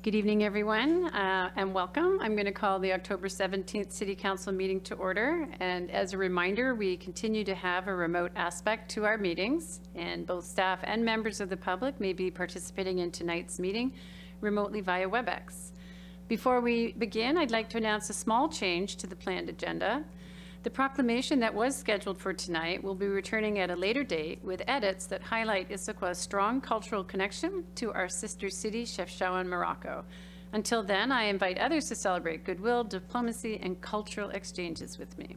Good evening, everyone, and welcome. I'm going to call the October 17th City Council meeting to order. And as a reminder, we continue to have a remote aspect to our meetings, and both staff and members of the public may be participating in tonight's meeting remotely via WebEx. Before we begin, I'd like to announce a small change to the planned agenda. The proclamation that was scheduled for tonight will be returning at a later date with edits that highlight Issaquah's strong cultural connection to our sister city, Chefchaouen, Morocco. Until then, I invite others to celebrate goodwill, diplomacy, and cultural exchanges with me.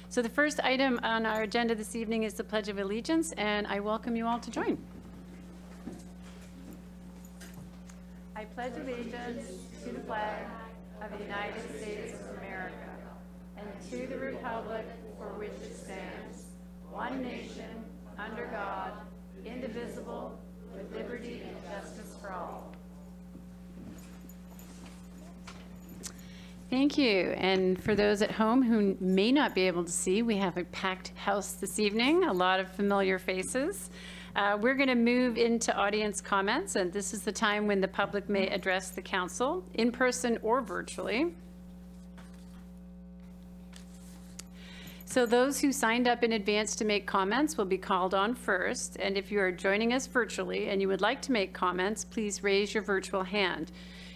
So the first item on our agenda this evening is the Pledge of Allegiance, and I welcome you all to join. I pledge allegiance to the flag of the United States of America, and to the republic for which it stands, one nation, under God, indivisible, with liberty and justice for all. Thank you. And for those at home who may not be able to see, we have a packed house this evening, a lot of familiar faces. We're going to move into audience comments, and this is the time when the public may address the council, in person or virtually. So those who signed up in advance to make comments will be called on first. And if you are joining us virtually and you would like to make comments, please raise your virtual hand.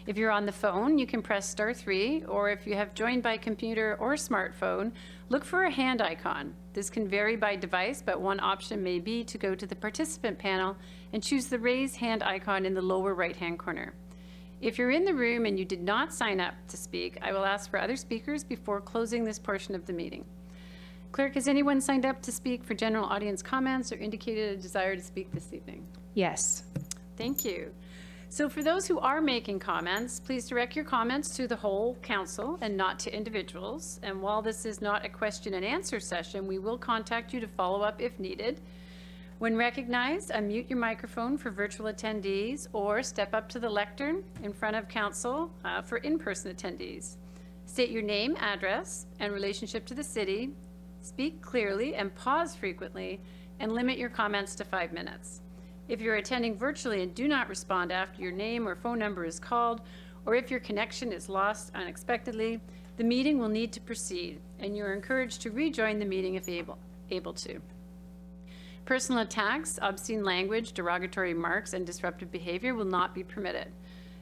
If you're on the phone, you can press *3, or if you have joined by computer or smartphone, look for a hand icon. This can vary by device, but one option may be to go to the participant panel and choose the raise hand icon in the lower right-hand corner. If you're in the room and you did not sign up to speak, I will ask for other speakers before closing this portion of the meeting. Clerk, has anyone signed up to speak for general audience comments or indicated a desire to speak this evening? Yes. Thank you. So for those who are making comments, please direct your comments to the whole council and not to individuals. And while this is not a question and answer session, we will contact you to follow up if needed. When recognized, unmute your microphone for virtual attendees or step up to the lectern in front of council for in-person attendees. State your name, address, and relationship to the city. Speak clearly and pause frequently, and limit your comments to 5 minutes. If you're attending virtually and do not respond after your name or phone number is called, or if your connection is lost unexpectedly, the meeting will need to proceed, and you're encouraged to rejoin the meeting if able to. Personal attacks, obscene language, derogatory remarks, and disruptive behavior will not be permitted.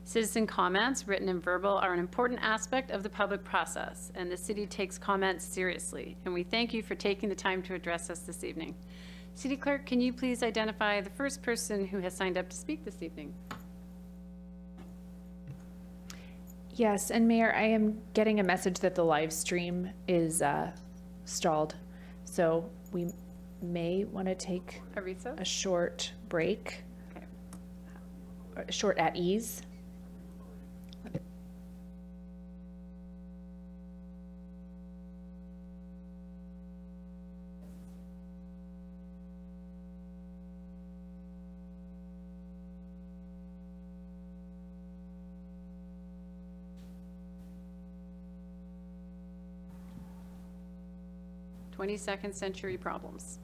Citizen comments, written and verbal, are an important aspect of the public process, and the city takes comments seriously. And we thank you for taking the time to address us this evening. City Clerk, can you please identify the first person who has signed up to speak this evening? Yes, and Mayor, I am getting a message that the live stream is stalled, so we may want to take a short break, Okay. A short at ease. "22nd century problems."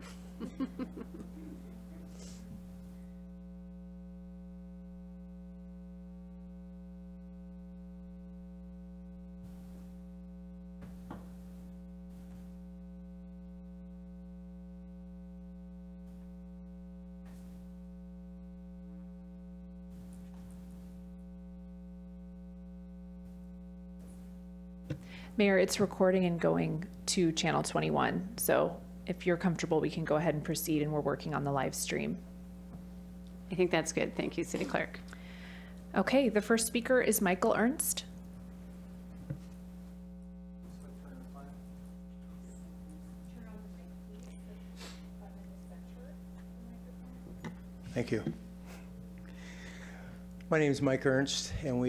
Mayor, it's recording and going to channel 21, so if you're comfortable, we can go ahead and proceed, and we're working on the live stream. I think that's good. Thank you, City Clerk. Okay, the first speaker is Michael Ernst. Thank you. My name is Mike Ernst, and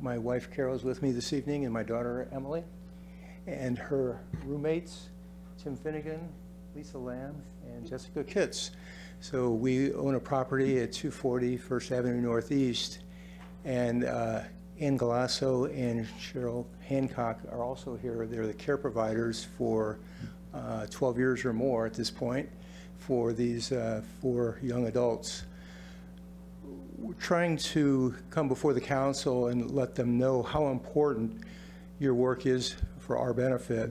my wife Carol is with me this evening, and my daughter Emily, and her roommates, Tim Finnegan, Lisa Lamb, and Jessica Kitts. So we own a property at 240 First Avenue Northeast, and Ann Galasso and Cheryl Hancock are also here. They're the care providers for 12 years or more at this point for these 4 young adults. we're trying to come before the council and let them know how important your work is for our benefit.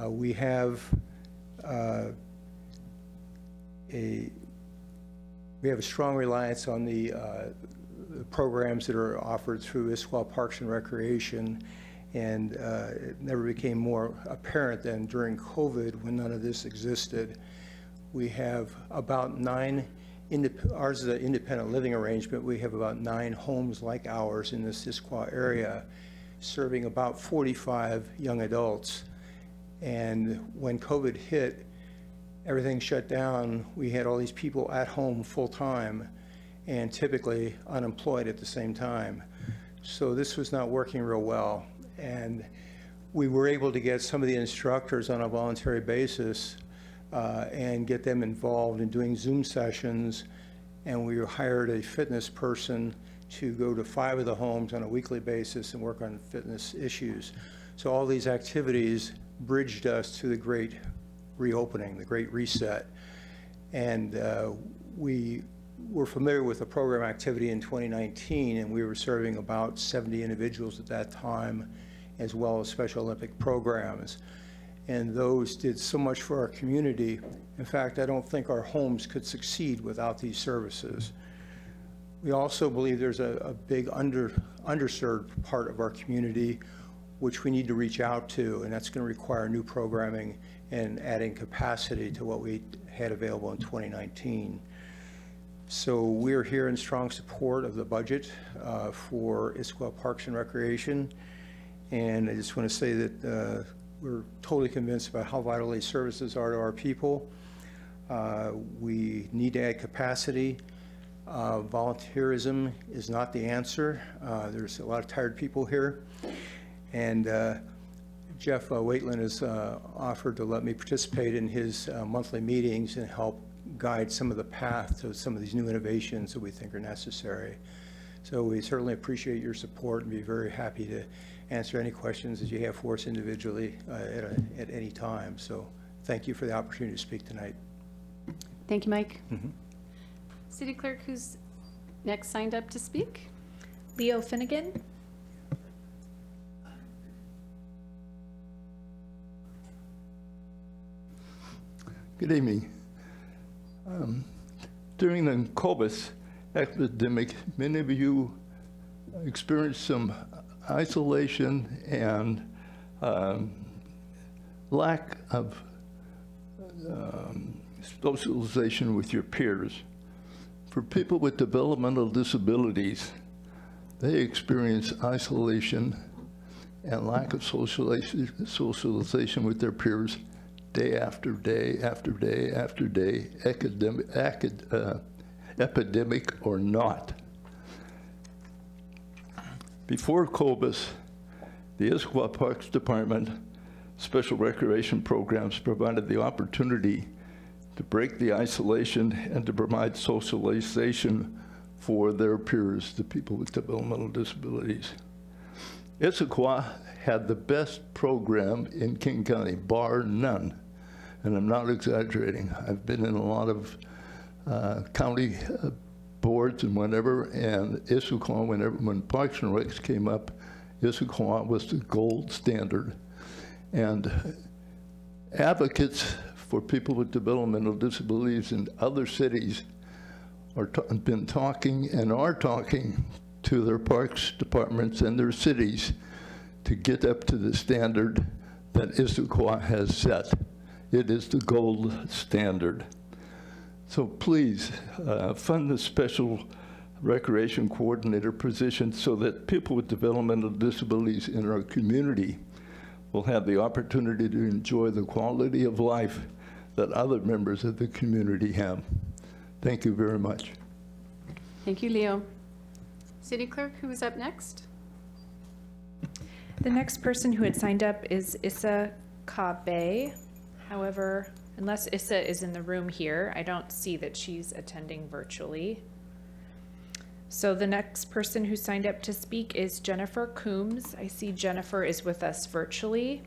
We have a strong reliance on the programs that are offered through Issaquah Parks and Recreation, and it never became more apparent than during COVID when none of this existed. We have about 9, ours is an independent living arrangement. We have about 9 homes like ours in this Issaquah area, serving about 45 young adults. And when COVID hit, everything shut down. We had all these people at home full time and typically unemployed at the same time. So this was not working real well. And we were able to get some of the instructors on a voluntary basis and get them involved in doing Zoom sessions. And we hired a fitness person to go to 5 of the homes on a weekly basis and work on fitness issues. So all these activities bridged us to the great reopening, the great reset. And we were familiar with the program activity in 2019, and we were serving about 70 individuals at that time, as well as Special Olympic programs. And those did so much for our community. In fact, I don't think our homes could succeed without these services. We also believe there's a big underserved part of our community which we need to reach out to, and that's going to require new programming and adding capacity to what we had available in 2019. So we're here in strong support of the budget for Issaquah Parks and Recreation, and I just want to say that we're totally convinced about how vital these services are to our people. We need to add capacity. Volunteerism is not the answer. There's a lot of tired people here. And Jeff Waitland has offered to let me participate in his monthly meetings and help guide some of the path to some of these new innovations that we think are necessary. So we certainly appreciate your support and be very happy to answer any questions that you have for us individually at any time. So thank you for the opportunity to speak tonight. Thank you, Mike. City Clerk, who's next signed up to speak? Leo Finnegan. Good evening. During the COVID epidemic, many of you experienced some isolation and lack of socialization with your peers. For people with developmental disabilities, they experience isolation and lack of socialization with their peers day after day after day after day, epidemic or not. Before COVID, the Issaquah Parks Department Special Recreation Programs provided the opportunity to break the isolation and to provide socialization for their peers, the people with developmental disabilities. Issaquah had the best program in King County, bar none. And I'm not exaggerating. I've been in a lot of county boards and whatever, and Issaquah, when Parks and Recs came up, Issaquah was the gold standard. And advocates for people with developmental disabilities in other cities have been talking and are talking to their parks departments and their cities to get up to the standard that Issaquah has set. It is the gold standard. So please fund the special recreation coordinator position so that people with developmental disabilities in our community will have the opportunity to enjoy the quality of life that other members of the community have. Thank you very much. Thank you, Leo. City Clerk, who is up next? The next person who had signed up is Issaquah. However, unless Issa is in the room here, I don't see that she's attending virtually. So the next person who signed up to speak is Jennifer Coombs. I see Jennifer is with us virtually.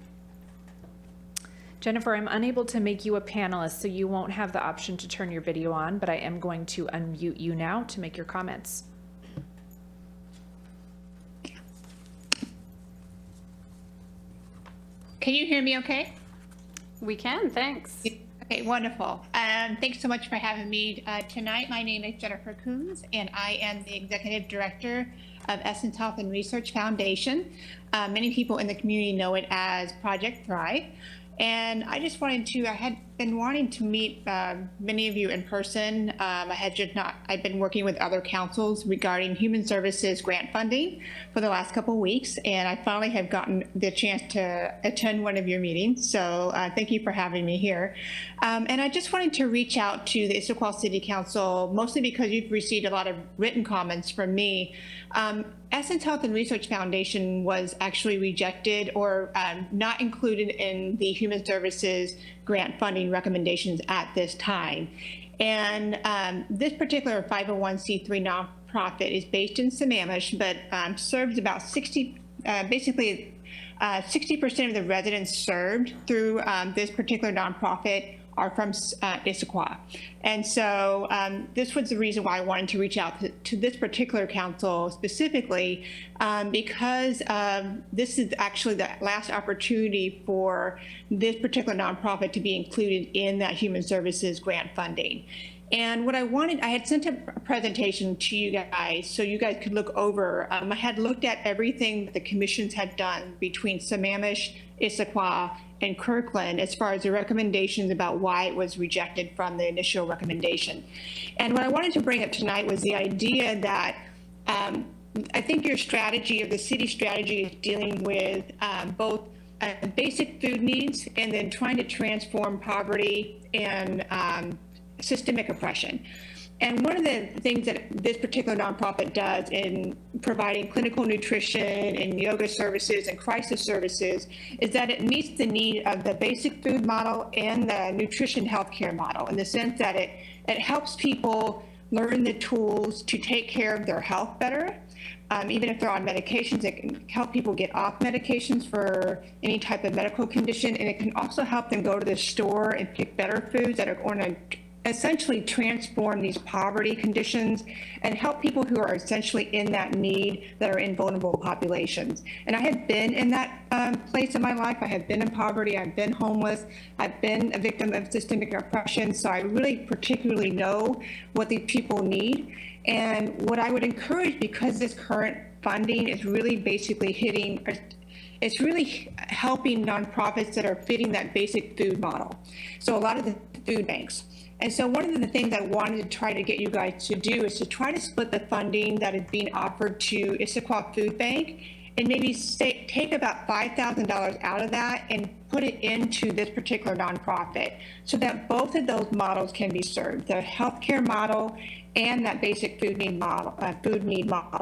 Jennifer, I'm unable to make you a panelist, so you won't have the option to turn your video on, but I am going to unmute you now to make your comments. Can you hear me okay? We can, thanks. Okay, wonderful. Thanks so much for having me tonight. My name is Jennifer Coons, and I am the Executive Director of Essence Health and Research Foundation. Many people in the community know it as Project Thrive. And I just wanted to, I had been wanting to meet many of you in person. I've been working with other councils regarding human services grant funding for the last couple of weeks, and I finally have gotten the chance to attend one of your meetings. So thank you for having me here. And I just wanted to reach out to the Issaquah City Council, mostly because you've received a lot of written comments from me. Essence Health and Research Foundation was actually rejected or not included in the human services grant funding recommendations at this time. And this particular 501c3 nonprofit is based in Sammamish, but serves about 60% of the residents served through this particular nonprofit are from Issaquah. And so this was the reason why I wanted to reach out to this particular council specifically, because this is actually the last opportunity for this particular nonprofit to be included in that human services grant funding. And what I had sent a presentation to you guys so you guys could look over. I had looked at everything that the commissions had done between Sammamish, Issaquah, and Kirkland as far as the recommendations about why it was rejected from the initial recommendation. And what I wanted to bring up tonight was the idea that I think your strategy, or the city strategy, is dealing with both basic food needs and then trying to transform poverty and systemic oppression. And one of the things that this particular nonprofit does in providing clinical nutrition and yoga services and crisis services is that it meets the need of the basic food model and the nutrition healthcare model, in the sense that it helps people learn the tools to take care of their health better. Even if they're on medications, it can help people get off medications for any type of medical condition, and it can also help them go to the store and pick better foods that are going to essentially transform these poverty conditions and help people who are essentially in that need, that are in vulnerable populations. And I have been in that place in my life. I have been in poverty. I've been homeless. I've been a victim of systemic oppression. So I really particularly know what these people need. And what I would encourage, because this current funding is really basically it's really helping nonprofits that are fitting that basic food model. So a lot of the food banks. And so one of the things I wanted to try to get you guys to do is to try to split the funding that is being offered to Issaquah Food Bank and maybe take about $5,000 out of that and put it into this particular nonprofit, so that both of those models can be served. The healthcare model and that basic food need model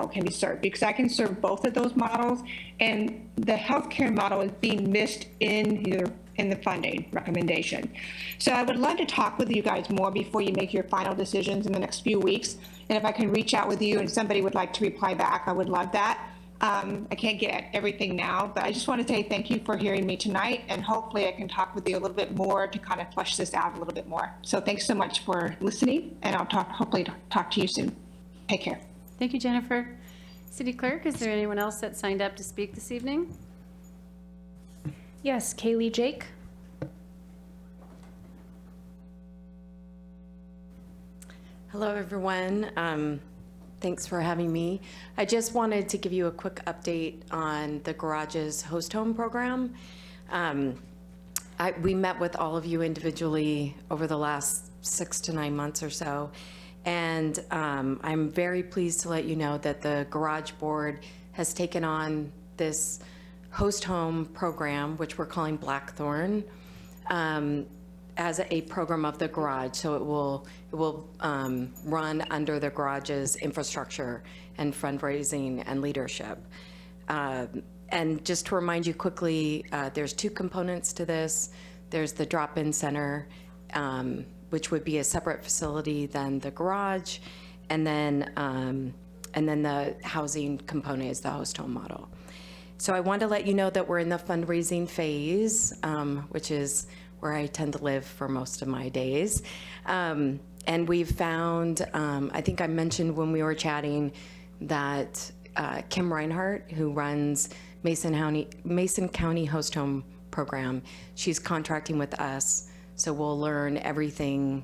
can be served, because I can serve both of those models, and the healthcare model is being missed in the funding recommendation. So I would love to talk with you guys more before you make your final decisions in the next few weeks. And if I can reach out with you and somebody would like to reply back, I would love that. I can't get everything now, but I just want to say thank you for hearing me tonight, and hopefully I can talk with you a little bit more to kind of flesh this out a little bit more. So thanks so much for listening, and I'll hopefully talk to you soon. Take care. Thank you, Jennifer. City Clerk, is there anyone else that signed up to speak this evening? Yes, Kaylee Jake. Hello, everyone. Thanks for having me. I just wanted to give you a quick update on the Garage's host home program. We met with all of you individually over the last 6 to 9 months or so, and I'm very pleased to let you know that the Garage Board has taken on this host home program, which we're calling Blackthorn, as a program of the Garage. So it will run under the Garage's infrastructure and fundraising and leadership. And just to remind you quickly, there's 2 components to this. There's the drop-in center, which would be a separate facility than the Garage, and then the housing component is the host home model. So I wanted to let you know that we're in the fundraising phase, which is where I tend to live for most of my days. And we've found, I think I mentioned when we were chatting that Kim Reinhart, who runs Mason County Host Home Program, she's contracting with us, so we'll learn everything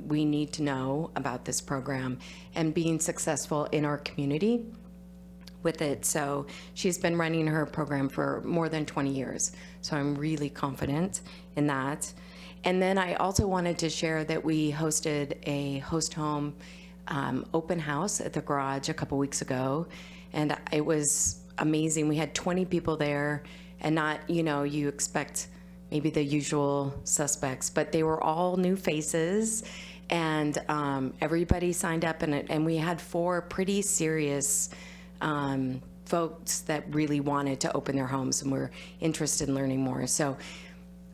we need to know about this program and being successful in our community with it. So she's been running her program for more than 20 years. So I'm really confident in that. And then I also wanted to share that we hosted a host home open house at the garage a couple weeks ago. And it was amazing. We had 20 people there, and not, you expect maybe the usual suspects, but they were all new faces, and everybody signed up, and we had 4 pretty serious folks that really wanted to open their homes and were interested in learning more. So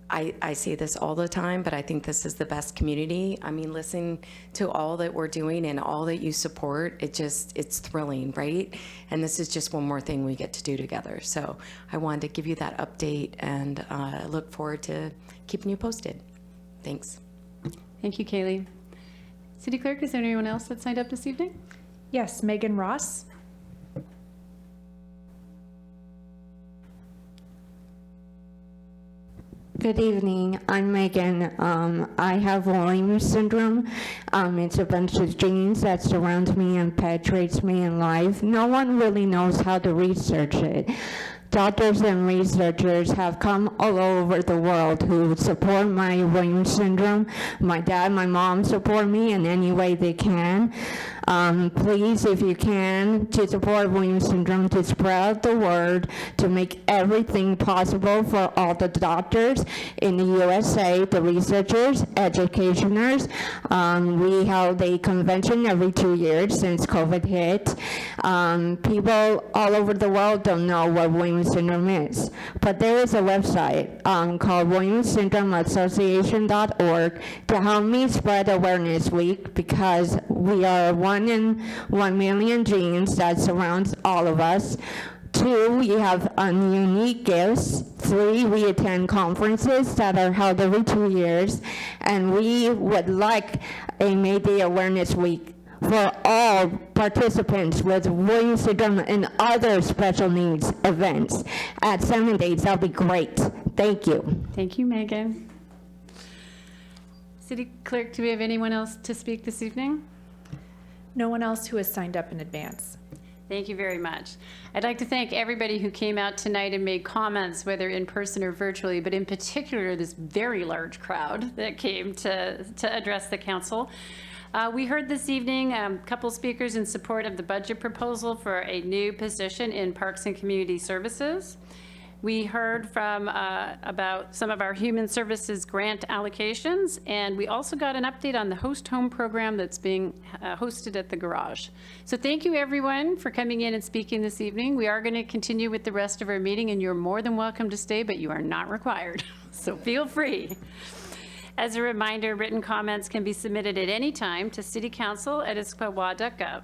I say this all the time, but I think this is the best community. I mean, listening to all that we're doing and all that you support, it's thrilling, right? And this is just one more thing we get to do together. So I wanted to give you that update, and I look forward to keeping you posted. Thanks. Thank you, Kaylee. City Clerk, is there anyone else that signed up this evening? Yes, Megan Ross. Good evening. I'm Megan. I have Williams syndrome. It's a bunch of genes that surrounds me and penetrates me in life. No one really knows how to research it. Doctors and researchers have come all over the world who support my Williams syndrome. My dad, my mom support me in any way they can. Please, if you can, to support Williams syndrome, to spread the word, to make everything possible for all the doctors in the USA, the researchers, educationers. We held a convention every 2 years since COVID hit. People all over the world don't know what Williams syndrome is, but there is a website called Williams Syndrome Association.org to help me spread awareness week, because we are 1 in 1 million genes that surrounds all of us. 2, we have unique gifts. 3, we attend conferences that are held every 2 years, and we would like a May Day Awareness Week for all participants with Williams syndrome and other special needs events at 7 days. That'll be great. Thank you. Thank you, Megan. City Clerk, do we have anyone else to speak this evening? No one else who has signed up in advance. Thank you very much. I'd like to thank everybody who came out tonight and made comments, whether in person or virtually, but in particular this very large crowd that came to address the council. We heard this evening a couple speakers in support of the budget proposal for a new position in Parks and Community Services. We heard from about some of our human services grant allocations, and we also got an update on the host home program that's being hosted at the garage. So thank you everyone for coming in and speaking this evening. We are going to continue with the rest of our meeting, and you're more than welcome to stay, but you are not required. So feel free. As a reminder, written comments can be submitted at any time to citycouncil@issaquah.gov.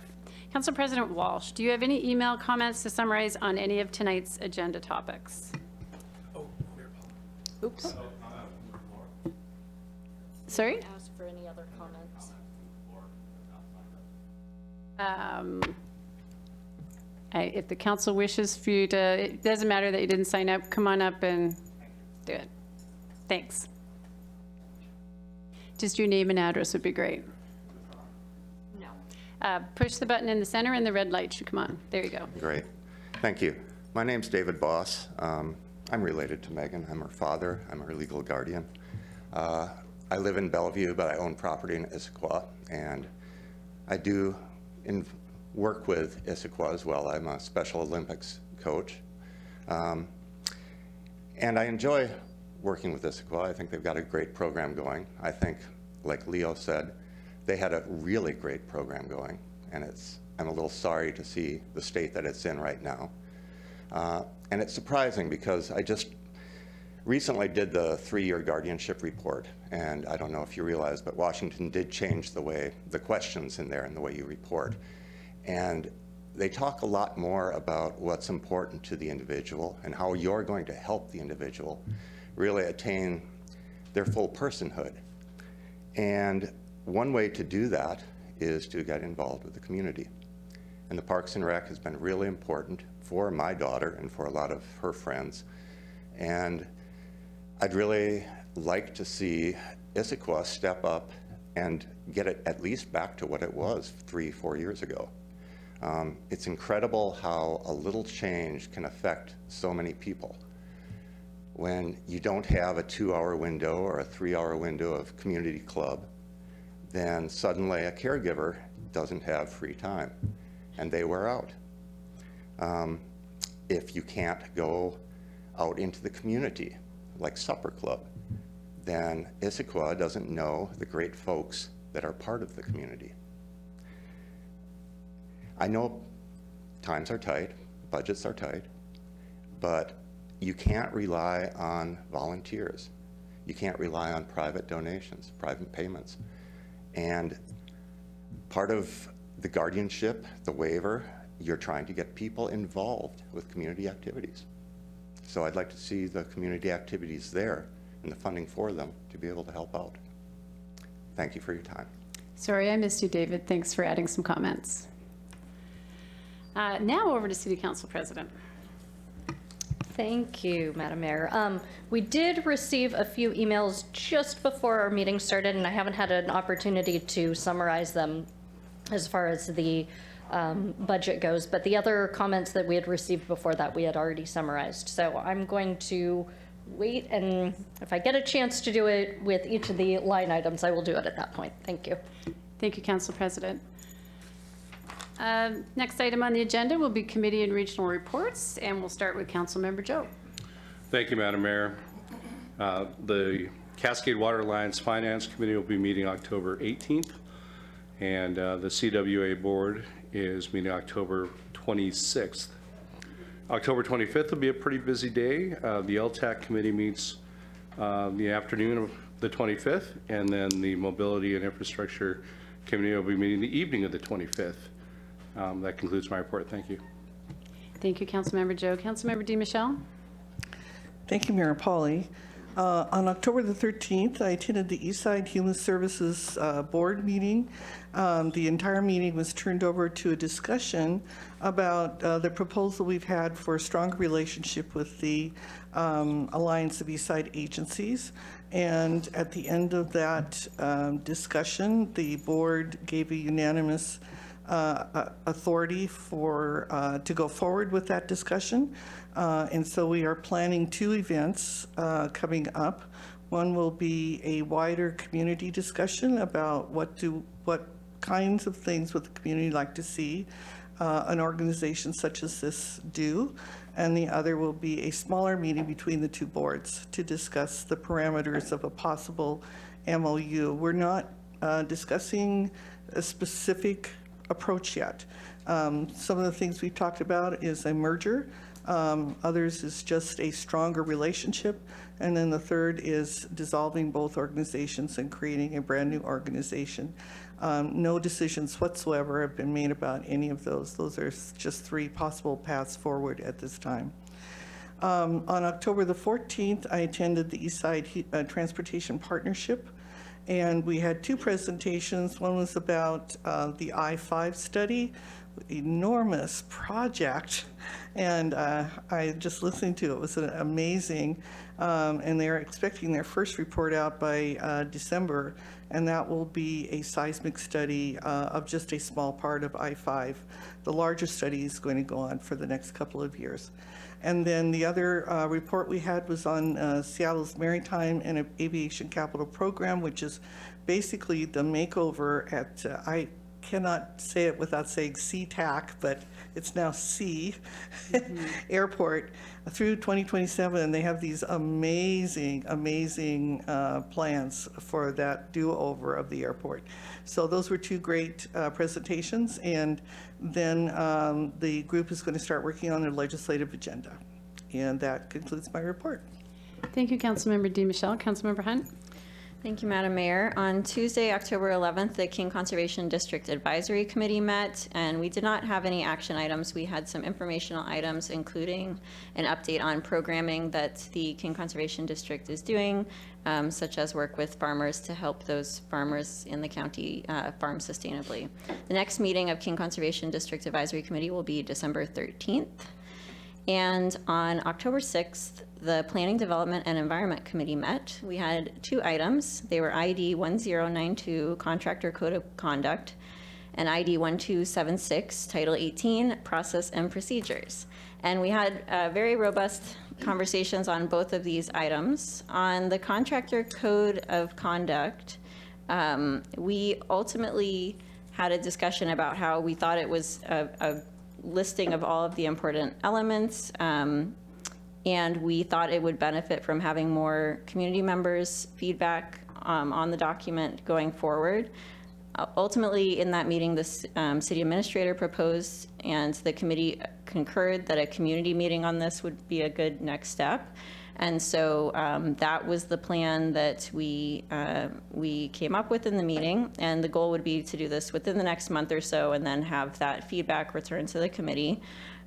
Council President Walsh, do you have any email comments to summarize on any of tonight's agenda topics? Oops. Sorry? Ask for any other comments. If the council wishes for you to, it doesn't matter that you didn't sign up, come on up and do it. Thanks. Just your name and address would be great. No. Push the button in the center and the red light should come on. There you go. Great. Thank you. My name's David Boss. I'm related to Megan. I'm her father. I'm her legal guardian. I live in Bellevue, but I own property in Issaquah, and I do work with Issaquah as well. I'm a Special Olympics coach. And I enjoy working with Issaquah. I think they've got a great program going. I think, like Leo said, they had a really great program going, and I'm a little sorry to see the state that it's in right now. And it's surprising because I just recently did the 3-year guardianship report, and I don't know if you realize, but Washington did change the way, the questions in there and the way you report. And they talk a lot more about what's important to the individual and how you're going to help the individual really attain their full personhood. And one way to do that is to get involved with the community. And the Parks and Rec has been really important for my daughter and for a lot of her friends. And I'd really like to see Issaquah step up and get it at least back to what it was 3-4 years ago. It's incredible how a little change can affect so many people. When you don't have a 2-hour window or a 3-hour window of community club, then suddenly a caregiver doesn't have free time and they wear out. If you can't go out into the community, like supper club, then Issaquah doesn't know the great folks that are part of the community. I know times are tight, budgets are tight, but you can't rely on volunteers. You can't rely on private donations, private payments. And part of the guardianship, the waiver, you're trying to get people involved with community activities. So I'd like to see the community activities there and the funding for them to be able to help out. Thank you for your time. Sorry, I missed you, David. Thanks for adding some comments. Now over to City Council President. Thank you, Madam Mayor. We did receive a few emails just before our meeting started, and I haven't had an opportunity to summarize them as far as the budget goes, but the other comments that we had received before that, we had already summarized. So I'm going to wait, and if I get a chance to do it with each of the line items, I will do it at that point. Thank you. Thank you, Council President. Next item on the agenda will be committee and regional reports, and we'll start with Councilmember Joe. Thank you, Madam Mayor. The Cascade Water Alliance Finance Committee will be meeting October 18th, and the CWA Board is meeting October 26th. October 25th will be a pretty busy day. The LTAC Committee meets the afternoon of the 25th, and then the Mobility and Infrastructure Committee will be meeting the evening of the 25th. That concludes my report. Thank you. Thank you, Councilmember Joe. Councilmember DiMichele. Thank you, Mayor Pauly. On October the 13th, I attended the Eastside Human Services Board meeting. The entire meeting was turned over to a discussion about the proposal we've had for a stronger relationship with the Alliance of Eastside Agencies. And at the end of that discussion, the board gave a unanimous authority for to go forward with that discussion. And so we are planning 2 events coming up. One will be a wider community discussion about what kinds of things would the community like to see an organization such as this do. And the other will be a smaller meeting between the 2 boards to discuss the parameters of a possible MOU. We're not discussing a specific approach yet. Some of the things we've talked about is a merger. Others is just a stronger relationship. And then the third is dissolving both organizations and creating a brand new organization. No decisions whatsoever have been made about any of those. Those are just 3 possible paths forward at this time. On October the 14th, I attended the Eastside Transportation Partnership, and we had 2 presentations. One was about the I-5 study, enormous project, and I just listened to it. It was amazing, and they're expecting their first report out by December, and that will be a seismic study of just a small part of I-5. The larger study is going to go on for the next couple of years. And then the other report we had was on Seattle's Maritime and Aviation Capital Program, which is basically the makeover at, I cannot say it without saying SeaTac, but it's now Sea Airport through 2027. And they have these amazing, amazing plans for that do-over of the airport. So those were 2 great presentations. And then the group is going to start working on their legislative agenda. And that concludes my report. Thank you, Councilmember DiMichele. Councilmember Hunt. Thank you, Madam Mayor. On Tuesday, October 11th, the King Conservation District Advisory Committee met, and we did not have any action items. We had some informational items, including an update on programming that the King Conservation District is doing, such as work with farmers to help those farmers in the county farm sustainably. The next meeting of King Conservation District Advisory Committee will be December 13th. And on October 6th, the Planning, Development, and Environment Committee met. We had 2 items. They were ID 1092, Contractor Code of Conduct, and ID 1276, Title 18, Process and Procedures. And we had very robust conversations on both of these items. On the Contractor Code of Conduct, we ultimately had a discussion about how we thought it was a listing of all of the important elements, and we thought it would benefit from having more community members' feedback on the document going forward. Ultimately, in that meeting, the city administrator proposed and the committee concurred that a community meeting on this would be a good next step. And so that was the plan that we came up with in the meeting, and the goal would be to do this within the next month or so and then have that feedback returned to the committee.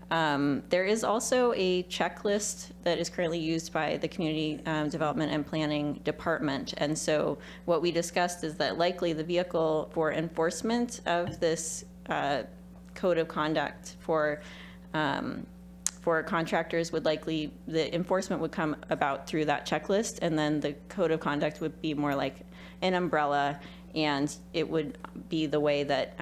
There is also a checklist that is currently used by the Community Development and Planning Department. And so what we discussed is that likely the vehicle for enforcement of this code of conduct for contractors would likely, the enforcement would come about through that checklist, and then the code of conduct would be more like an umbrella, and it would be the way that,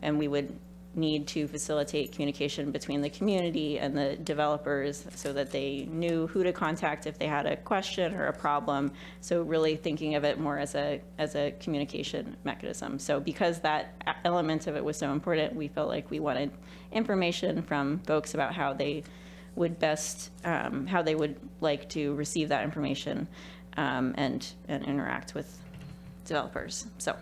and we would need to facilitate communication between the community and the developers so that they knew who to contact if they had a question or a problem. So really thinking of it more as a communication mechanism. So because that element of it was so important, we felt like we wanted information from folks about how they would best, how they would like to receive that information and interact with developers. So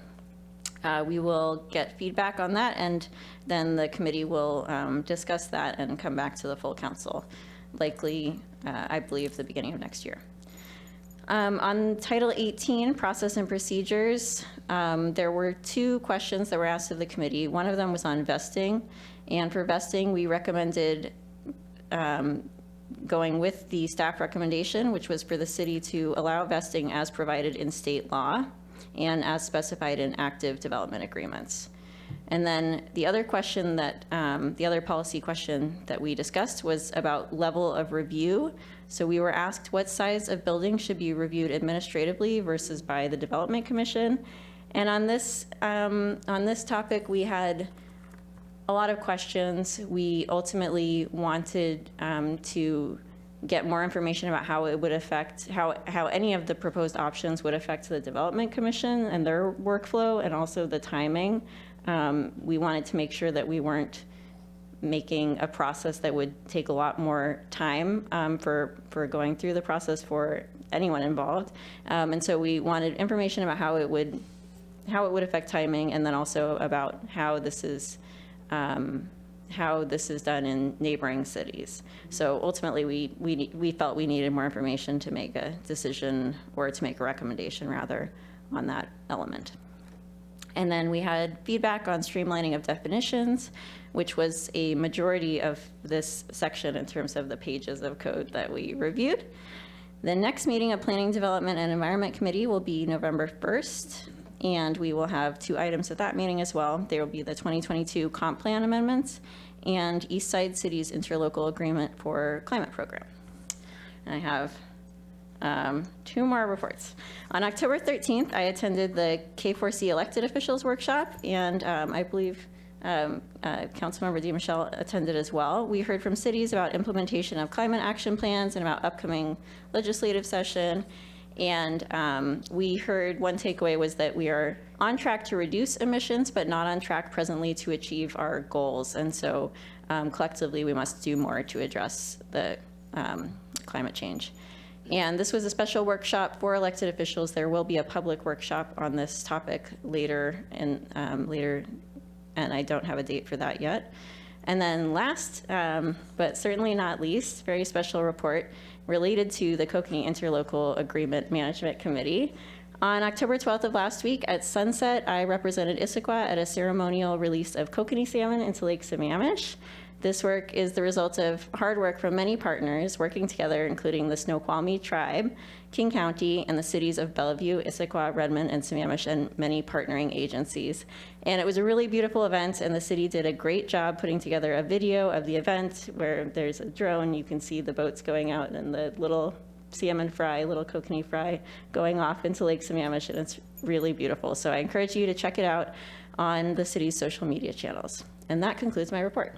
we will get feedback on that, and then the committee will discuss that and come back to the full council, likely, I believe, the beginning of next year. On Title 18, Process and Procedures, there were 2 questions that were asked of the committee. One of them was on vesting, and for vesting, we recommended going with the staff recommendation, which was for the city to allow vesting as provided in state law and as specified in active development agreements. And then the other question that, the other policy question that we discussed was about level of review. So we were asked what size of building should be reviewed administratively versus by the Development Commission. And on this topic, we had a lot of questions. We ultimately wanted to get more information about how it would affect, how any of the proposed options would affect the Development Commission and their workflow, and also the timing. We wanted to make sure that we weren't making a process that would take a lot more time for going through the process for anyone involved. And so we wanted information about how it would affect timing, and then also about how this is done in neighboring cities. So ultimately, we felt we needed more information to make a decision, or to make a recommendation rather, on that element. And then we had feedback on streamlining of definitions, which was a majority of this section in terms of the pages of code that we reviewed. The next meeting of Planning, Development, and Environment Committee will be November 1st. And we will have 2 items at that meeting as well. There will be the 2022 comp plan amendments and East Side City's interlocal agreement for climate program. And I have 2 more reports. On October 13th, I attended the K4C elected officials workshop, and I believe Councilmember DiMichele attended as well. We heard from cities about implementation of climate action plans and about upcoming legislative session. And we heard one takeaway was that we are on track to reduce emissions, but not on track presently to achieve our goals. And so collectively, we must do more to address the climate change. And this was a special workshop for elected officials. There will be a public workshop on this topic later, and I don't have a date for that yet. And then last, but certainly not least, very special report related to the Kokanee Interlocal Agreement Management Committee. On October 12th of last week at sunset, I represented Issaquah at a ceremonial release of kokanee salmon into Lake Sammamish. This work is the result of hard work from many partners working together, including the Snoqualmie Tribe, King County, and the cities of Bellevue, Issaquah, Redmond, and Sammamish, and many partnering agencies. And it was a really beautiful event, and the city did a great job putting together a video of the event where there's a drone, you can see the boats going out and the little salmon fry, little kokanee fry, going off into Lake Sammamish, and it's really beautiful. So I encourage you to check it out on the city's social media channels. And that concludes my report.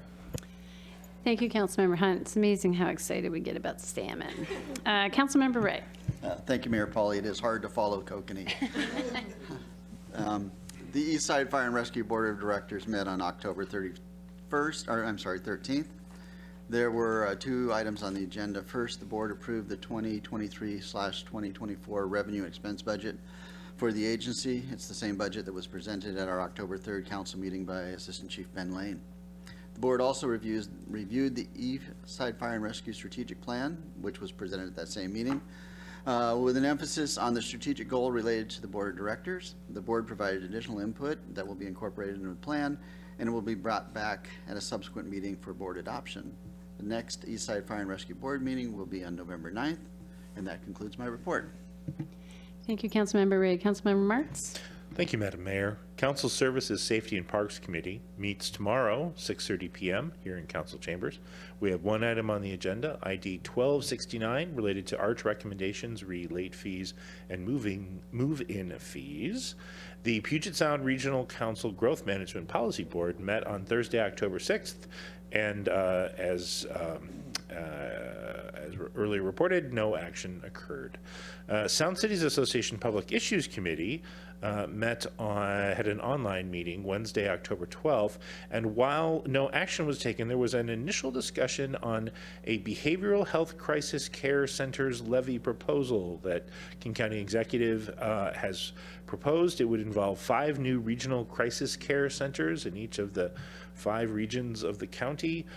Thank you, Councilmember Hunt. It's amazing how excited we get about salmon. Councilmember Ray. Thank you, Mayor Pauly. It is hard to follow kokanee. The East Side Fire and Rescue Board of Directors met on October 13th. There were two items on the agenda. First, the board approved the 2023/2024 revenue expense budget for the agency. It's the same budget that was presented at our October 3rd council meeting by Assistant Chief Ben Lane. The board also reviewed the East Side Fire and Rescue Strategic Plan, which was presented at that same meeting, with an emphasis on the strategic goal related to the board of directors. The board provided additional input that will be incorporated into the plan, and it will be brought back at a subsequent meeting for board adoption. The next East Side Fire and Rescue Board meeting will be on November 9th, and that concludes my report. Thank you, Councilmember Ray. Councilmember Martz. Thank you, Madam Mayor. Council Services Safety and Parks Committee meets tomorrow, 6:30 p.m. here in council chambers. We have one item on the agenda, ID 1269, related to ARCH recommendations, late fees, and move-in fees. The Puget Sound Regional Council Growth Management Policy Board met on Thursday, October 6th, and as earlier reported, no action occurred. Sound Cities Association Public Issues Committee had an online meeting Wednesday, October 12th, and while no action was taken, there was an initial discussion on a behavioral health crisis care centers levy proposal that King County Executive has proposed. It would involve 5 new regional crisis care centers in each of the 5 regions of the county,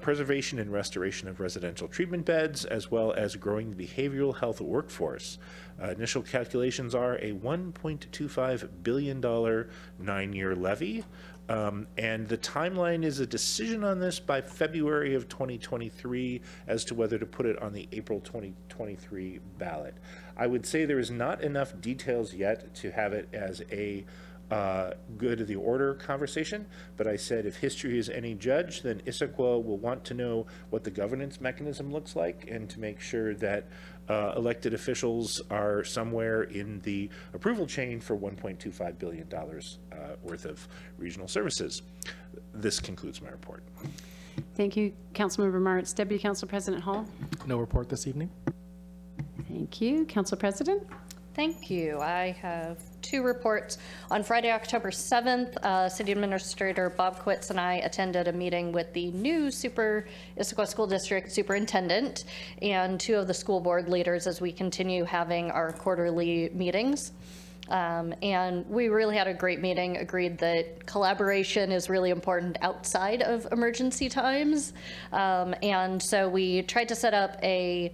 preservation and restoration of residential treatment beds, as well as growing the behavioral health workforce. Initial calculations are a $1.25 billion 9-year levy, and the timeline is a decision on this by February of 2023 as to whether to put it on the April 2023 ballot. I would say there is not enough details yet to have it as a good of the order conversation, but I said if history is any judge, then Issaquah will want to know what the governance mechanism looks like and to make sure that elected officials are somewhere in the approval chain for $1.25 billion worth of regional services. This concludes my report. Thank you, Councilmember Martz. Deputy Council President Hall. No report this evening. Thank you. Council President. Thank you. I have 2 reports. On Friday, October 7th, City Administrator Bob Quitz and I attended a meeting with the new Issaquah School District Superintendent and 2 of the school board leaders as we continue having our quarterly meetings. And we really had a great meeting, agreed that collaboration is really important outside of emergency times. And so we tried to set up a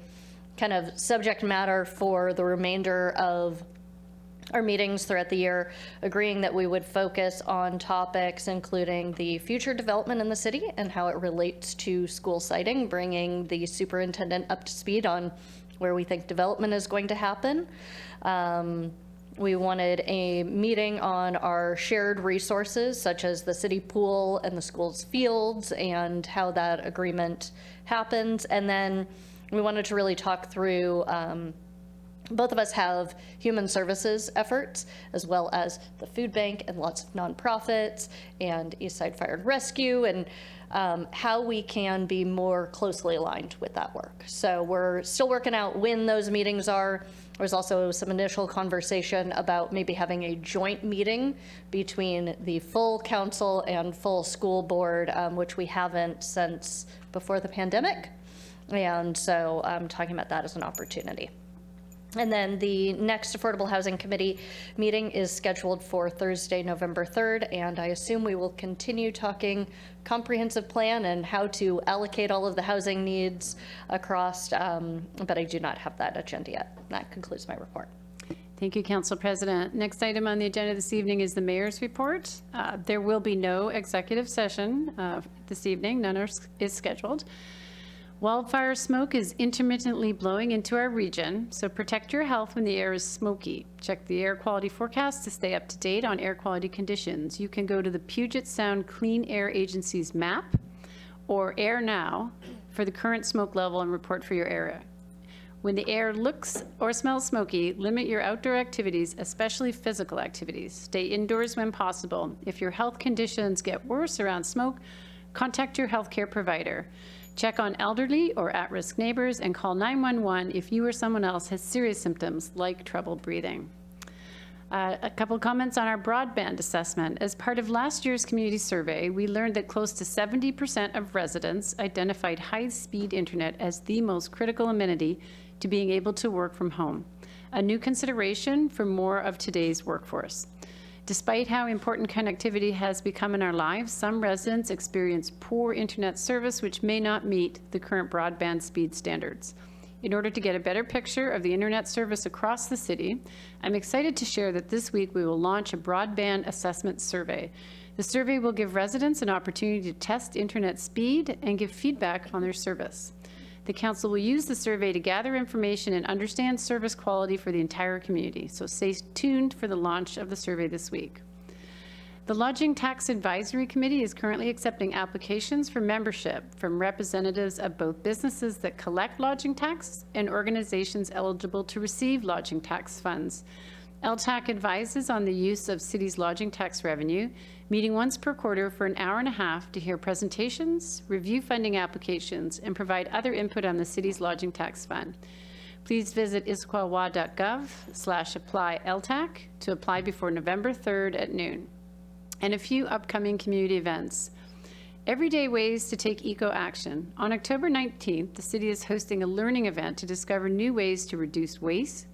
kind of subject matter for the remainder of our meetings throughout the year, agreeing that we would focus on topics including the future development in the city and how it relates to school siting, bringing the superintendent up to speed on where we think development is going to happen. We wanted a meeting on our shared resources, such as the city pool and the school's fields, and how that agreement happens. And then we wanted to really talk through, both of us have human services efforts, as well as the food bank and lots of nonprofits and East Side Fire and Rescue, and how we can be more closely aligned with that work. So we're still working out when those meetings are. There's also some initial conversation about maybe having a joint meeting between the full council and full school board, which we haven't since before the pandemic. And so I'm talking about that as an opportunity. And then the next Affordable Housing Committee meeting is scheduled for Thursday, November 3rd, and I assume we will continue talking comprehensive plan and how to allocate all of the housing needs across, but I do not have that agenda yet. That concludes my report. Thank you, Council President. Next item on the agenda this evening is the mayor's report. There will be no executive session this evening. None is scheduled. Wildfire smoke is intermittently blowing into our region, so protect your health when the air is smoky. Check the air quality forecast to stay up to date on air quality conditions. You can go to the Puget Sound Clean Air Agency's map or Air Now for the current smoke level and report for your area. When the air looks or smells smoky, limit your outdoor activities, especially physical activities. Stay indoors when possible. If your health conditions get worse around smoke, contact your healthcare provider. Check on elderly or at-risk neighbors and call 911 if you or someone else has serious symptoms like trouble breathing. A couple comments on our broadband assessment. As part of last year's community survey, we learned that close to 70% of residents identified high-speed internet as the most critical amenity to being able to work from home, a new consideration for more of today's workforce. Despite how important connectivity has become in our lives, some residents experience poor internet service which may not meet the current broadband speed standards. In order to get a better picture of the internet service across the city, I'm excited to share that this week we will launch a broadband assessment survey. The survey will give residents an opportunity to test internet speed and give feedback on their service. The council will use the survey to gather information and understand service quality for the entire community, so stay tuned for the launch of the survey this week. The Lodging Tax Advisory Committee is currently accepting applications for membership from representatives of both businesses that collect lodging tax and organizations eligible to receive lodging tax funds. LTAC advises on the use of city's lodging tax revenue, meeting once per quarter for an hour and a half to hear presentations, review funding applications, and provide other input on the city's lodging tax fund. Please visit issaquah.gov/apply-LTAC to apply before November 3rd at noon. And a few upcoming community events. Everyday ways to take eco-action. On October 19th, the city is hosting a learning event to discover new ways to reduce waste,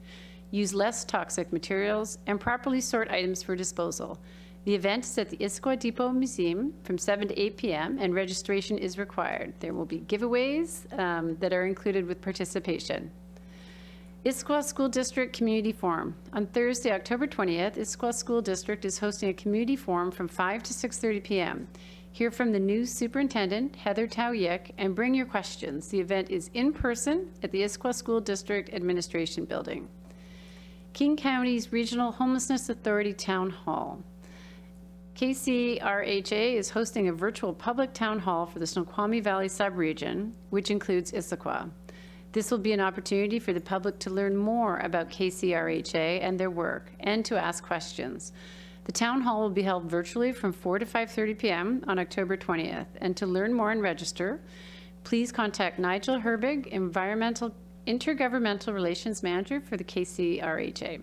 use less toxic materials, and properly sort items for disposal. The event is at the Issaquah Depot Museum from 7 to 8 p.m. and registration is required. There will be giveaways that are included with participation. Issaquah School District Community Forum. On Thursday, October 20th, Issaquah School District is hosting a community forum from 5 to 6:30 p.m. Hear from the new superintendent, Heather Tao-Yik, and bring your questions. The event is in person at the Issaquah School District Administration Building. King County's Regional Homelessness Authority Town Hall. KCRHA is hosting a virtual public town hall for the Snoqualmie Valley subregion, which includes Issaquah. This will be an opportunity for the public to learn more about KCRHA and their work, and to ask questions. The town hall will be held virtually from 4 to 5:30 p.m. on October 20th. And to learn more and register, please contact Nigel Herbig, Intergovernmental Relations Manager for the KCRHA.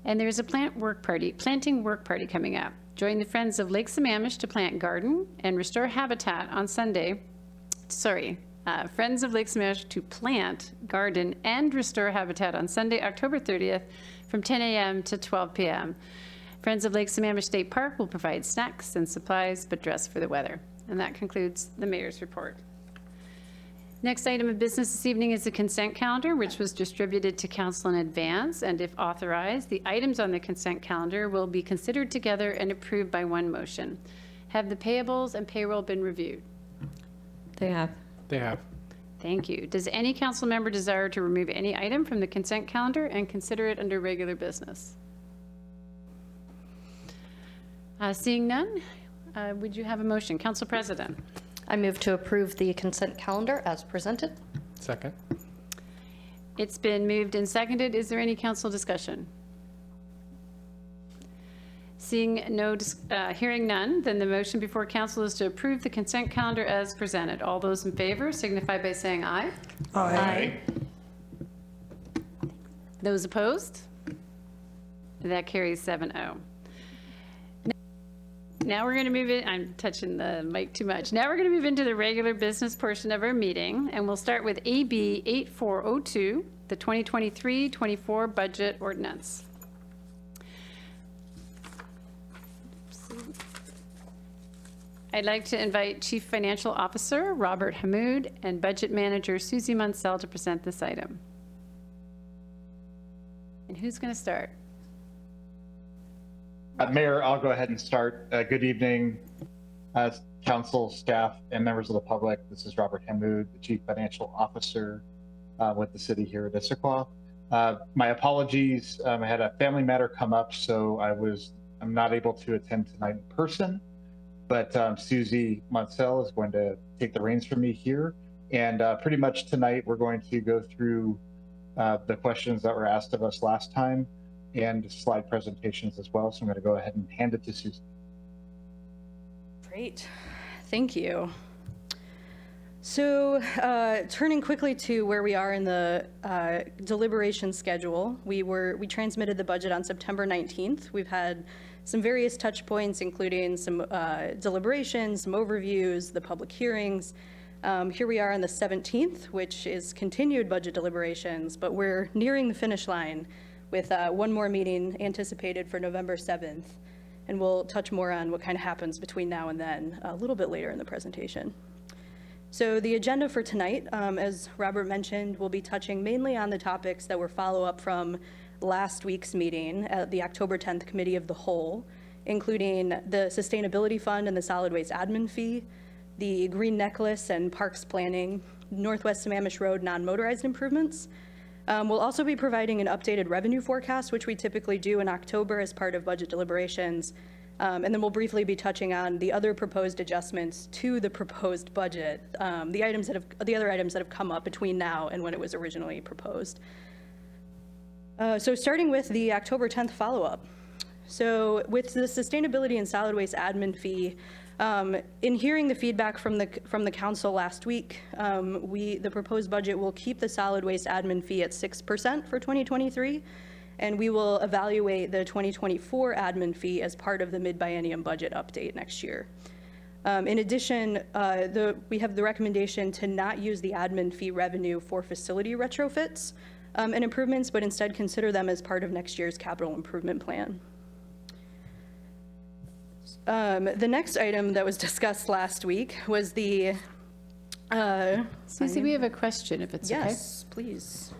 And there's a planting work party coming up. Join the Friends of Lake Sammamish to plant garden and restore habitat on Sunday. Friends of Lake Sammamish to plant, garden, and restore habitat on Sunday, October 30th from 10 a.m. to 12 p.m. Friends of Lake Sammamish State Park will provide snacks and supplies, but dress for the weather. And that concludes the mayor's report. Next item of business this evening is the consent calendar, which was distributed to council in advance, and if authorized, the items on the consent calendar will be considered together and approved by one motion. Have the payables and payroll been reviewed? They have. They have. Thank you. Does any council member desire to remove any item from the consent calendar and consider it under regular business? Seeing none, would you have a motion? Council President. I move to approve the consent calendar as presented. Second. It's been moved and seconded. Is there any council discussion? Hearing none, then the motion before council is to approve the consent calendar as presented. All those in favor signify by saying aye. Aye. Those opposed? That carries 7-0. Now we're going to move in. I'm touching the mic too much. Now we're going to move into the regular business portion of our meeting, and we'll start with AB 8402, the 2023-24 budget ordinance. I'd like to invite Chief Financial Officer Robert Hammoud and Budget Manager Susie Munsell to present this item. And who's going to start? Mayor, I'll go ahead and start. Good evening, council, staff, and members of the public. This is Robert Hammoud, the Chief Financial Officer with the city here at Issaquah. My apologies. I had a family matter come up, so I'm not able to attend tonight in person. But Susie Moncel is going to take the reins from me here. And pretty much tonight, we're going to go through the questions that were asked of us last time and slide presentations as well. So I'm going to go ahead and hand it to Susie. Great, thank you. So turning quickly to where we are in the deliberation schedule, we transmitted the budget on September 19th. We've had some various touch points, including some deliberations, some overviews, the public hearings. Here we are on the 17th, which is continued budget deliberations, but we're nearing the finish line with one more meeting anticipated for November 7th. And we'll touch more on what kind of happens between now and then a little bit later in the presentation. So the agenda for tonight, as Robert mentioned, we'll be touching mainly on the topics that were follow-up from last week's meeting at the October 10th Committee of the Whole, including the Sustainability Fund and the Solid Waste Admin Fee, the Green Necklace and Parks Planning, Northwest Sammamish Road non-motorized improvements. We'll also be providing an updated revenue forecast, which we typically do in October as part of budget deliberations. And then we'll briefly be touching on the other proposed adjustments to the proposed budget, the other items that have come up between now and when it was originally proposed. So starting with the October 10th follow-up. So with the Sustainability and Solid Waste Admin Fee, in hearing the feedback from the council last week, the proposed budget will keep the solid waste admin fee at 6% for 2023, and we will evaluate the 2024 admin fee as part of the mid-biennium budget update next year. In addition, we have the recommendation to not use the admin fee revenue for facility retrofits and improvements, but instead consider them as part of next year's capital improvement plan. The next item that was discussed last week was the... Susie, we have a question, if it's okay. Yes, please.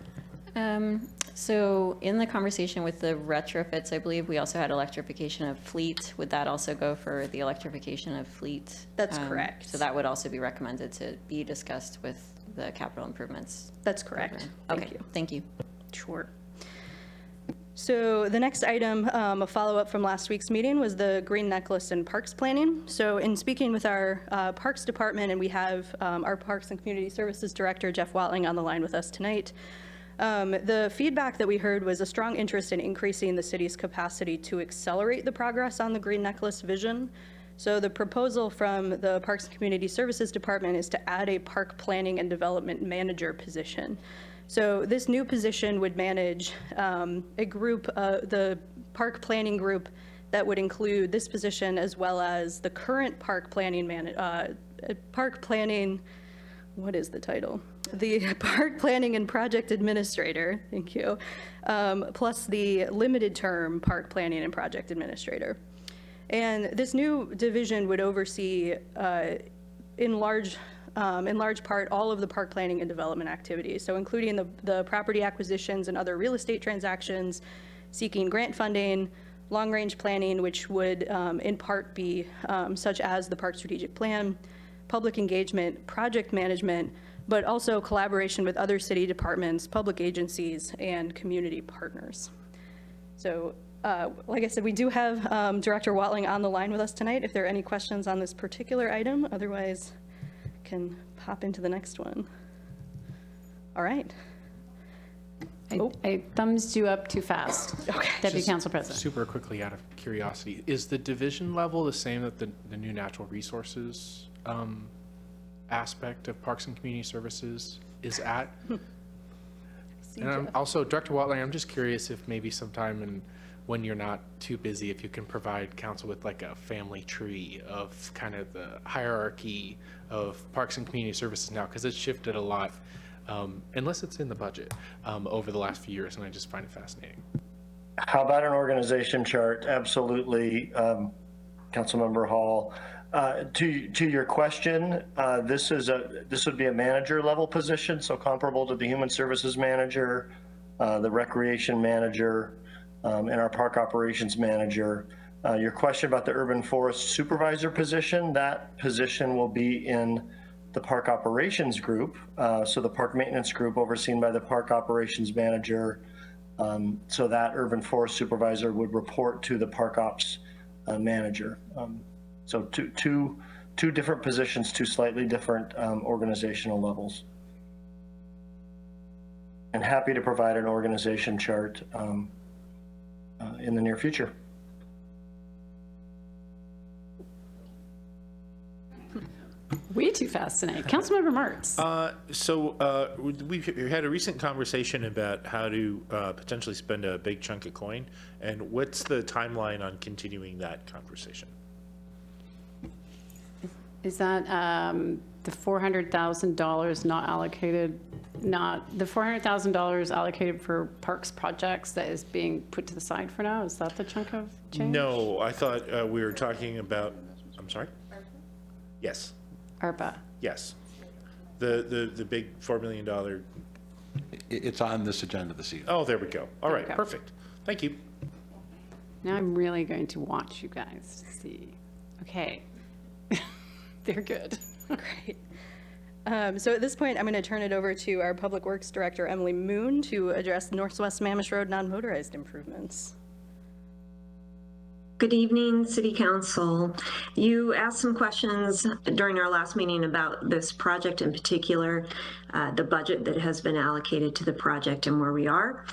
So in the conversation with the retrofits, I believe we also had electrification of fleet. Would that also go for the electrification of fleet? That's correct. So that would also be recommended to be discussed with the capital improvements? That's correct. Thank you. Thank you. Sure. So the next item, a follow-up from last week's meeting, was the Green Necklace and Parks Planning. So in speaking with our Parks Department, and we have our Parks and Community Services Director, Jeff Watling, on the line with us tonight, the feedback that we heard was a strong interest in increasing the city's capacity to accelerate the progress on the Green Necklace vision. So the proposal from the Parks and Community Services Department is to add a Park Planning and Development Manager position. So this new position would manage a group, the park planning group, that would include this position as well as the current park planning what is the title? The Park Planning and Project Administrator, thank you, plus the limited term Park Planning and Project Administrator. And this new division would oversee, in large part, all of the park planning and development activities. So including the property acquisitions and other real estate transactions, seeking grant funding, long-range planning, which would in part be such as the Park Strategic Plan, public engagement, project management, but also collaboration with other city departments, public agencies, and community partners. So like I said, we do have Director Watling on the line with us tonight if there are any questions on this particular item. Otherwise, can hop into the next one. All right. I thumbs you up too fast. Okay. Deputy Council President. Super quickly, out of curiosity, is the division level the same that the new natural resources aspect of Parks and Community Services is at? And also, Director Watling, I'm just curious if maybe sometime when you're not too busy, if you can provide council with like a family tree of kind of the hierarchy of Parks and Community Services now, because it's shifted a lot, unless it's in the budget, over the last few years, and I just find it fascinating. How about an organization chart? Absolutely, Councilmember Hall. To your question, this would be a manager level position, so comparable to the Human Services Manager, the recreation manager, and our park operations manager. Your question about the urban forest supervisor position, that position will be in the park operations group. So the park maintenance group overseen by the park operations manager. So that urban forest supervisor would report to the park ops manager. So two different positions, two slightly different organizational levels. And happy to provide an organization chart in the near future. Way too fast tonight. Councilmember Martz. We've had a recent conversation about how to potentially spend a big chunk of coin, and what's the timeline on continuing that conversation? Is that the $400,000 not allocated, not the $400,000 allocated for parks projects that is being put to the side for now? Is that the chunk of change? No, I thought we were talking about, I'm sorry? Yes. ARPA. Yes. The big $4 million. It's on this agenda this evening. Oh, there we go. All There right, we go. perfect. Thank you. Now I'm really going to watch you guys to see. Okay. They're good. Great. So at this point, I'm going to turn it over to our Public Works Director, Emily Moon, to address Northwest Sammamish Road non-motorized improvements. Good evening, City Council. You asked some questions during our last meeting about this project in particular, the budget that has been allocated to the project and where we are.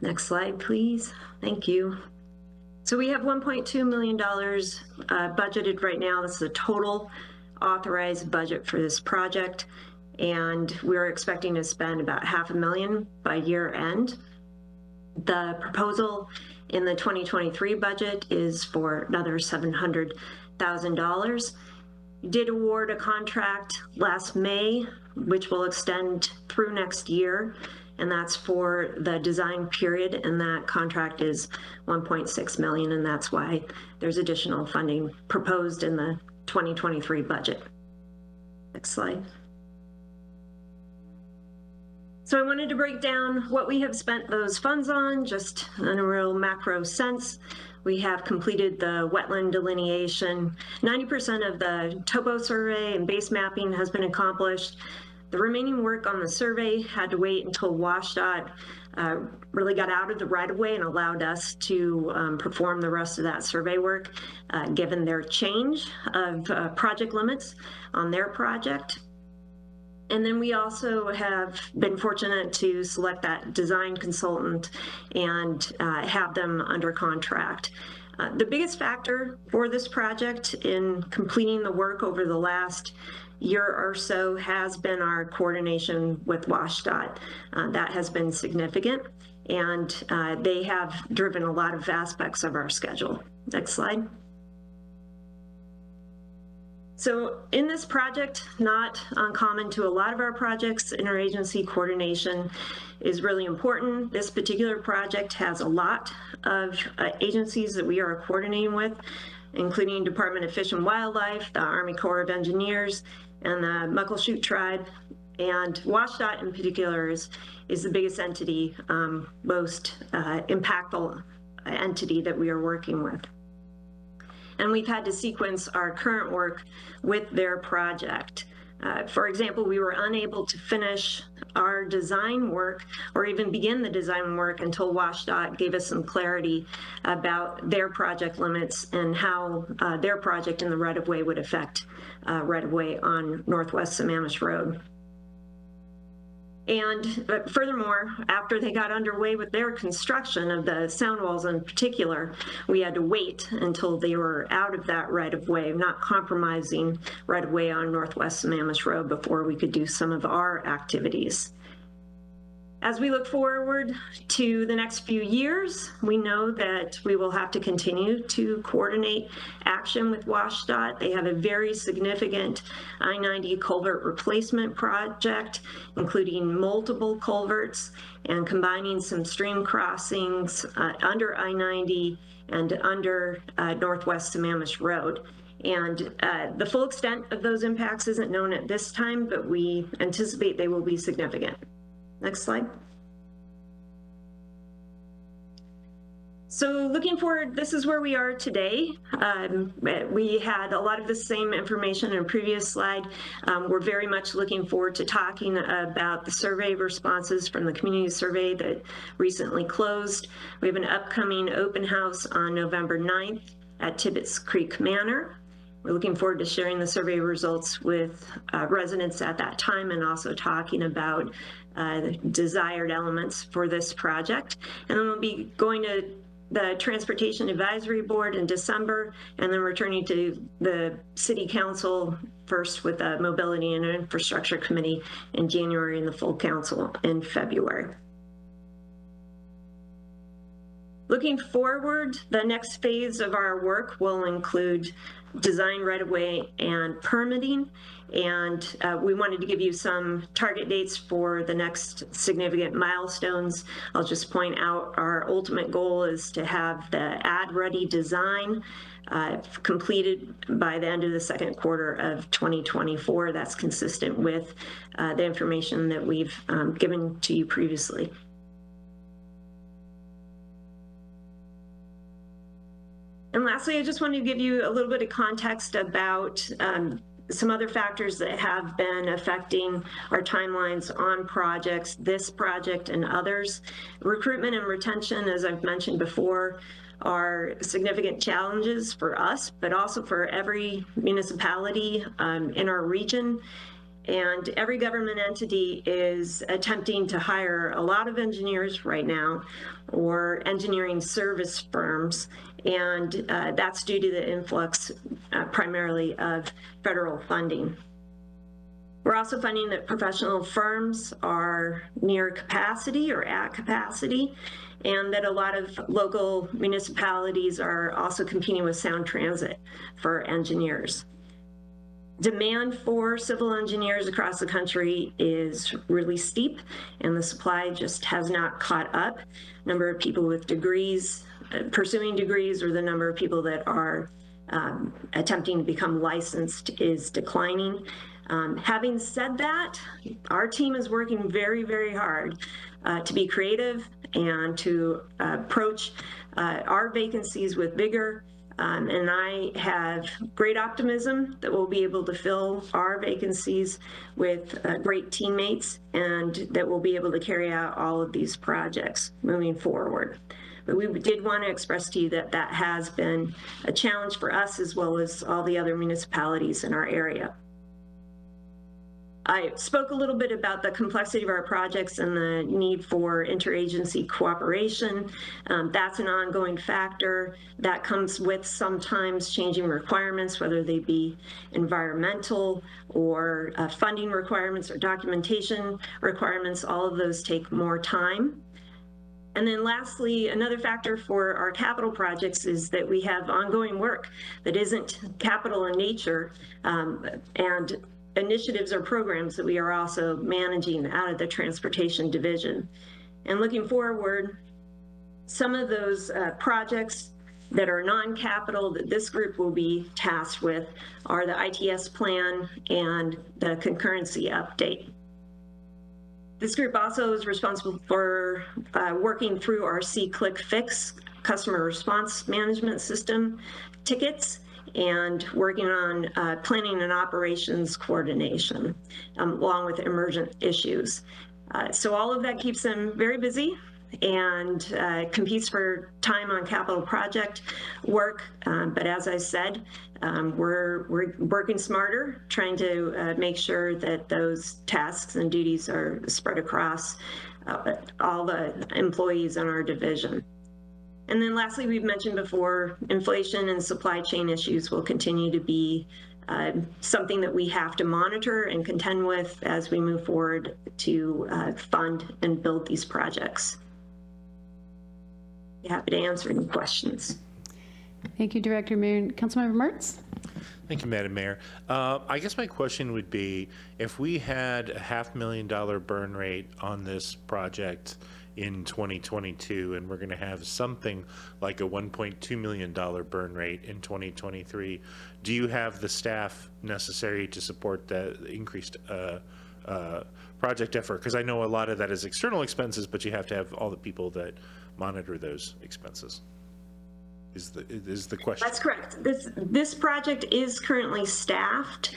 Next slide, please. Thank you. So we have $1.2 million budgeted right now. This is a total authorized budget for this project, and we're expecting to spend about $500,000 by year end. The proposal in the 2023 budget is for another $700,000. We did award a contract last May, which will extend through next year, and that's for the design period, and that contract is $1.6 million, and that's why there's additional funding proposed in the 2023 budget. Next slide. So I wanted to break down what we have spent those funds on, just in a real macro sense. We have completed the wetland delineation. 90% of the topo survey and base mapping has been accomplished. The remaining work on the survey had to wait until WashDOT really got out of the right-of-way and allowed us to perform the rest of that survey work, given their change of project limits on their project. And then we also have been fortunate to select that design consultant and have them under contract. The biggest factor for this project in completing the work over the last year or so has been our coordination with WashDOT. That has been significant, and they have driven a lot of aspects of our schedule. Next slide. So in this project, not uncommon to a lot of our projects, interagency coordination is really important. This particular project has a lot of agencies that we are coordinating with, including Department of Fish and Wildlife, the Army Corps of Engineers, and the Muckleshoot Tribe. And WashDOT in particular is the biggest entity, most impactful entity that we are working with. And we've had to sequence our current work with their project. For example, we were unable to finish our design work or even begin the design work until WashDOT gave us some clarity about their project limits and how their project in the right-of-way would affect right-of-way on Northwest Sammamish Road. And furthermore, after they got underway with their construction of the sound walls in particular, we had to wait until they were out of that right-of-way, not compromising right-of-way on Northwest Sammamish Road before we could do some of our activities. As we look forward to the next few years, we know that we will have to continue to coordinate action with WashDOT. They have a very significant I-90 culvert replacement project, including multiple culverts and combining some stream crossings under I-90 and under Northwest Sammamish Road. And the full extent of those impacts isn't known at this time, but we anticipate they will be significant. Next slide. So looking forward, this is where we are today. We had a lot of the same information in a previous slide. We're very much looking forward to talking about the survey responses from the community survey that recently closed. We have an upcoming open house on November 9th at Tibbetts Creek Manor. We're looking forward to sharing the survey results with residents at that time and also talking about the desired elements for this project. And then we'll be going to the Transportation Advisory Board in December, and then returning to the City Council first with the Mobility and Infrastructure Committee in January and the full council in February. Looking forward, the next phase of our work will include design right-of-way and permitting. And we wanted to give you some target dates for the next significant milestones. I'll just point out our ultimate goal is to have the ad-ready design completed by the end of the second quarter of 2024. That's consistent with the information that we've given to you previously. And lastly, I just wanted to give you a little bit of context about some other factors that have been affecting our timelines on projects, this project and others. Recruitment and retention, as I've mentioned before, are significant challenges for us, but also for every municipality in our region. And every government entity is attempting to hire a lot of engineers right now, or engineering service firms, and that's due to the influx primarily of federal funding. We're also finding that professional firms are near capacity or at capacity, and that a lot of local municipalities are also competing with Sound Transit for engineers. Demand for civil engineers across the country is really steep, and the supply just has not caught up. Number of people with degrees, pursuing degrees, or the number of people that are attempting to become licensed is declining. Having said that, our team is working very, very hard to be creative and to approach our vacancies with vigor. And I have great optimism that we'll be able to fill our vacancies with great teammates, and that we'll be able to carry out all of these projects moving forward. But we did want to express to you that that has been a challenge for us as well as all the other municipalities in our area. I spoke a little bit about the complexity of our projects and the need for interagency cooperation. That's an ongoing factor that comes with sometimes changing requirements, whether they be environmental or funding requirements or documentation requirements. All of those take more time. And then lastly, another factor for our capital projects is that we have ongoing work that isn't capital in nature, and initiatives or programs that we are also managing out of the transportation division. And looking forward, some of those projects that are non-capital that this group will be tasked with are the ITS plan and the concurrency update. This group also is responsible for working through our C-Click-Fix customer response management system tickets, and working on planning and operations coordination, along with emergent issues. So all of that keeps them very busy and competes for time on capital project work. But as I said, we're working smarter, trying to make sure that those tasks and duties are spread across all the employees in our division. And then lastly, we've mentioned before, inflation and supply chain issues will continue to be something that we have to monitor and contend with as we move forward to fund and build these projects. Be happy to answer any questions. Thank you, Director Moon. Councilmember Mertz? Thank you, Madam Mayor. I guess my question would be, if we had a $500,000 burn rate on this project in 2022, and we're going to have something like a $1.2 million burn rate in 2023, do you have the staff necessary to support the increased project effort? Because I know a lot of that is external expenses, but you have to have all the people that monitor those expenses. is the question. That's correct. This project is currently staffed.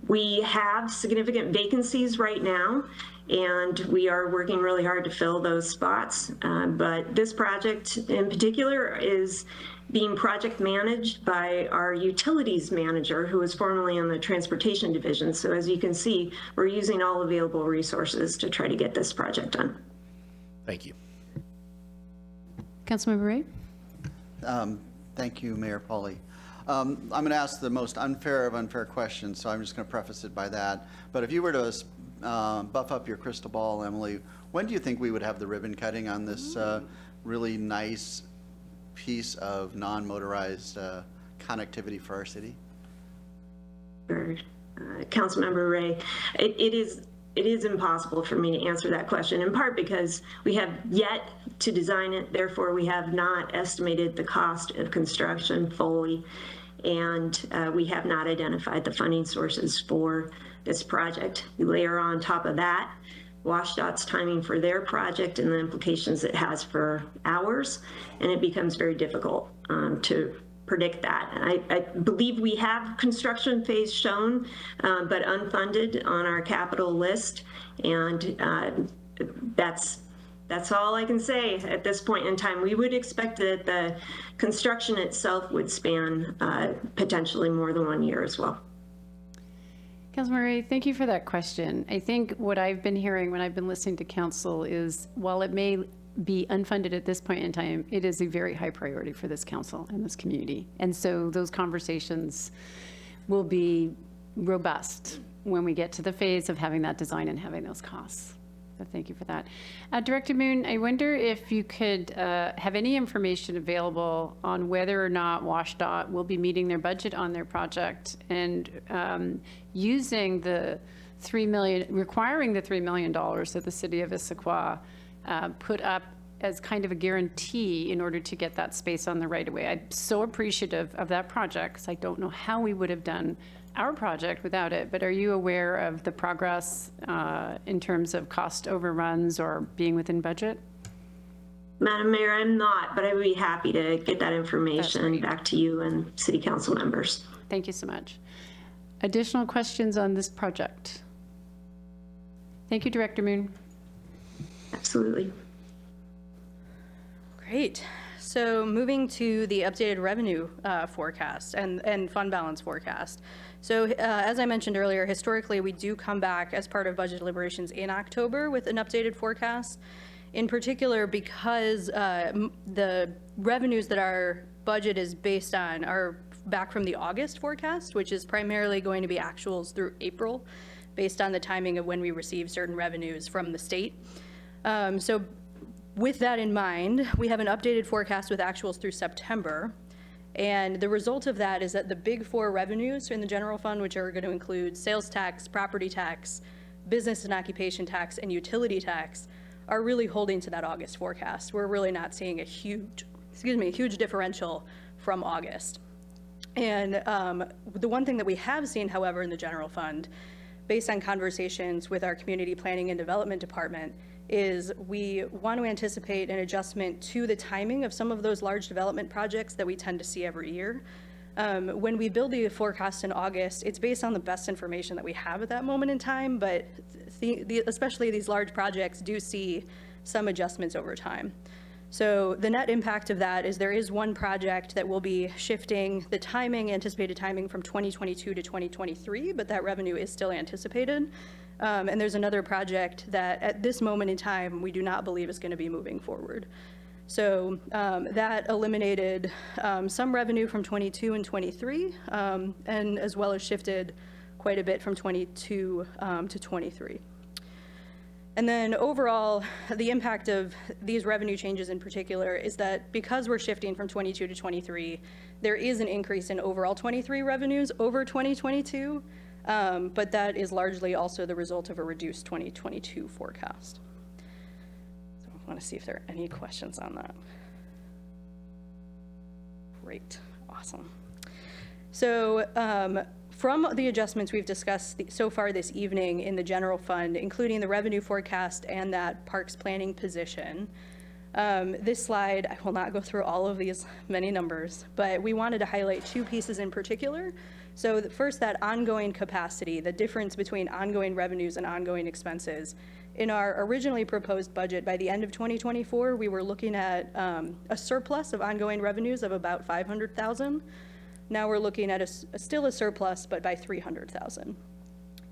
We have significant vacancies right now, and we are working really hard to fill those spots. But this project in particular is being project managed by our utilities manager, who was formerly in the transportation division. So as you can see, we're using all available resources to try to get this project done. Thank you. Councilmember Ray? Thank you, Mayor Pauly. I'm going to ask the most unfair of unfair questions, so I'm just going to preface it by that. But if you were to buff up your crystal ball, Emily, when do you think we would have the ribbon cutting on this really nice piece of non-motorized connectivity for our city? Councilmember Ray, it is impossible for me to answer that question, in part because we have yet to design it, therefore we have not estimated the cost of construction fully, and we have not identified the funding sources for this project. You layer on top of that WashDOT's timing for their project and the implications it has for ours, and it becomes very difficult to predict that. I believe we have construction phase shown, but unfunded on our capital list, and that's all I can say at this point in time. We would expect that the construction itself would span potentially more than 1 year as well. Councilmember Ray, thank you for that question. I think what I've been hearing when I've been listening to council is, while it may be unfunded at this point in time, it is a very high priority for this council and this community. And so those conversations will be robust when we get to the phase of having that design and having those costs. So thank you for that. Director Moon, I wonder if you could have any information available on whether or not WashDOT will be meeting their budget on their project and using the $3 million, requiring the $3 million that the city of Issaquah put up as kind of a guarantee in order to get that space on the right of way. I'm so appreciative of that project because I don't know how we would have done our project without it, but are you aware of the progress in terms of cost overruns or being within budget? Madam Mayor, I'm not, but I would be happy to get that information back to you and city council members. Thank you so much. Additional questions on this project? Thank you, Director Moon. Absolutely. Great. So moving to the updated revenue forecast and fund balance forecast. So as I mentioned earlier, historically, we do come back as part of budget deliberations in October with an updated forecast. In particular, because the revenues that our budget is based on are back from the August forecast, which is primarily going to be actuals through April, based on the timing of when we receive certain revenues from the state. So with that in mind, we have an updated forecast with actuals through September. And the result of that is that the big four revenues in the general fund, which are going to include sales tax, property tax, business and occupation tax, and utility tax, are really holding to that August forecast. We're really not seeing a huge differential from August. And the one thing that we have seen, however, in the general fund, based on conversations with our community planning and development department, is we want to anticipate an adjustment to the timing of some of those large development projects that we tend to see every year. When we build the forecast in August, it's based on the best information that we have at that moment in time, but especially these large projects do see some adjustments over time. So the net impact of that is there is one project that will be shifting the timing, anticipated timing, from 2022 to 2023, but that revenue is still anticipated. And there's another project that at this moment in time, we do not believe is going to be moving forward. So that eliminated some revenue from 22 and 23, and as well as shifted quite a bit from 22 to 23. And then overall, the impact of these revenue changes in particular is that because we're shifting from 22 to 23, there is an increase in overall 23 revenues over 2022, but that is largely also the result of a reduced 2022 forecast. So I want to see if there are any questions on that. Great, awesome. So from the adjustments we've discussed so far this evening in the general fund, including the revenue forecast and that parks planning position, This slide, I will not go through all of these many numbers, but we wanted to highlight two pieces in particular. So first, that ongoing capacity, the difference between ongoing revenues and ongoing expenses. In our originally proposed budget, by the end of 2024, we were looking at a surplus of ongoing revenues of about $500,000. Now we're looking at still a surplus, but by $300,000.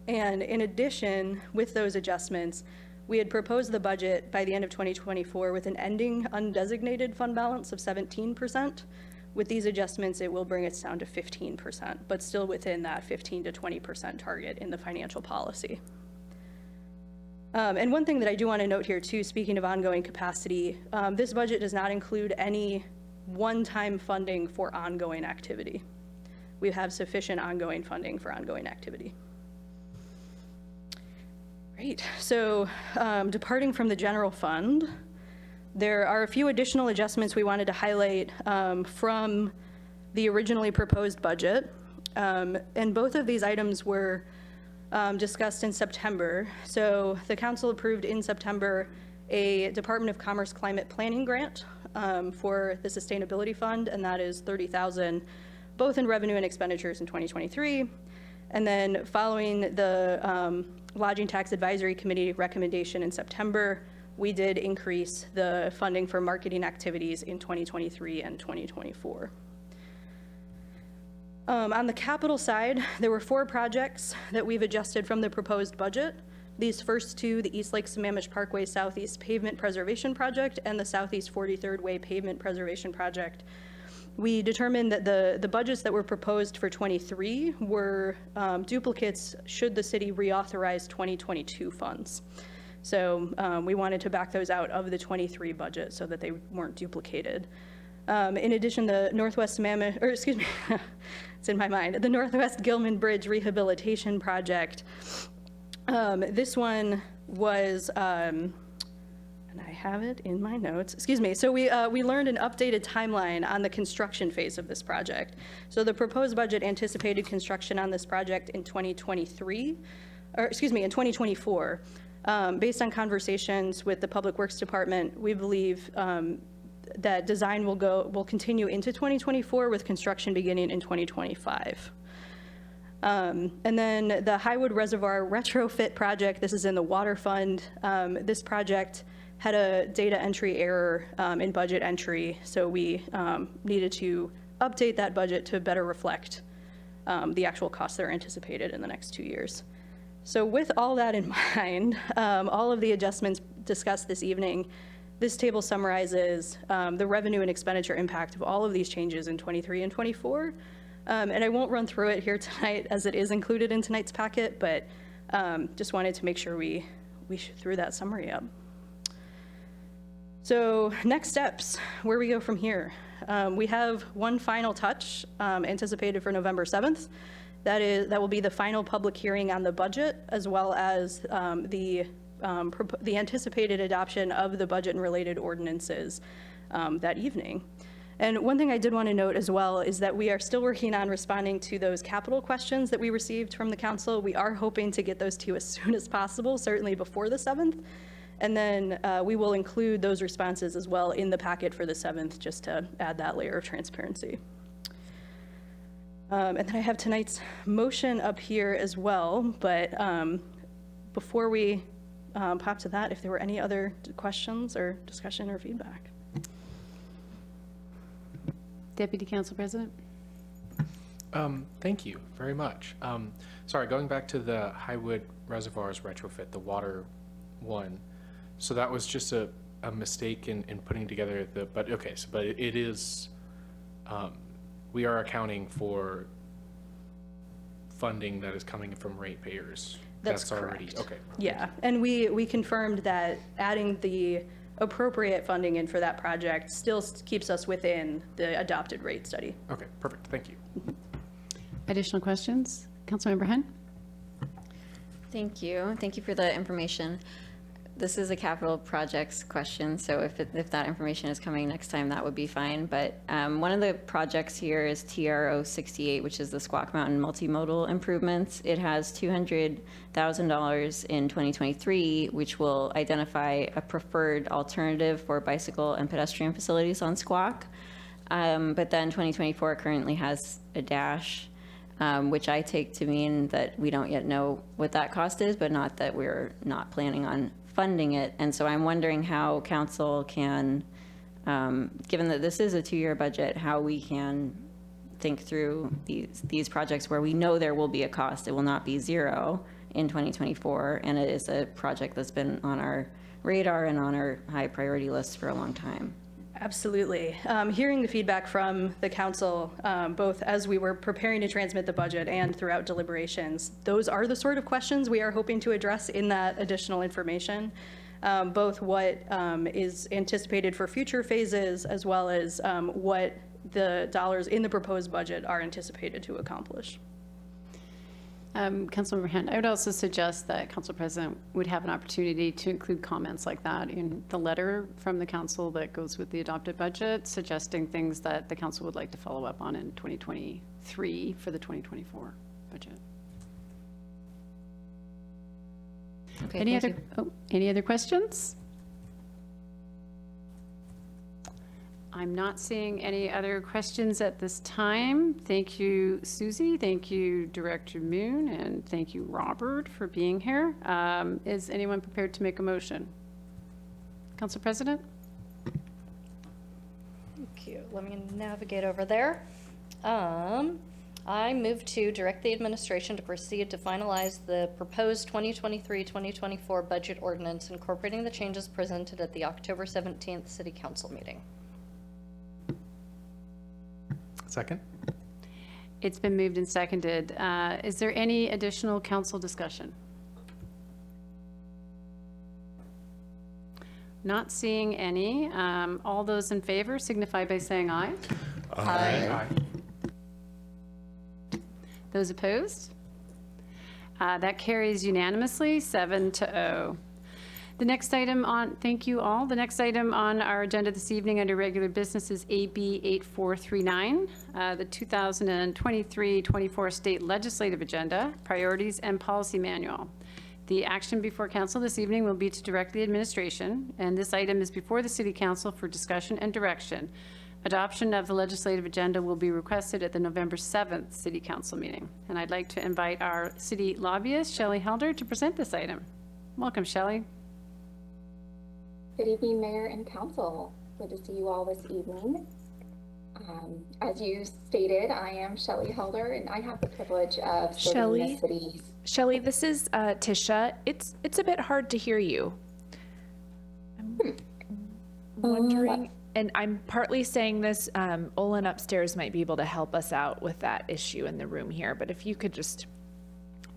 And in addition, with those adjustments, we had proposed the budget by the end of 2024 with an ending undesignated fund balance of 17%. With these adjustments, it will bring us down to 15%, but still within that 15 to 20% target in the financial policy. And one thing that I do want to note here too, speaking of ongoing capacity, this budget does not include any one-time funding for ongoing activity. We have sufficient ongoing funding for ongoing activity. Great, so departing from the general fund, there are a few additional adjustments we wanted to highlight from the originally proposed budget. And both of these items were discussed in September. So the council approved in September a Department of Commerce Climate Planning Grant for the Sustainability Fund, and that is $30,000, both in revenue and expenditures in 2023. And then following the Lodging Tax Advisory Committee recommendation in September, we did increase the funding for marketing activities in 2023 and 2024. On the capital side, there were 4 projects that we've adjusted from the proposed budget. These first two, the East Lake Sammamish Parkway Southeast Pavement Preservation Project and the Southeast 43rd Way Pavement Preservation Project. We determined that the budgets that were proposed for 23 were duplicates should the city reauthorize 2022 funds. So we wanted to back those out of the 23 budget so that they weren't duplicated. In addition, the Northwest Sammamish, or excuse me, it's in my mind, the Northwest Gilman Bridge Rehabilitation Project. This one was, and I have it in my notes, excuse me. So we learned an updated timeline on the construction phase of this project. So the proposed budget anticipated construction on this project in 2023, or excuse me, in 2024. Based on conversations with the Public Works Department, we believe that design will continue into 2024 with construction beginning in 2025. And then the Highwood Reservoir retrofit project, this is in the water fund. This project had a data entry error in budget entry, so we needed to update that budget to better reflect the actual costs that are anticipated in the next 2 years. So with all that in mind, all of the adjustments discussed this evening, this table summarizes the revenue and expenditure impact of all of these changes in 23 and 24. And I won't run through it here tonight as it is included in tonight's packet, but just wanted to make sure we threw that summary up. So next steps, where we go from here. We have one final touch anticipated for November 7th. That will be the final public hearing on the budget, as well as the anticipated adoption of the budget and related ordinances that evening. And one thing I did want to note as well is that we are still working on responding to those capital questions that we received from the council. We are hoping to get those to you as soon as possible, certainly before the 7th. And then we will include those responses as well in the packet for the 7th, just to add that layer of transparency. And then I have tonight's motion up here as well, but before we pop to that, if there were any other questions or discussion or feedback. Deputy Council President. Thank you very much. Sorry, going back to the Highwood Reservoirs retrofit, the water one. So that was just a mistake in putting together the, but okay, so, but it is, we are accounting for funding that is coming from ratepayers. That's already, correct. okay. Yeah, and we confirmed that adding the appropriate funding in for that project still keeps us within the adopted rate study. Okay, perfect, thank you. Additional questions? Councilmember Hen? Thank you for the information. this is a capital projects question, so if that information is coming next time, that would be fine. But one of the projects here is TRO 68, which is the Squaw Mountain multimodal improvements. It has $200,000 in 2023, which will identify a preferred alternative for bicycle and pedestrian facilities on Squawk. But then 2024 currently has a dash, which I take to mean that we don't yet know what that cost is, but not that we're not planning on funding it. And so I'm wondering how council can, given that this is a 2-year budget, how we can think through these projects where we know there will be a cost. It will not be zero in 2024, and it is a project that's been on our radar and on our high priority list for a long time. Absolutely. Hearing the feedback from the council, both as we were preparing to transmit the budget and throughout deliberations, those are the sort of questions we are hoping to address in that additional information, both what is anticipated for future phases as well as what the dollars in the proposed budget are anticipated to accomplish. Councilmember Hand, I would also suggest that Council President would have an opportunity to include comments like that in the letter from the council that goes with the adopted budget, suggesting things that the council would like to follow up on in 2023 for the 2024 budget. Okay, any other questions? I'm not seeing any other questions at this time. Thank you, Susie. Thank you, Director Moon, and thank you, Robert, for being here. Is anyone prepared to make a motion? Council President? Thank you. Let me navigate over there. I move to direct the administration to proceed to finalize the proposed 2023-2024 budget ordinance incorporating the changes presented at the October 17th City Council meeting. Second. It's been moved and seconded. Is there any additional council discussion? Not seeing any. All those in favor signify by saying aye. Aye. Those opposed? That carries unanimously, 7-0. The next item on, thank you all. The next item on our agenda this evening under regular business is AB 8439, the 2023-24 State Legislative Agenda, Priorities and Policy Manual. The action before council this evening will be to direct the administration, and this item is before the City Council for discussion and direction. Adoption of the legislative agenda will be requested at the November 7th City Council meeting. And I'd like to invite our city lobbyist, Shelley Helder, to present this item. Welcome, Shelley. Good evening, Mayor and Council. Good to see you all this evening. As you stated, I am Shelley Helder, and I have the privilege of serving the city's... Shelley, this is Tisha. It's a bit hard to hear you. I'm wondering, and I'm partly saying this, Olin upstairs might be able to help us out with that issue in the room here, but if you could just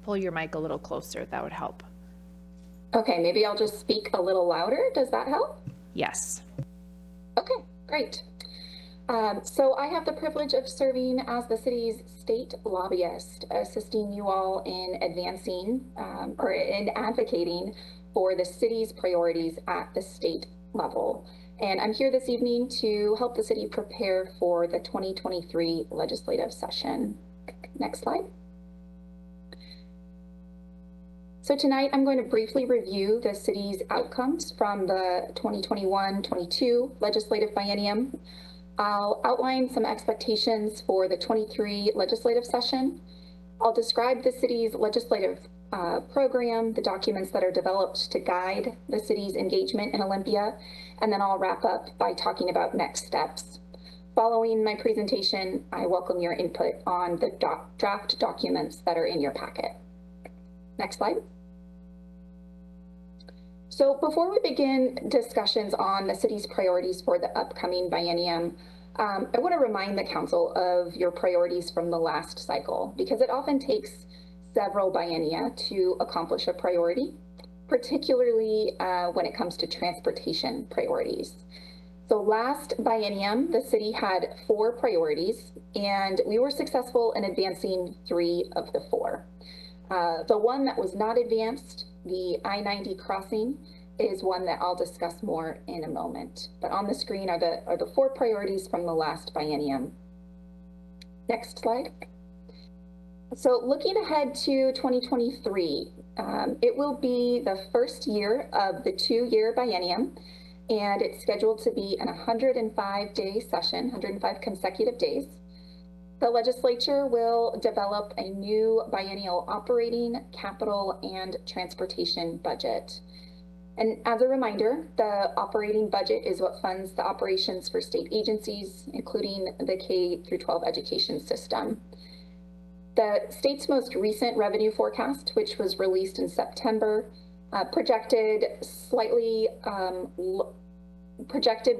pull your mic a little closer, that would help. Okay, maybe I'll just speak a little louder. Does that help? Yes. Okay, great. So I have the privilege of serving as the city's state lobbyist, assisting you all in advancing or in advocating for the city's priorities at the state level. And I'm here this evening to help the city prepare for the 2023 legislative session. Next slide. So tonight I'm going to briefly review the city's outcomes from the 2021-22 legislative biennium. I'll outline some expectations for the 23 legislative session. I'll describe the city's legislative program, the documents that are developed to guide the city's engagement in Olympia, and then I'll wrap up by talking about next steps. Following my presentation, I welcome your input on the draft documents that are in your packet. Next slide. So before we begin discussions on the city's priorities for the upcoming biennium, I want to remind the council of your priorities from the last cycle, because it often takes several biennia to accomplish a priority, particularly when it comes to transportation priorities. So last biennium, the city had 4 priorities, and we were successful in advancing 3 of the 4. The one that was not advanced, the I-90 crossing, is one that I'll discuss more in a moment. But on the screen are the 4 priorities from the last biennium. Next slide. So looking ahead to 2023, it will be the first year of the 2-year biennium, and it's scheduled to be an 105-day session, 105 consecutive days. The legislature will develop a new biennial operating, capital, and transportation budget. And as a reminder, the operating budget is what funds the operations for state agencies, including the K-12 education system. The state's most recent revenue forecast, which was released in September, projected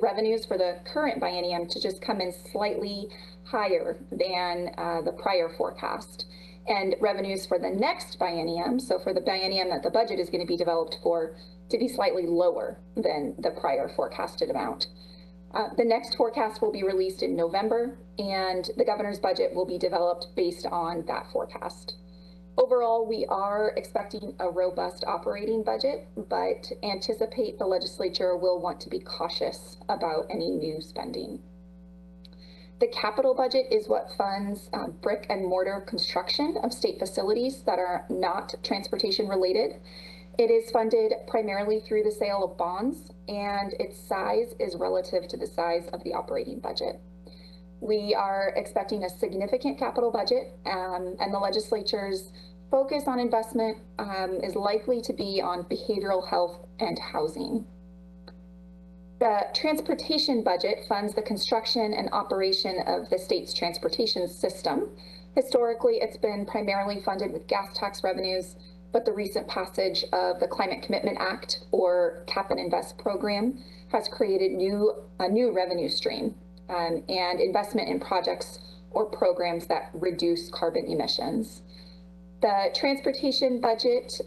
revenues for the current biennium to just come in slightly higher than the prior forecast. And revenues for the next biennium, so for the biennium that the budget is going to be developed for, to be slightly lower than the prior forecasted amount. The next forecast will be released in November, and the governor's budget will be developed based on that forecast. Overall, we are expecting a robust operating budget, but anticipate the legislature will want to be cautious about any new spending. The capital budget is what funds brick and mortar construction of state facilities that are not transportation related. It is funded primarily through the sale of bonds, and its size is relative to the size of the operating budget. We are expecting a significant capital budget, and the legislature's focus on investment is likely to be on behavioral health and housing. The transportation budget funds the construction and operation of the state's transportation system. Historically, it's been primarily funded with gas tax revenues, but the recent passage of the Climate Commitment Act, or Cap and Invest program, has created a new revenue stream and investment in projects or programs that reduce carbon emissions. The transportation budget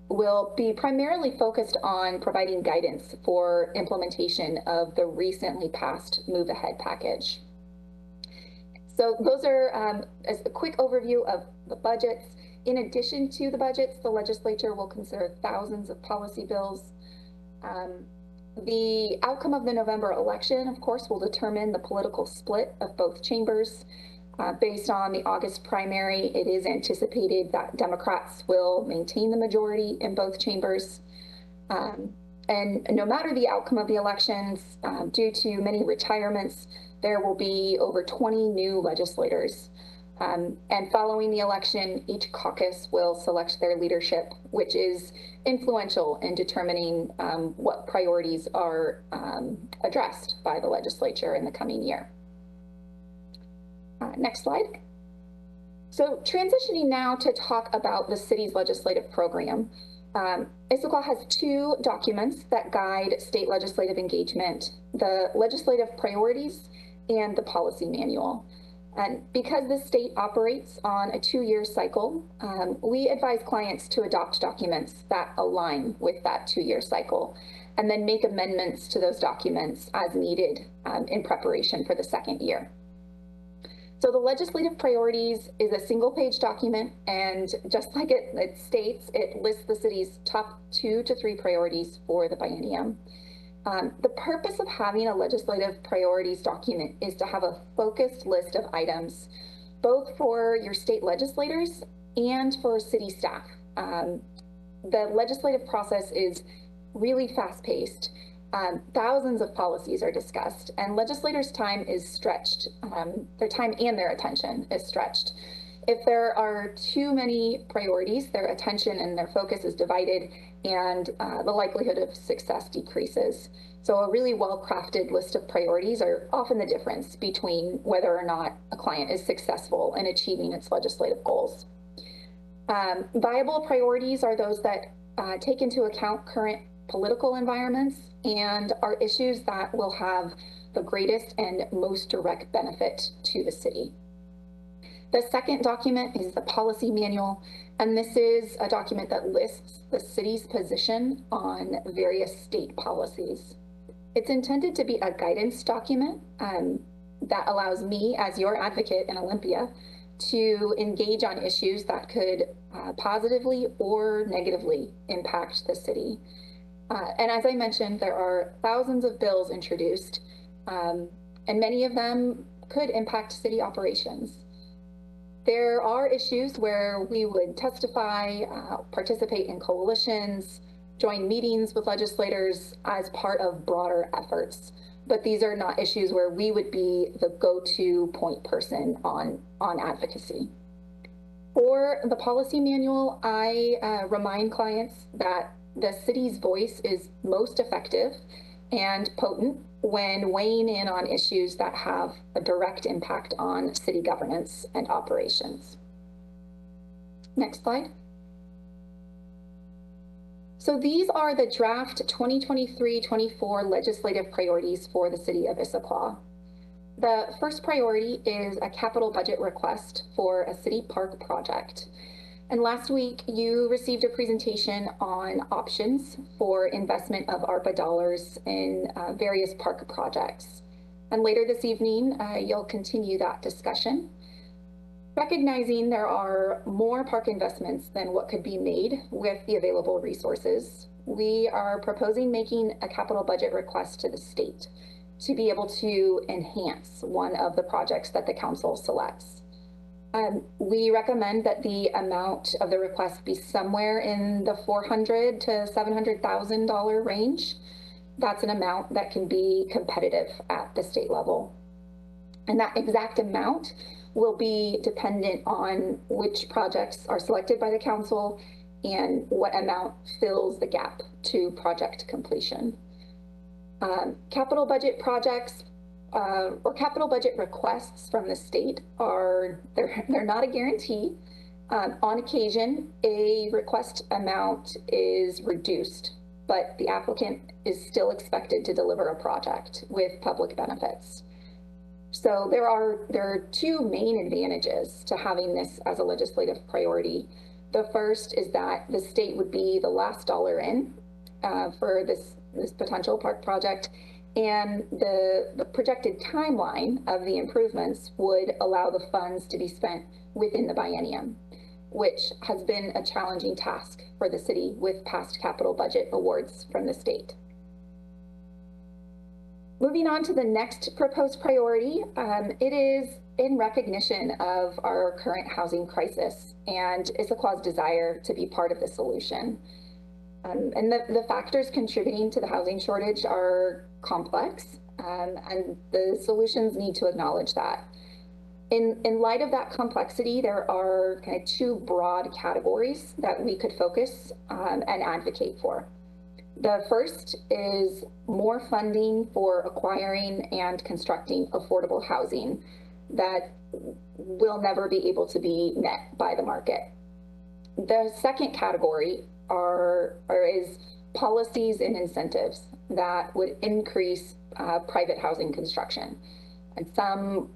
will be primarily focused on providing guidance for implementation of the recently passed Move Ahead package. So those are as a quick overview of the budgets. In addition to the budgets, the legislature will consider thousands of policy bills. The outcome of the November election, of course, will determine the political split of both chambers. Based on the August primary, it is anticipated that Democrats will maintain the majority in both chambers. And no matter the outcome of the elections, due to many retirements, there will be over 20 new legislators. And following the election, each caucus will select their leadership, which is influential in determining what priorities are addressed by the legislature in the coming year. Next slide. So transitioning now to talk about the city's legislative program. Issaquah has 2 documents that guide state legislative engagement: the legislative priorities and the policy manual. And because the state operates on a 2-year cycle, we advise clients to adopt documents that align with that 2-year cycle, and then make amendments to those documents as needed in preparation for the second year. So the legislative priorities is a single-page document, and just like it states, it lists the city's top 2 to 3 priorities for the biennium. The purpose of having a legislative priorities document is to have a focused list of items, both for your state legislators and for city staff. The legislative process is really fast-paced. Thousands of policies are discussed, and legislators' time is stretched. Their time and their attention is stretched. If there are too many priorities, their attention and their focus is divided, and the likelihood of success decreases. So a really well-crafted list of priorities are often the difference between whether or not a client is successful in achieving its legislative goals. Viable priorities are those that take into account current political environments and are issues that will have the greatest and most direct benefit to the city. The second document is the policy manual, and this is a document that lists the city's position on various state policies. It's intended to be a guidance document that allows me, as your advocate in Olympia, to engage on issues that could positively or negatively impact the city. And as I mentioned, there are thousands of bills introduced, and many of them could impact city operations. There are issues where we would testify, participate in coalitions, join meetings with legislators as part of broader efforts. But these are not issues where we would be the go-to point person on advocacy. For the policy manual, I remind clients that the city's voice is most effective and potent when weighing in on issues that have a direct impact on city governance and operations. Next slide. So these are the draft 2023-24 legislative priorities for the city of Issaquah. The first priority is a capital budget request for a city park project. And last week, you received a presentation on options for investment of ARPA dollars in various park projects. And later this evening, you'll continue that discussion. Recognizing there are more park investments than what could be made with the available resources, we are proposing making a capital budget request to the state to be able to enhance one of the projects that the council selects. We recommend that the amount of the request be somewhere in the $400,000 to $700,000 range. That's an amount that can be competitive at the state level. And that exact amount will be dependent on which projects are selected by the council and what amount fills the gap to project completion. Capital budget projects or capital budget requests from the state they're not a guarantee. On occasion, a request amount is reduced, but the applicant is still expected to deliver a project with public benefits. So there are two main advantages to having this as a legislative priority. The first is that the state would be the last dollar in for this potential park project, and the projected timeline of the improvements would allow the funds to be spent within the biennium, which has been a challenging task for the city with past capital budget awards from the state. Moving on to the next proposed priority, it is in recognition of our current housing crisis and Issaquah's desire to be part of the solution. And the factors contributing to the housing shortage are complex, and the solutions need to acknowledge that. In light of that complexity, there are kind of two broad categories that we could focus and advocate for. The first is more funding for acquiring and constructing affordable housing that will never be able to be met by the market. The second category is policies and incentives that would increase private housing construction. And some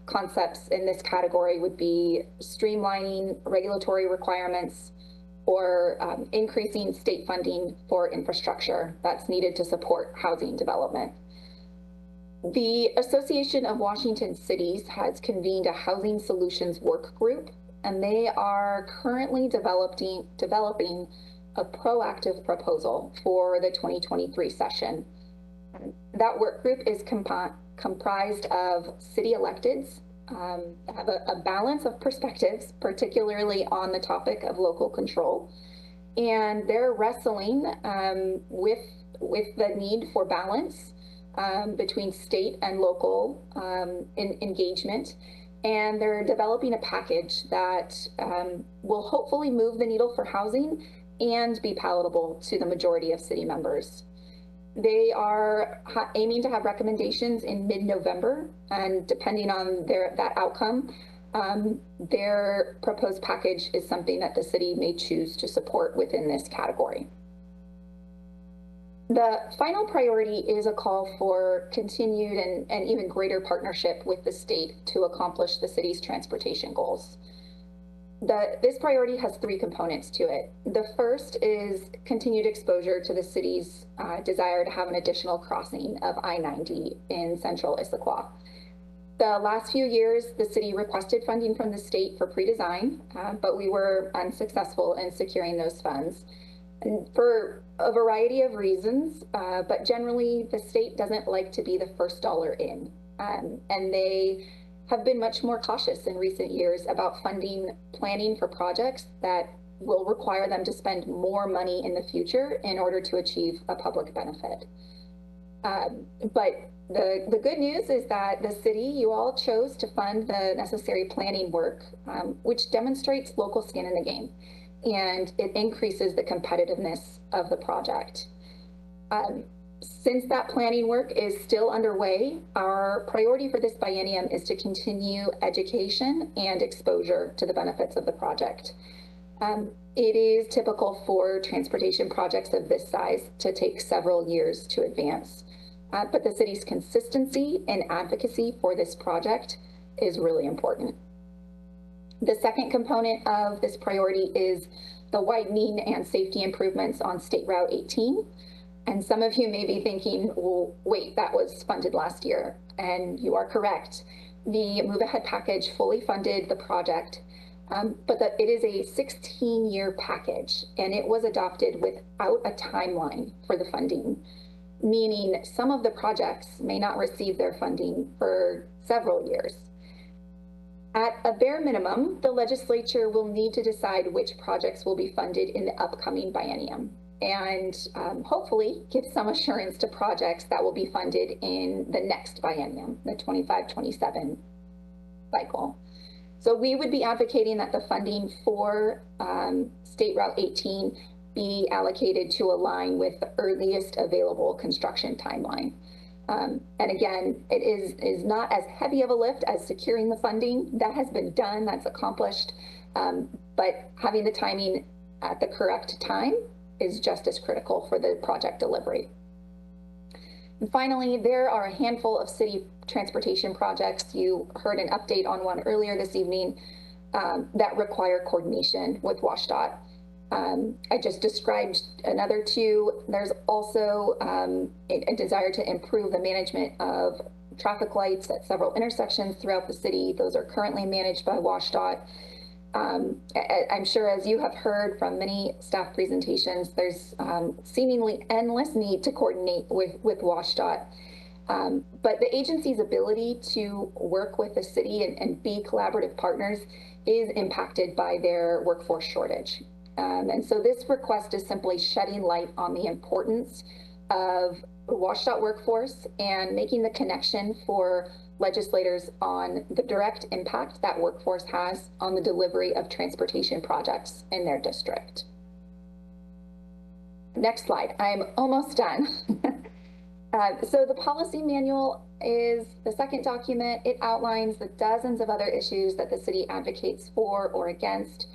concepts in this category would be streamlining regulatory requirements or increasing state funding for infrastructure that's needed to support housing development. The Association of Washington Cities has convened a housing solutions work group, and they are currently developing a proactive proposal for the 2023 session. That work group is comprised of city electeds, have a balance of perspectives, particularly on the topic of local control. And they're wrestling with the need for balance between state and local engagement. And they're developing a package that will hopefully move the needle for housing and be palatable to the majority of city members. They are aiming to have recommendations in mid-November, and depending on that outcome, their proposed package is something that the city may choose to support within this category. The final priority is a call for continued and even greater partnership with the state to accomplish the city's transportation goals. This priority has three components to it. The first is continued exposure to the city's desire to have an additional crossing of I-90 in central Issaquah. The last few years, the city requested funding from the state for pre-design, but we were unsuccessful in securing those funds. And for a variety of reasons, but generally the state doesn't like to be the first dollar in. And they have been much more cautious in recent years about funding planning for projects that will require them to spend more money in the future in order to achieve a public benefit. But the good news is that the city, you all chose to fund the necessary planning work, which demonstrates local skin in the game, and it increases the competitiveness of the project. Since that planning work is still underway, our priority for this biennium is to continue education and exposure to the benefits of the project. It is typical for transportation projects of this size to take several years to advance. But the city's consistency and advocacy for this project is really important. The second component of this priority is the widening and safety improvements on State Route 18. And some of you may be thinking, well, wait, that was funded last year. And you are correct. The Move Ahead package fully funded the project, but it is a 16-year package, and it was adopted without a timeline for the funding, meaning some of the projects may not receive their funding for several years. At a bare minimum, the legislature will need to decide which projects will be funded in the upcoming biennium, and hopefully give some assurance to projects that will be funded in the next biennium, the 25-27 cycle. So we would be advocating that the funding for State Route 18 be allocated to align with the earliest available construction timeline. And again, it is not as heavy of a lift as securing the funding. That has been done, that's accomplished, but having the timing at the correct time is just as critical for the project delivery. And finally, there are a handful of city transportation projects. You heard an update on one earlier this evening that require coordination with WSDOT. I just described another two. There's also a desire to improve the management of traffic lights at several intersections throughout the city. Those are currently managed by WSDOT. I'm sure, as you have heard from many staff presentations, there's seemingly endless need to coordinate with WSDOT. But the agency's ability to work with the city and be collaborative partners is impacted by their workforce shortage. And so this request is simply shedding light on the importance of the WSDOT workforce and making the connection for legislators on the direct impact that workforce has on the delivery of transportation projects in their district. Next slide, I'm almost done. So the policy manual is the second document. It outlines the dozens of other issues that the city advocates for or against.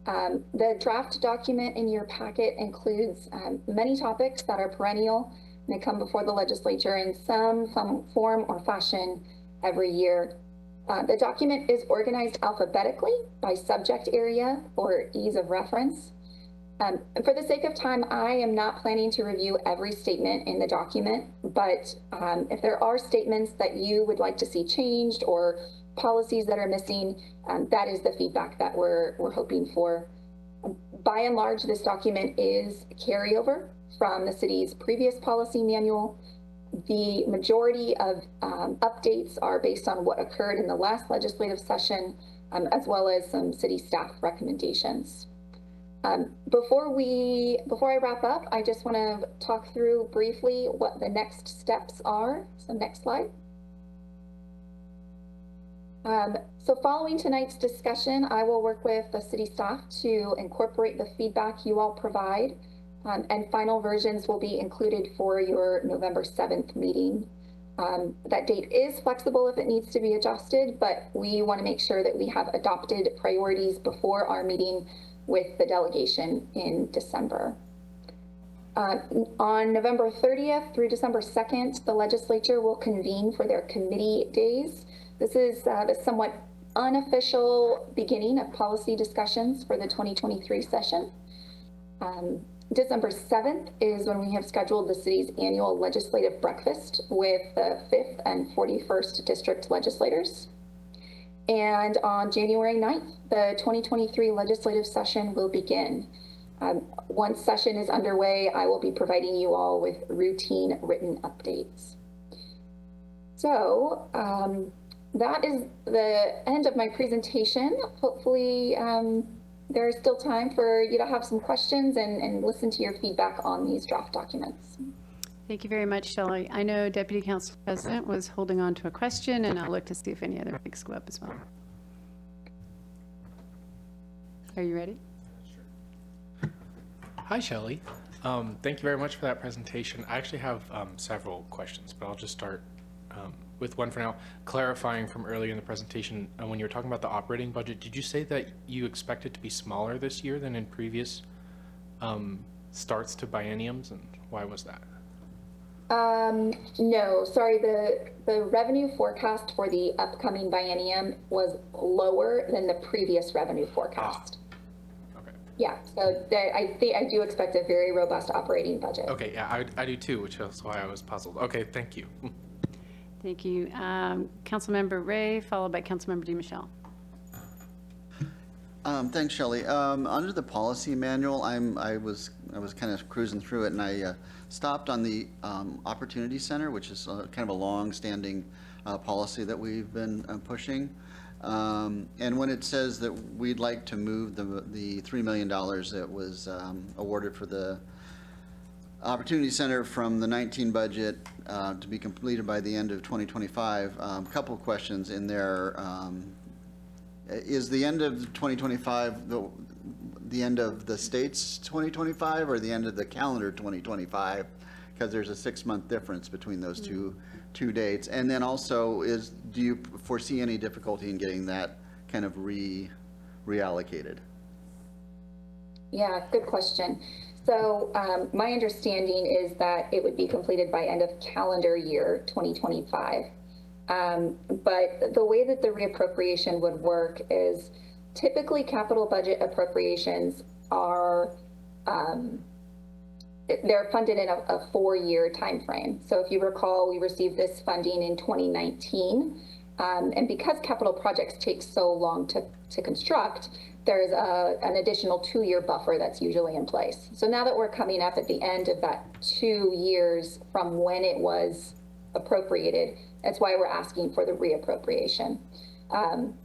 The draft document in your packet includes many topics that are perennial. They come before the legislature in some form or fashion every year. The document is organized alphabetically by subject area for ease of reference. For the sake of time, I am not planning to review every statement in the document, but if there are statements that you would like to see changed or policies that are missing, that is the feedback that we're hoping for. By and large, this document is carryover from the city's previous policy manual. The majority of updates are based on what occurred in the last legislative session, as well as some city staff recommendations. Before I wrap up, I just want to talk through briefly what the next steps are. So next slide. So following tonight's discussion, I will work with the city staff to incorporate the feedback you all provide, and final versions will be included for your November 7th meeting. That date is flexible if it needs to be adjusted, but we want to make sure that we have adopted priorities before our meeting with the delegation in December. On November 30th through December 2nd, the legislature will convene for their committee days. This is the somewhat unofficial beginning of policy discussions for the 2023 session. December 7th is when we have scheduled the city's annual legislative breakfast with the 5th and 41st district legislators. And on January 9th, the 2023 legislative session will begin. Once session is underway, I will be providing you all with routine written updates. So that is the end of my presentation. Hopefully there is still time for you to have some questions and listen to your feedback on these draft documents. Thank you very much, Shelley. I know Deputy Council President was holding on to a question, and I'll look to see if any other mics go up as well. Are you ready? Hi, Shelley. Thank you very much for that presentation. I actually have several questions, but I'll just start with one for now. Clarifying from earlier in the presentation, when you were talking about the operating budget, did you say that you expect it to be smaller this year than in previous starts to bienniums, and why was that? No, sorry, the revenue forecast for the upcoming biennium was lower than the previous revenue forecast. Okay. Yeah, so I do expect a very robust operating budget. Okay, yeah, I do too, which is why I was puzzled. Okay, thank you. Thank you. Councilmember Ray, followed by Councilmember DiMichele. Thanks, Shelley. Under the policy manual, I was kind of cruising through it, and I stopped on the Opportunity Center, which is kind of a long-standing policy that we've been pushing. And when it says that we'd like to move the $3 million that was awarded for the Opportunity Center from the 19 budget to be completed by the end of 2025, a couple of questions in there. Is the end of 2025 the end of the state's 2025 or the end of the calendar 2025? Because there's a 6-month difference between those two dates. And then also, do you foresee any difficulty in getting that kind of reallocated? Yeah, good question. So my understanding is that it would be completed by end of calendar year 2025. But the way that the reappropriation would work is typically capital budget appropriations are they're funded in a 4-year time frame. So if you recall, we received this funding in 2019, and because capital projects take so long to construct, there's an additional 2-year buffer that's usually in place. So now that we're coming up at the end of that 2 years from when it was appropriated, that's why we're asking for the reappropriation.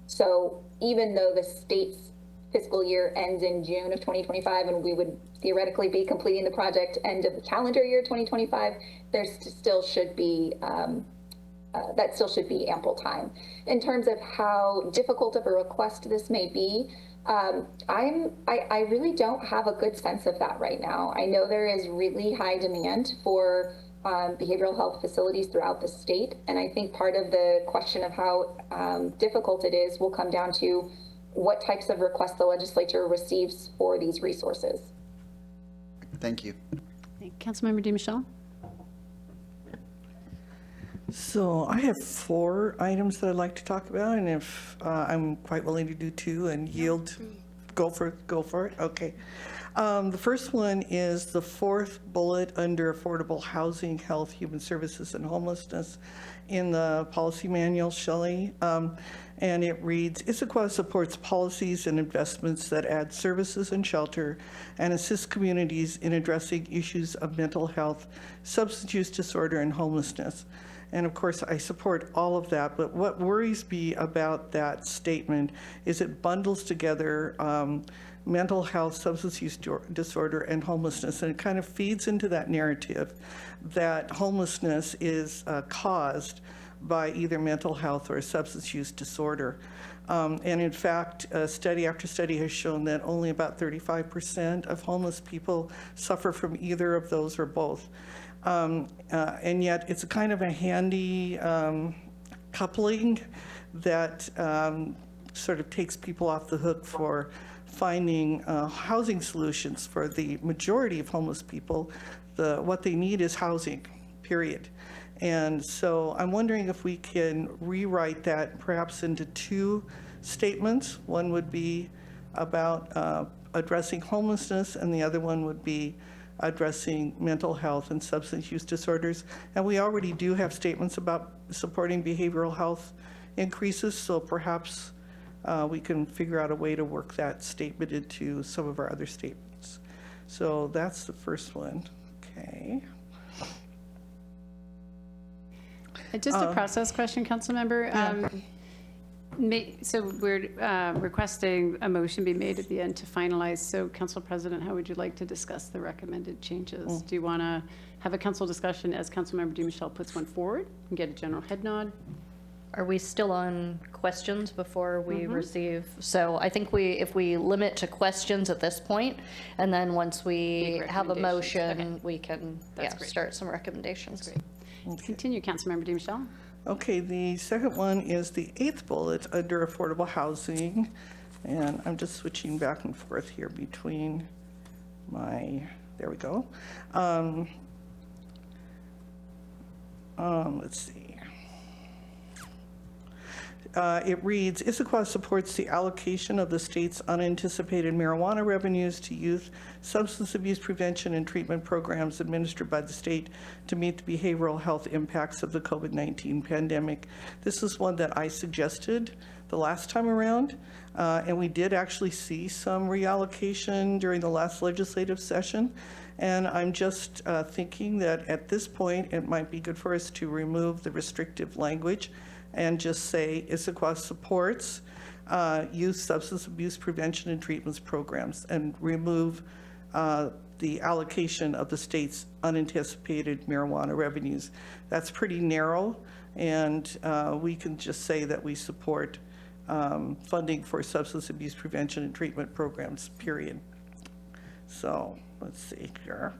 So even though the state's fiscal year ends in June of 2025, and we would theoretically be completing the project end of the calendar year 2025, there still should be that still should be ample time. In terms of how difficult of a request this may be, I really don't have a good sense of that right now. I know there is really high demand for behavioral health facilities throughout the state, and I think part of the question of how difficult it is will come down to what types of requests the legislature receives for these resources. Thank you. Councilmember DiMichele. So I have 4 items that I'd like to talk about, and if I'm quite willing to do 2 and yield, go for it. Okay. The first one is the 4th bullet under affordable housing, health, human services, and homelessness in the policy manual, Shelley. And it reads, Issaquah supports policies and investments that add services and shelter and assist communities in addressing issues of mental health, substance use disorder, and homelessness. And of course, I support all of that, but what worries me about that statement is it bundles together mental health, substance use disorder, and homelessness, and it kind of feeds into that narrative that homelessness is caused by either mental health or a substance use disorder. And in fact, study after study has shown that only about 35% of homeless people suffer from either of those or both. And yet it's a kind of a handy coupling that sort of takes people off the hook for finding housing solutions for the majority of homeless people. What they need is housing, period. And so I'm wondering if we can rewrite that perhaps into 2 statements. One would be about addressing homelessness, and the other one would be addressing mental health and substance use disorders. And we already do have statements about supporting behavioral health increases, so perhaps we can figure out a way to work that statement into some of our other statements. So that's the first one. Okay. Just a process question, Councilmember. So we're requesting a motion be made at the end to finalize. So Council President, how would you like to discuss the recommended changes? Do you want to have a council discussion as Councilmember DiMichele puts one forward and get a general head nod? Are we still on questions before we receive? So I think if we limit to questions at this point, and then once we have a motion, we can start some recommendations. Continue, Councilmember DiMichele. Okay, the second one is the 8th bullet under affordable housing. And I'm just switching back and forth here between there we go. Let's see. It reads, Issaquah supports the allocation of the state's unanticipated marijuana revenues to youth substance abuse prevention and treatment programs administered by the state to meet the behavioral health impacts of the COVID-19 pandemic. This is one that I suggested the last time around, and we did actually see some reallocation during the last legislative session. And I'm just thinking that at this point, it might be good for us to remove the restrictive language and just say Issaquah supports youth substance abuse prevention and treatments programs, and remove the allocation of the state's unanticipated marijuana revenues. That's pretty narrow, and we can just say that we support funding for substance abuse prevention and treatment programs, period. So let's see here.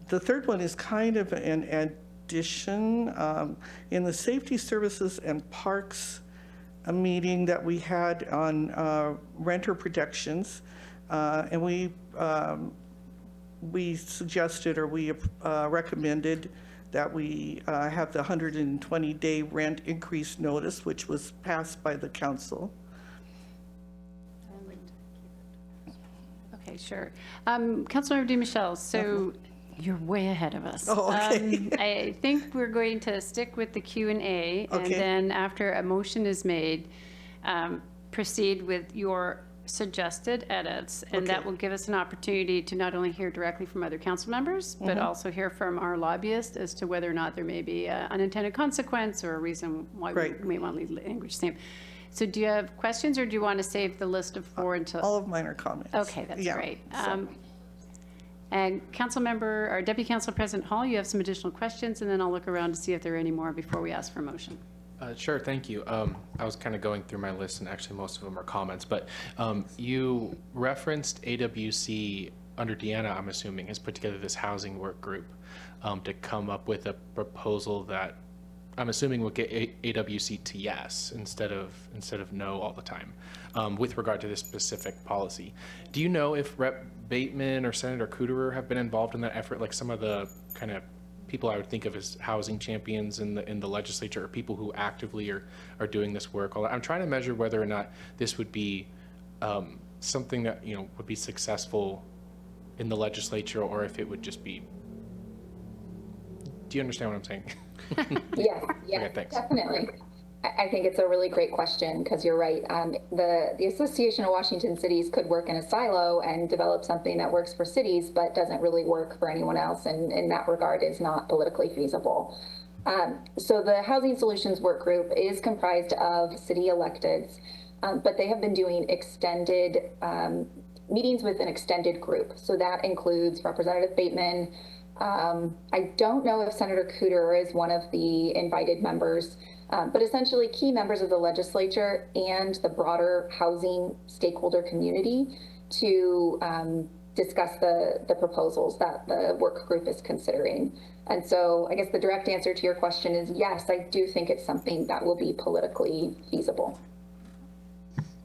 The third one is kind of an addition. In the Safety Services and Parks meeting that we had on renter protections, and we suggested, or we recommended that we have the 120-day rent increase notice, which was passed by the council. Okay, sure. Councilmember DiMichele, so you're way ahead of us. Oh, okay. I think we're going to stick with the Q&A, and then after a motion is made, proceed with your suggested edits, and that will give us an opportunity to not only hear directly from other council members, but also hear from our lobbyist as to whether or not there may be an unintended consequence or a reason why we may want to leave the language the same. So do you have questions, or do you want to save the list of 4 until? All of mine are comments. Okay, that's great. And Councilmember, or Deputy Council President Hall, you have some additional questions, and then I'll look around to see if there are any more before we ask for a motion. Sure, thank you. I was kind of going through my list, and actually most of them are comments, but you referenced AWC under Deanna, I'm assuming, has put together this housing work group to come up with a proposal that I'm assuming will get AWC to yes instead of no all the time with regard to this specific policy. Do you know if Rep. Bateman or Senator Cooterer have been involved in that effort, like some of the kind of people I would think of as housing champions in the legislature, or people who actively are doing this work? I'm trying to measure whether or not this would be something that would be successful in the legislature, or if it would just be. Do you understand what I'm saying? Yes, Okay, thanks. definitely. I think it's a really great question, because you're right. The Association of Washington Cities could work in a silo and develop something that works for cities, but doesn't really work for anyone else, and in that regard is not politically feasible. So the Housing Solutions Work Group is comprised of city electeds, but they have been doing extended meetings with an extended group. So that includes Representative Bateman. I don't know if Senator Cooterer is one of the invited members, but essentially key members of the legislature and the broader housing stakeholder community to discuss the proposals that the work group is considering. And so I guess the direct answer to your question is yes, I do think it's something that will be politically feasible.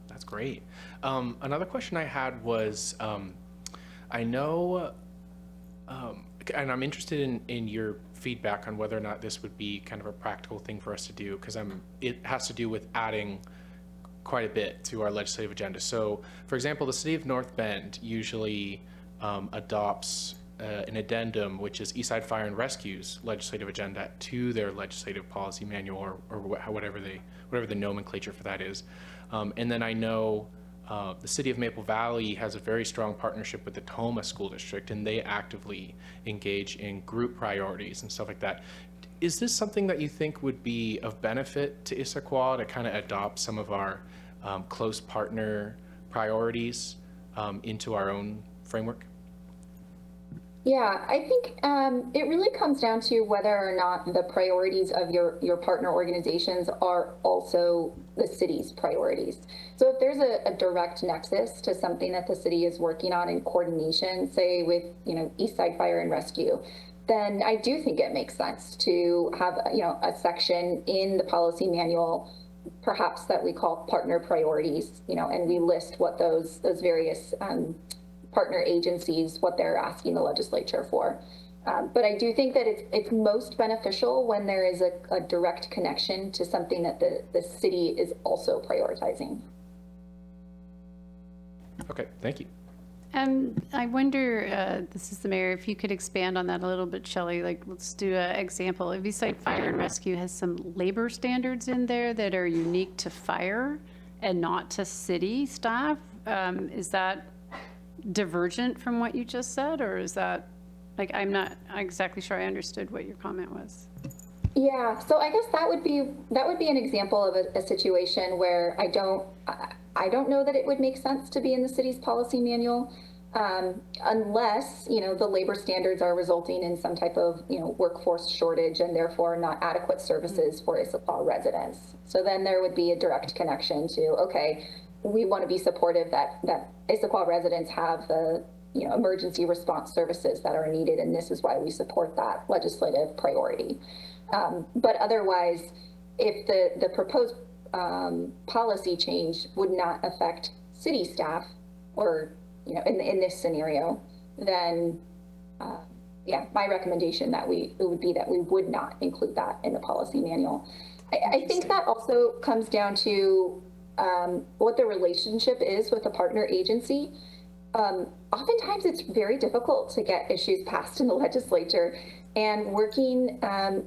That's great. Another question I had was, I know, and I'm interested in your feedback on whether or not this would be kind of a practical thing for us to do, because it has to do with adding quite a bit to our legislative agenda. So, for example, the city of North Bend usually adopts an addendum, which is Eastside Fire and Rescue's legislative agenda, to their legislative policy manual, or whatever the nomenclature for that is. And then I know the city of Maple Valley has a very strong partnership with the Toma School District, and they actively engage in group priorities and stuff like that. Is this something that you think would be of benefit to Issaquah to kind of adopt some of our close partner priorities into our own framework? Yeah, I think it really comes down to whether or not the priorities of your partner organizations are also the city's priorities. So if there's a direct nexus to something that the city is working on in coordination, say with, Eastside Fire and Rescue, then I do think it makes sense to have, a section in the policy manual, perhaps that we call partner priorities, and we list what those various partner agencies, what they're asking the legislature for. But I do think that it's most beneficial when there is a direct connection to something that the city is also prioritizing. Okay, thank you. I wonder, this is the mayor, if you could expand on that a little bit, Shelley. Like, let's do an example. Eastside Fire and Rescue has some labor standards in there that are unique to fire and not to city staff. Is that divergent from what you just said, or is that, like, I'm not exactly sure I understood what your comment was. Yeah, so I guess that would be an example of a situation where I don't know that it would make sense to be in the city's policy manual, unless the labor standards are resulting in some type of workforce shortage and therefore not adequate services for Issaquah residents. So then there would be a direct connection to, okay, we want to be supportive that Issaquah residents have the emergency response services that are needed, and this is why we support that legislative priority. But otherwise, if the proposed policy change would not affect city staff, or in this scenario, then my recommendation would be that we would not include that in the policy manual. I think that also comes down to what the relationship is with a partner agency. Oftentimes it's very difficult to get issues passed in the legislature, and working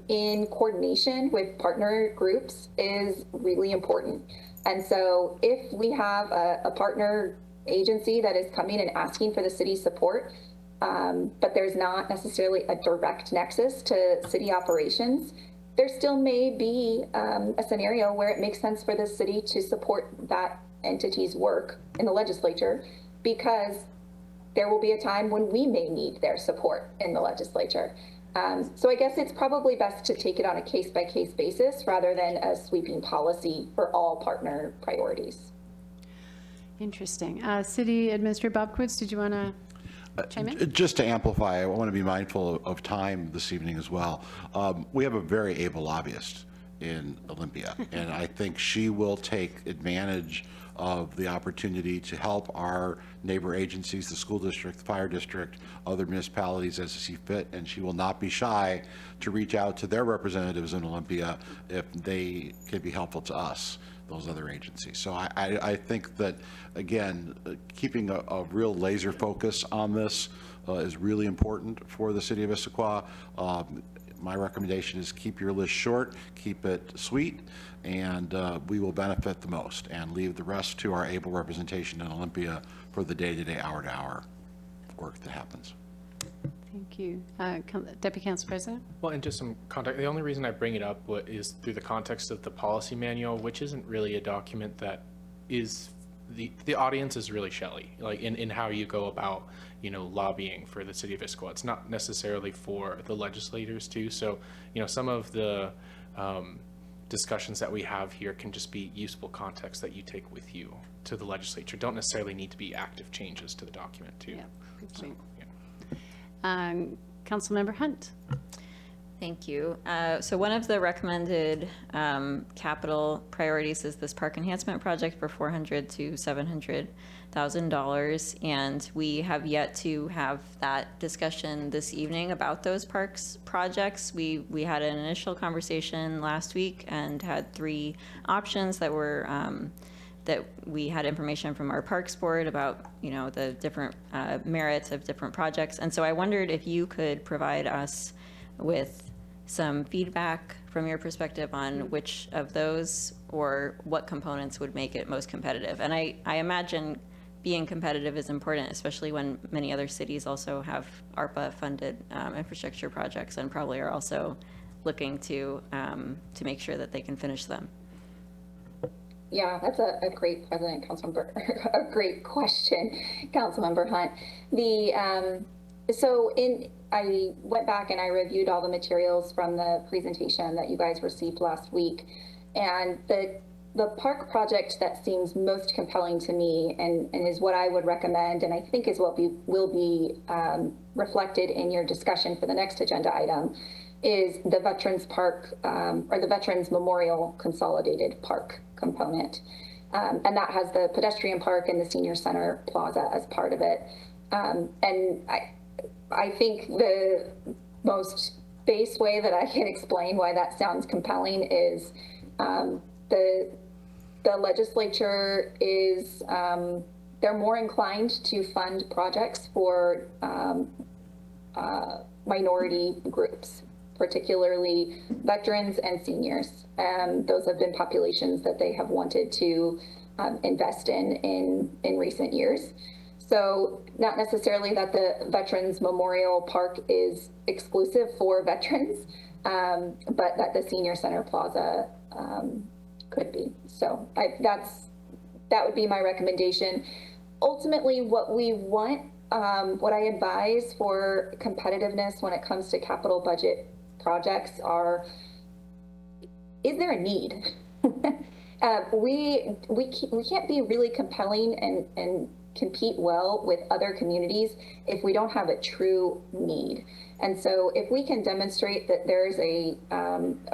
in coordination with partner groups is really important. And so if we have a partner agency that is coming and asking for the city's support, but there's not necessarily a direct nexus to city operations, there still may be a scenario where it makes sense for the city to support that entity's work in the legislature, because there will be a time when we may need their support in the legislature. So I guess it's probably best to take it on a case-by-case basis rather than a sweeping policy for all partner priorities. Interesting. City Administrator Bob Quitz, did you want to chime in? Just to amplify, I want to be mindful of time this evening as well. We have a very able lobbyist in Olympia, and I think she will take advantage of the opportunity to help our neighbor agencies, the school district, the fire district, other municipalities as they see fit, and she will not be shy to reach out to their representatives in Olympia if they can be helpful to us, those other agencies. So I think that, again, keeping a real laser focus on this is really important for the city of Issaquah. My recommendation is keep your list short, keep it sweet, and we will benefit the most, and leave the rest to our able representation in Olympia for the day-to-day, hour-to-hour work that happens. Thank you. Deputy Council President? Well, and just some context, the only reason I bring it up is through the context of the policy manual, which isn't really a document that is, the audience is really Shelley, like in how you go about, lobbying for the city of Issaquah. It's not necessarily for the legislators too. So, some of the discussions that we have here can just be useful context that you take with you to the legislature. Don't necessarily need to be active changes to the document too. Yeah, good point. Councilmember Hunt. Thank you. So one of the recommended capital priorities is this park enhancement project for $400,000 to $700,000, and we have yet to have that discussion this evening about those parks projects. We had an initial conversation last week and had 3 options that were that we had information from our Parks Board about, the different merits of different projects. And so I wondered if you could provide us with some feedback from your perspective on which of those or what components would make it most competitive. And I imagine being competitive is important, especially when many other cities also have ARPA-funded infrastructure projects and probably are also looking to make sure that they can finish them. Yeah, that's a great Councilmember, a great question, Councilmember Hunt. I went back and I reviewed all the materials from the presentation that you guys received last week, and the park project that seems most compelling to me and is what I would recommend, and I think is what will be reflected in your discussion for the next agenda item, is the Veterans Park or the Veterans Memorial Consolidated Park component. And that has the pedestrian park and the senior center plaza as part of it. And I think the most base way that I can explain why that sounds compelling is the legislature is, they're more inclined to fund projects for minority groups, particularly veterans and seniors. Those have been populations that they have wanted to invest in recent years. So not necessarily that the Veterans Memorial Park is exclusive for veterans, but that the Senior Center Plaza could be. So that would be my recommendation. Ultimately, what we want, what I advise for competitiveness when it comes to capital budget projects is there a need? We can't be really compelling and compete well with other communities if we don't have a true need. And so if we can demonstrate that there's a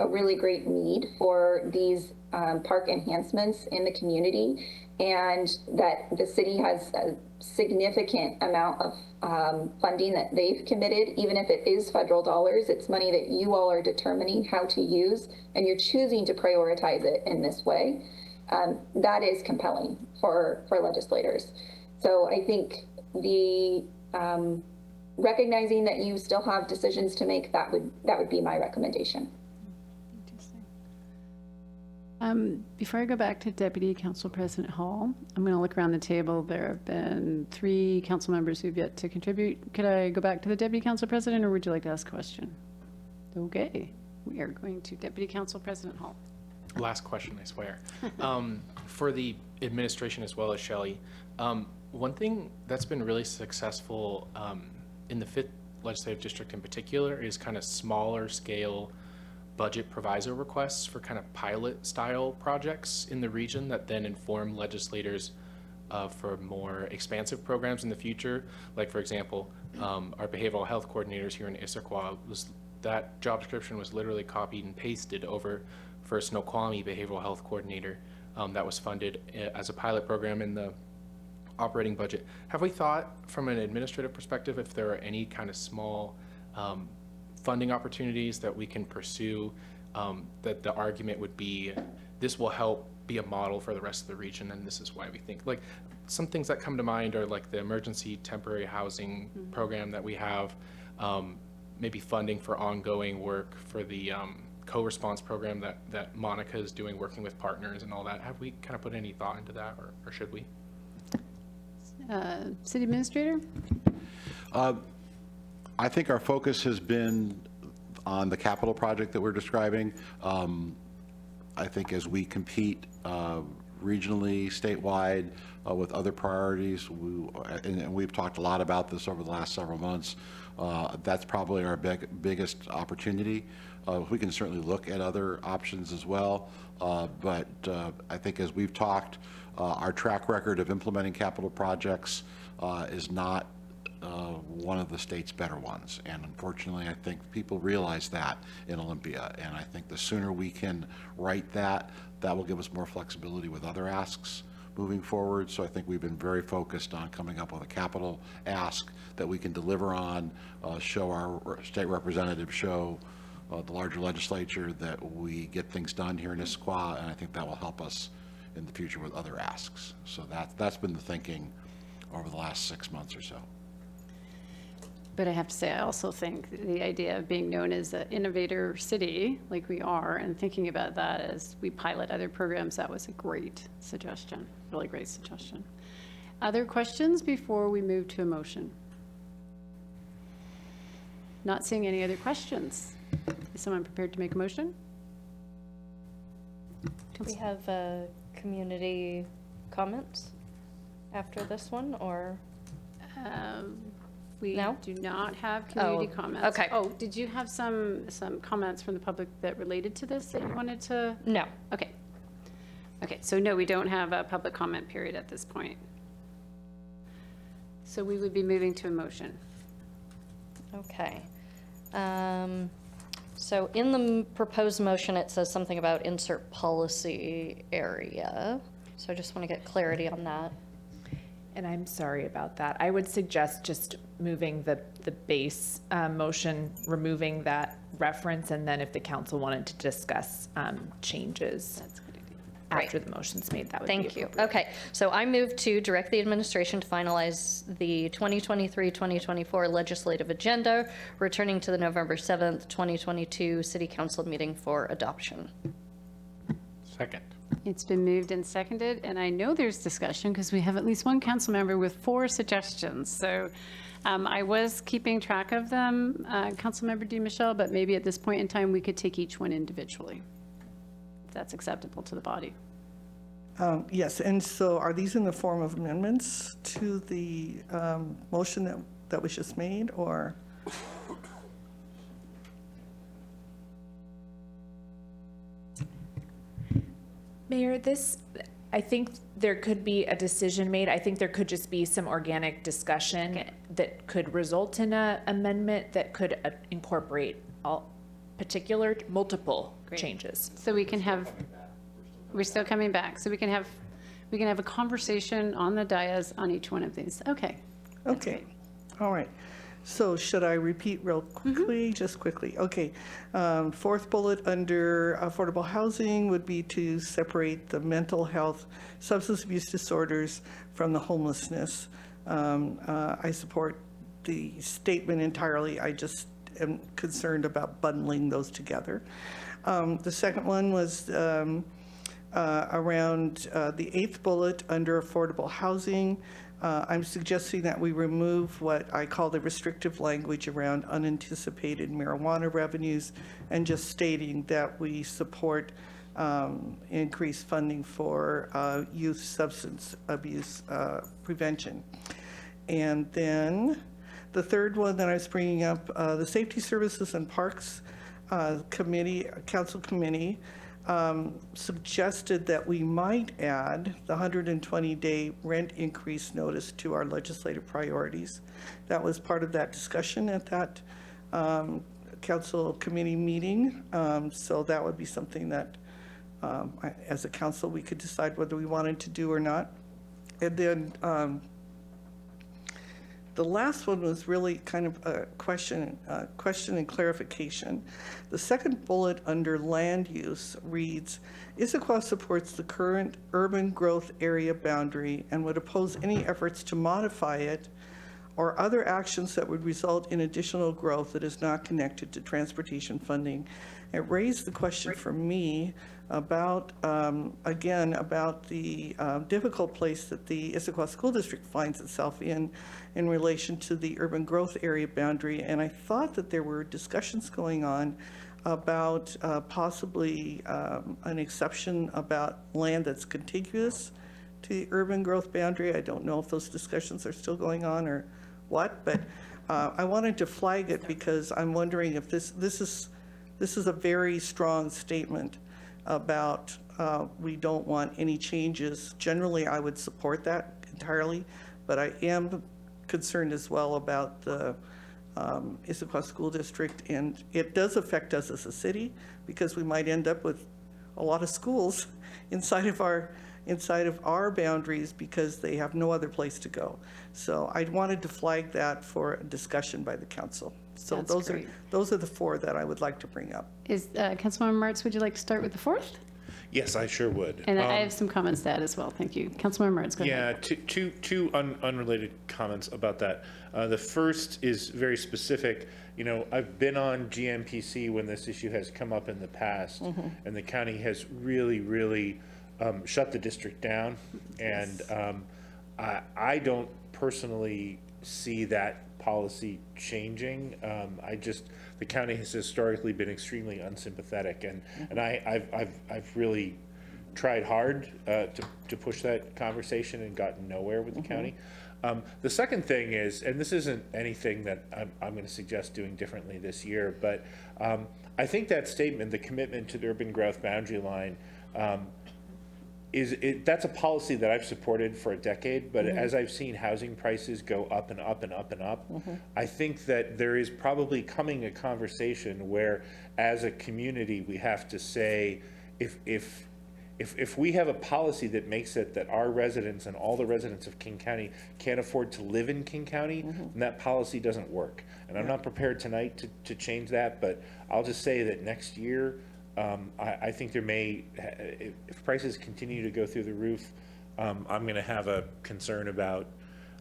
really great need for these park enhancements in the community, and that the city has a significant amount of funding that they've committed, even if it is federal dollars, it's money that you all are determining how to use, and you're choosing to prioritize it in this way, that is compelling for legislators. So I think the recognizing that you still have decisions to make, that would be my recommendation. Before I go back to Deputy Council President Hall, I'm going to look around the table. There have been 3 council members who've yet to contribute. Could I go back to the Deputy Council President, or would you like to ask a question? Okay, we are going to Deputy Council President Hall. Last question, I swear. For the administration as well as Shelley, one thing that's been really successful in the 5th legislative district in particular is kind of smaller scale budget proviso requests for kind of pilot style projects in the region that then inform legislators for more expansive programs in the future. Like, for example, our behavioral health coordinators here in Issaquah, that job description was literally copied and pasted over for a Snoqualmie behavioral health coordinator that was funded as a pilot program in the operating budget. Have we thought from an administrative perspective if there are any kind of small funding opportunities that we can pursue, that the argument would be this will help be a model for the rest of the region, and this is why we think, like, some things that come to mind are like the emergency temporary housing program that we have, maybe funding for ongoing work for the co-response program that Monica is doing, working with partners and all that. Have we kind of put any thought into that, or should we? City Administrator? I think our focus has been on the capital project that we're describing. I think as we compete regionally, statewide, with other priorities, and we've talked a lot about this over the last several months, that's probably our biggest opportunity. We can certainly look at other options as well, but I think as we've talked, our track record of implementing capital projects is not one of the state's better ones. And unfortunately, I think people realize that in Olympia. And I think the sooner we can right that will give us more flexibility with other asks moving forward. So I think we've been very focused on coming up with a capital ask that we can deliver on, show our state representatives, show the larger legislature that we get things done here in Issaquah, and I think that will help us in the future with other asks. So that's been the thinking over the last 6 months or so. But I have to say, I also think the idea of being known as an innovator city, like we are, and thinking about that as we pilot other programs, that was a great suggestion, really great suggestion. Other questions before we move to a motion? Not seeing any other questions. Is someone prepared to make a motion? Do we have community comments after this one, or? We No? do not have community Oh, comments. okay. Oh, did you have some comments from the public that related to this that you wanted to? No. Okay. Okay, so no, we don't have a public comment period at this point. So we would be moving to a motion. Okay. So in the proposed motion, it says something about insert policy area. So I just want to get clarity on that. And I'm sorry about that. I would suggest just moving the base motion, removing that reference, and then if the council wanted to discuss changes after the motion's made, that would be Thank you. appropriate. Okay, so I move to direct the administration to finalize the 2023-2024 legislative agenda, returning to the November 7th, 2022 City Council meeting for adoption. Second. It's been moved and seconded, and I know there's discussion because we have at least one council member with 4 suggestions. So I was keeping track of them, Councilmember DiMichele, but maybe at this point in time, we could take each one individually, if that's acceptable to the body. Yes, and so are these in the form of amendments to the motion that was just made, or? Mayor, I think there could be a decision made. I think there could just be some organic discussion that could result in an amendment that could incorporate multiple changes. So we can have, we're still coming back, so we can have a conversation on the dais on each one of these. Okay. Okay, all right. So should I repeat real quickly, just quickly? Okay, 4th bullet under affordable housing would be to separate the mental health, substance abuse disorders from the homelessness. I support the statement entirely. I just am concerned about bundling those together. The second one was around the 8th bullet under affordable housing. I'm suggesting that we remove what I call the restrictive language around unanticipated marijuana revenues and just stating that we support increased funding for youth substance abuse prevention. And then the third one that I was bringing up, the Safety Services and Parks Council Committee suggested that we might add the 120-day rent increase notice to our legislative priorities. That was part of that discussion at that council committee meeting. So that would be something that, as a council, we could decide whether we wanted to do or not. And then the last one was really kind of a question and clarification. The second bullet under land use reads, Issaquah supports the current urban growth area boundary and would oppose any efforts to modify it or other actions that would result in additional growth that is not connected to transportation funding. It raised the question for me about, again, about the difficult place that the Issaquah School District finds itself in relation to the urban growth area boundary. And I thought that there were discussions going on about possibly an exception about land that's contiguous to the urban growth boundary. I don't know if those discussions are still going on or what, but I wanted to flag it because I'm wondering if this is a very strong statement about we don't want any changes. Generally, I would support that entirely, but I am concerned as well about the Issaquah School District, and it does affect us as a city because we might end up with a lot of schools inside of our boundaries because they have no other place to go. So I wanted to flag that for a discussion by the council. So those are the 4 that I would like to bring up. Is Councilmember Martz, would you like to start with the 4th? Yes, I sure would. And I have some comments to add as well. Thank you. Councilmember Martins, go ahead. Yeah, two unrelated comments about that. The first is very specific. You know, I've been on GMPC when this issue has come up in the past, and the county has really shut the district down. And I don't personally see that policy changing. The county has historically been extremely unsympathetic, and I've really tried hard to push that conversation and gotten nowhere with the county. The second thing is, and this isn't anything that I'm going to suggest doing differently this year, but I think that statement, the commitment to the urban growth boundary line, that's a policy that I've supported for a decade, but as I've seen housing prices go up and up and up and up, I think that there is probably coming a conversation where, as a community, we have to say, if we have a policy that makes it that our residents and all the residents of King County can't afford to live in King County, then that policy doesn't work. And I'm not prepared tonight to change that, but I'll just say that next year, I think there may, if prices continue to go through the roof, I'm going to have a concern about,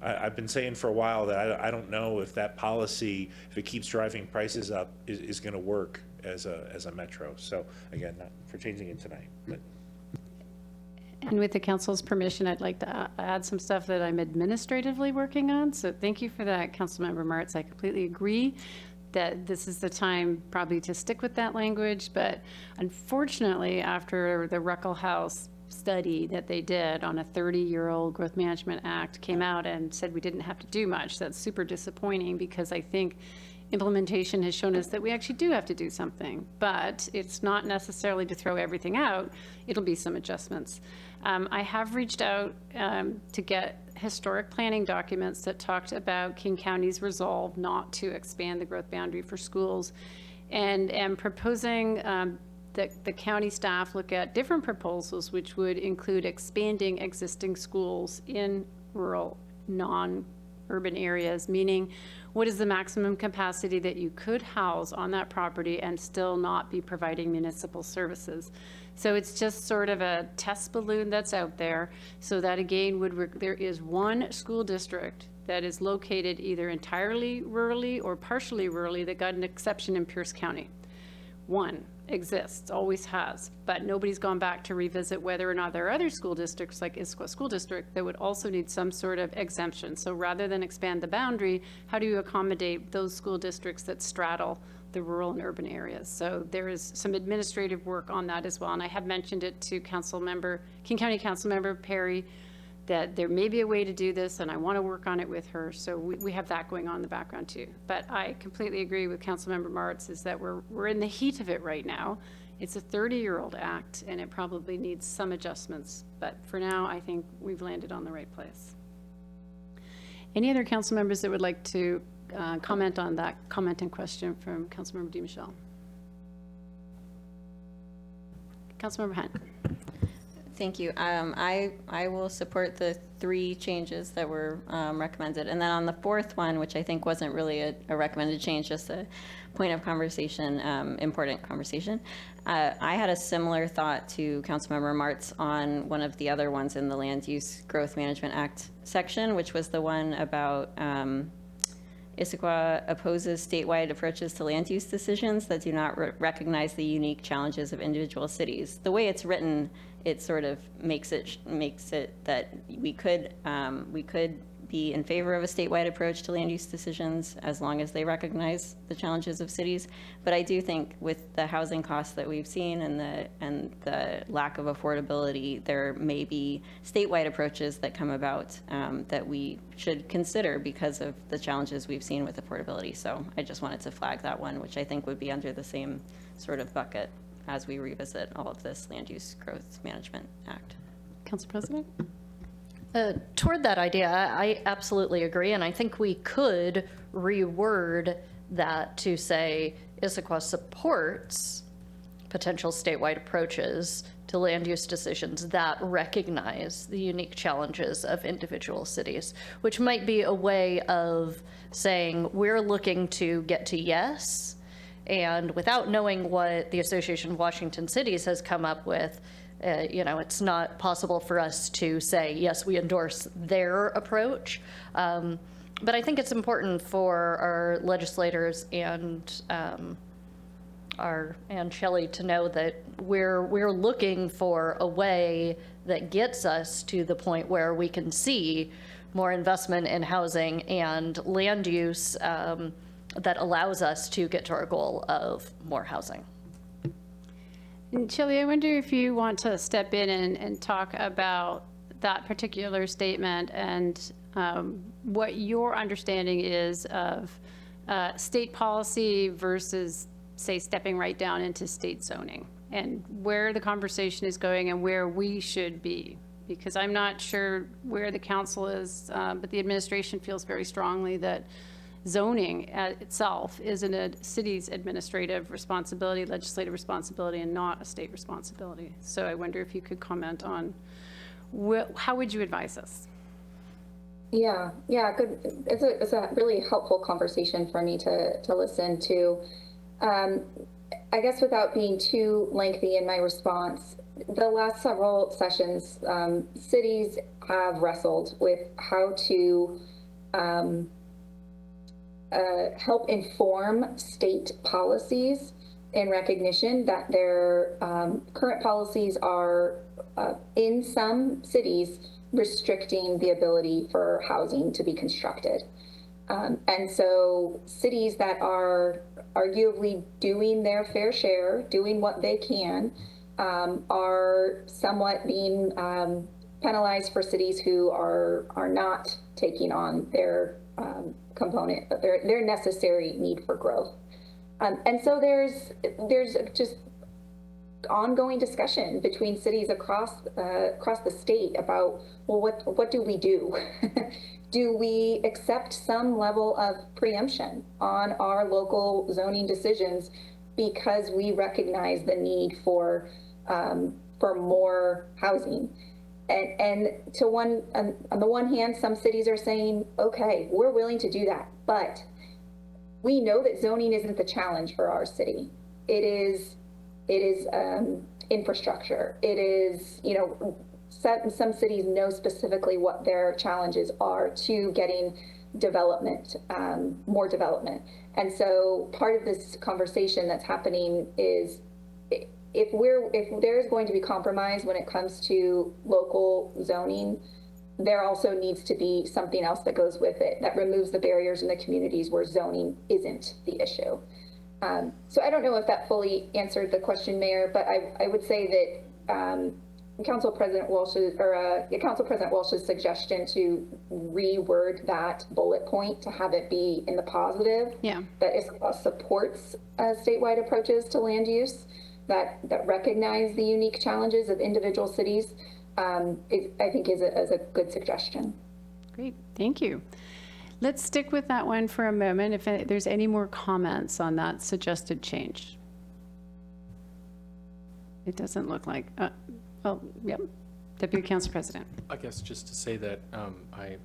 I've been saying for a while that I don't know if that policy, if it keeps driving prices up, is going to work as a metro. So again, not for changing it tonight. But. And with the council's permission, I'd like to add some stuff that I'm administratively working on. So thank you for that, Councilmember Martz. I completely agree that this is the time probably to stick with that language, but unfortunately, after the Ruckel House study that they did on a 30-year-old Growth Management Act came out and said we didn't have to do much, that's super disappointing, because I think implementation has shown us that we actually do have to do something, but it's not necessarily to throw everything out. It'll be some adjustments. I have reached out to get historic planning documents that talked about King County's resolve not to expand the growth boundary for schools, and am proposing that the county staff look at different proposals which would include expanding existing schools in rural, non-urban areas, meaning what is the maximum capacity that you could house on that property and still not be providing municipal services. So it's just sort of a test balloon that's out there, so that again there is one school district that is located either entirely rurally or partially rurally that got an exception in Pierce County. One exists, always has, but nobody's gone back to revisit whether or not there are other school districts like Issaquah School District that would also need some sort of exemption. So rather than expand the boundary, how do you accommodate those school districts that straddle the rural and urban areas? So there is some administrative work on that as well, and I have mentioned it to King County Councilmember Perry, that there may be a way to do this, and I want to work on it with her. So we have that going on in the background too. But I completely agree with Councilmember Martz, is that we're in the heat of it right now. It's a 30-year-old act, and it probably needs some adjustments. But for now, I think we've landed on the right place. Any other council members that would like to comment on that comment and question from Councilmember DiMichele? Councilmember Hunt. Thank you. I will support the 3 changes that were recommended. And then on the 4th one, which I think wasn't really a recommended change, just a point of conversation, important conversation. I had a similar thought to Councilmember Martz on one of the other ones in the Land Use Growth Management Act section, which was the one about Issaquah opposes statewide approaches to land use decisions that do not recognize the unique challenges of individual cities. The way it's written, it sort of makes it that we could be in favor of a statewide approach to land use decisions as long as they recognize the challenges of cities. But I do think with the housing costs that we've seen and the lack of affordability, there may be statewide approaches that come about that we should consider because of the challenges we've seen with affordability. So I just wanted to flag that one, which I think would be under the same sort of bucket as we revisit all of this Land Use Growth Management Act. Council President? Toward that idea, I absolutely agree, and I think we could reword that to say Issaquah supports potential statewide approaches to land use decisions that recognize the unique challenges of individual cities, which might be a way of saying we're looking to get to yes, And without knowing what the Association of Washington Cities has come up with, it's not possible for us to say, yes, we endorse their approach. But I think it's important for our legislators and Shelley to know that we're looking for a way that gets us to the point where we can see more investment in housing and land use that allows us to get to our goal of more housing. And Shelley, I wonder if you want to step in and talk about that particular statement and what your understanding is of state policy versus, say, stepping right down into state zoning, and where the conversation is going and where we should be. Because I'm not sure where the council is, but the administration feels very strongly that zoning itself is a city's administrative responsibility, legislative responsibility, and not a state responsibility. So I wonder if you could comment on how would you advise us? Yeah, good. It's a really helpful conversation for me to listen to. I guess without being too lengthy in my response, the last several sessions, cities have wrestled with how to help inform state policies in recognition that their current policies are, in some cities, restricting the ability for housing to be constructed. And so cities that are arguably doing their fair share, doing what they can, are somewhat being penalized for cities who are not taking on their component, but their necessary need for growth. And so there's just ongoing discussion between cities across the state about, well, what do we do? Do we accept some level of preemption on our local zoning decisions because we recognize the need for more housing? And on the one hand, some cities are saying, okay, we're willing to do that, but we know that zoning isn't the challenge for our city. It is infrastructure. It is, some cities know specifically what their challenges are to getting development, more development. And so part of this conversation that's happening is if there's going to be compromise when it comes to local zoning, there also needs to be something else that goes with it that removes the barriers in the communities where zoning isn't the issue. So I don't know if that fully answered the question, Mayor, but I would say that Council President Walsh's suggestion to reword that bullet point to have it be in the positive, that Issaquah supports statewide approaches to land use that recognize the unique challenges of individual cities, I think is a good suggestion. Great, thank you. Let's stick with that one for a moment if there's any more comments on that suggested change. It doesn't look like, yep. Deputy Council President. I guess just to say that I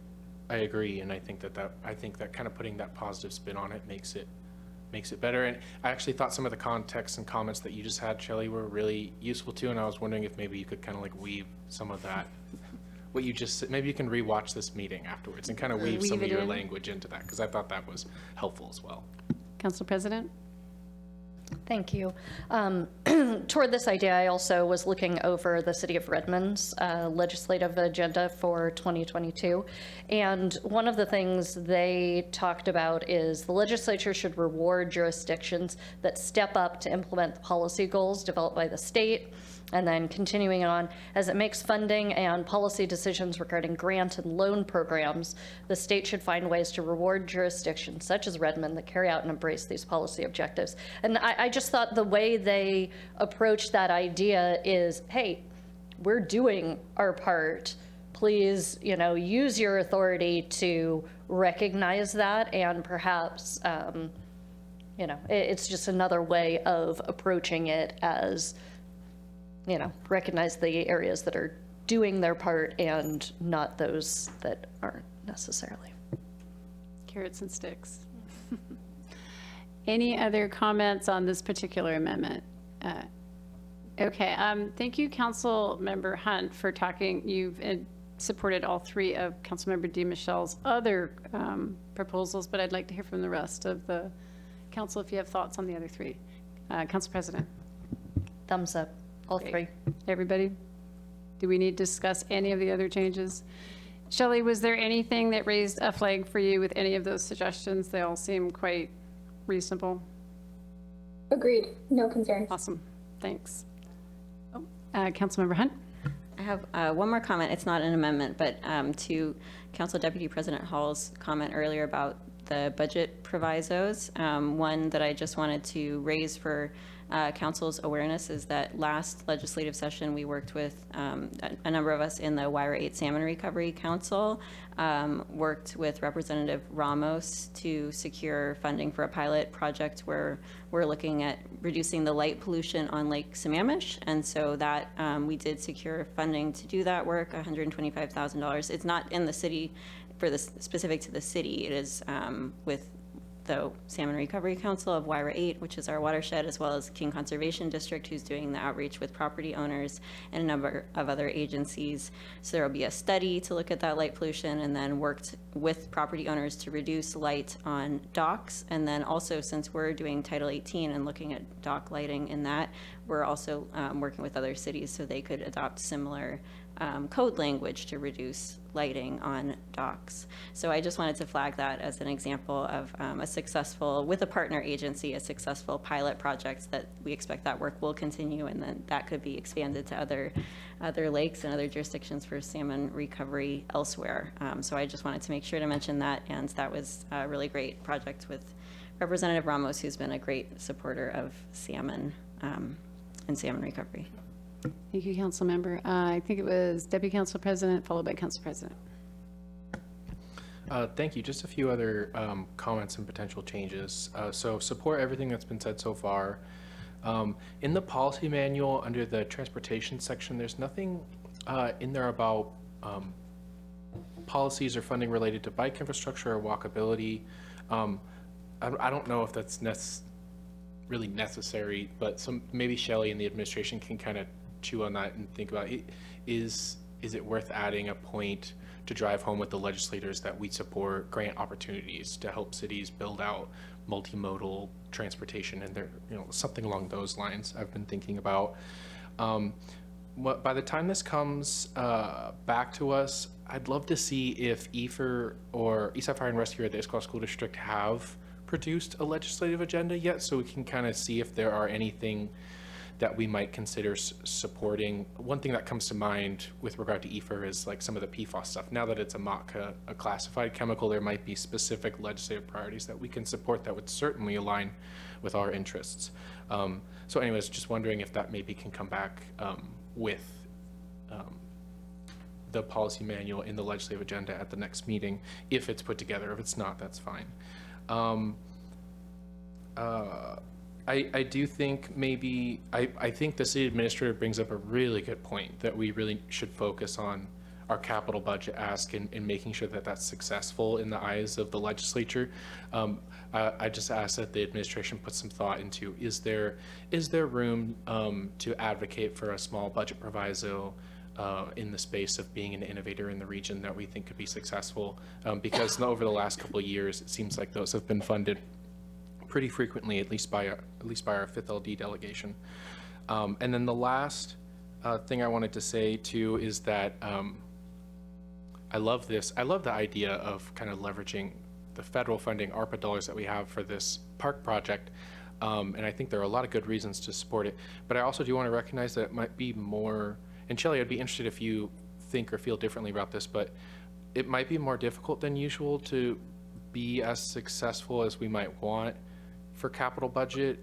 agree, and I think that kind of putting that positive spin on it makes it better. And I actually thought some of the context and comments that you just had, Shelley, were really useful too. And I was wondering if maybe you could kind of like weave some of that, what you just said. Maybe you can rewatch this meeting afterwards and kind of weave some of your language into that, because I thought that was helpful as well. Council President. Thank you. Toward this idea, I also was looking over the City of Redmond's legislative agenda for 2022. And one of the things they talked about is the legislature should reward jurisdictions that step up to implement the policy goals developed by the state. And then continuing on, as it makes funding and policy decisions regarding grant and loan programs, the state should find ways to reward jurisdictions such as Redmond that carry out and embrace these policy objectives. And I just thought the way they approach that idea is, hey, we're doing our part. Please, use your authority to recognize that, and perhaps, it's just another way of approaching it as, recognize the areas that are doing their part and not those that aren't necessarily. Carrots and sticks. Any other comments on this particular amendment? Okay, thank you, Councilmember Hunt, for talking. You've supported all three of Councilmember DeMichelle's other proposals, but I'd like to hear from the rest of the council if you have thoughts on the other three. Council President. Thumbs up, all three. Everybody? Do we need to discuss any of the other changes? Shelley, was there anything that raised a flag for you with any of those suggestions? They all seem quite reasonable. Agreed. No concerns. Awesome. Thanks. Oh, Councilmember Hunt? I have one more comment. It's not an amendment, but to Council Deputy President Hall's comment earlier about the budget provisos, one that I just wanted to raise for Council's awareness is that last legislative session, we worked with a number of us in the Wyra 8 Salmon Recovery Council, worked with Representative Ramos to secure funding for a pilot project where we're looking at reducing the light pollution on Lake Sammamish. And so that we did secure funding to do that work, $125,000. It's not in the city for the specific to the city. It is with the Salmon Recovery Council of Wyra 8, which is our watershed, as well as King Conservation District, who's doing the outreach with property owners and a number of other agencies. So there will be a study to look at that light pollution, and then worked with property owners to reduce light on docks. And then also, since we're doing Title 18 and looking at dock lighting in that, we're also working with other cities so they could adopt similar code language to reduce lighting on docks. So I just wanted to flag that as an example of a successful, with a partner agency, a successful pilot project that we expect that work will continue, and then that could be expanded to other lakes and other jurisdictions for salmon recovery elsewhere. So I just wanted to make sure to mention that, and that was a really great project with Representative Ramos, who's been a great supporter of salmon and salmon recovery. Thank you, Council Member. I think it was Deputy Council President, followed by Council President. Thank you. Just a few other comments and potential changes. So support everything that's been said so far. In the policy manual, under the transportation section, there's nothing in there about policies or funding related to bike infrastructure or walkability. I don't know if that's really necessary, but maybe Shelley and the administration can kind of chew on that and think about it. Is it worth adding a point to drive home with the legislators that we support grant opportunities to help cities build out multimodal transportation, and there, something along those lines I've been thinking about. By the time this comes back to us, I'd love to see if EFR or Eastside Fire and Rescue or the Issaquah School District have produced a legislative agenda yet, so we can kind of see if there are anything that we might consider supporting. One thing that comes to mind with regard to EFR is like some of the PFAS stuff. Now that it's a MACA, a classified chemical, there might be specific legislative priorities that we can support that would certainly align with our interests. So anyways, just wondering if that maybe can come back with the policy manual in the legislative agenda at the next meeting, if it's put together. If it's not, that's fine. I do think maybe, I think the city administrator brings up a really good point that we really should focus on our capital budget ask and making sure that that's successful in the eyes of the legislature. I just ask that the administration put some thought into, is there room to advocate for a small budget proviso in the space of being an innovator in the region that we think could be successful? Because over the last couple of years, it seems like those have been funded pretty frequently, at least by our 5th LD delegation. And then the last thing I wanted to say too is that I love this. I love the idea of kind of leveraging the federal funding, ARPA dollars that we have for this park project. And I think there are a lot of good reasons to support it. But I also do want to recognize that it might be more, and Shelley, I'd be interested if you think or feel differently about this, but it might be more difficult than usual to be as successful as we might want for capital budget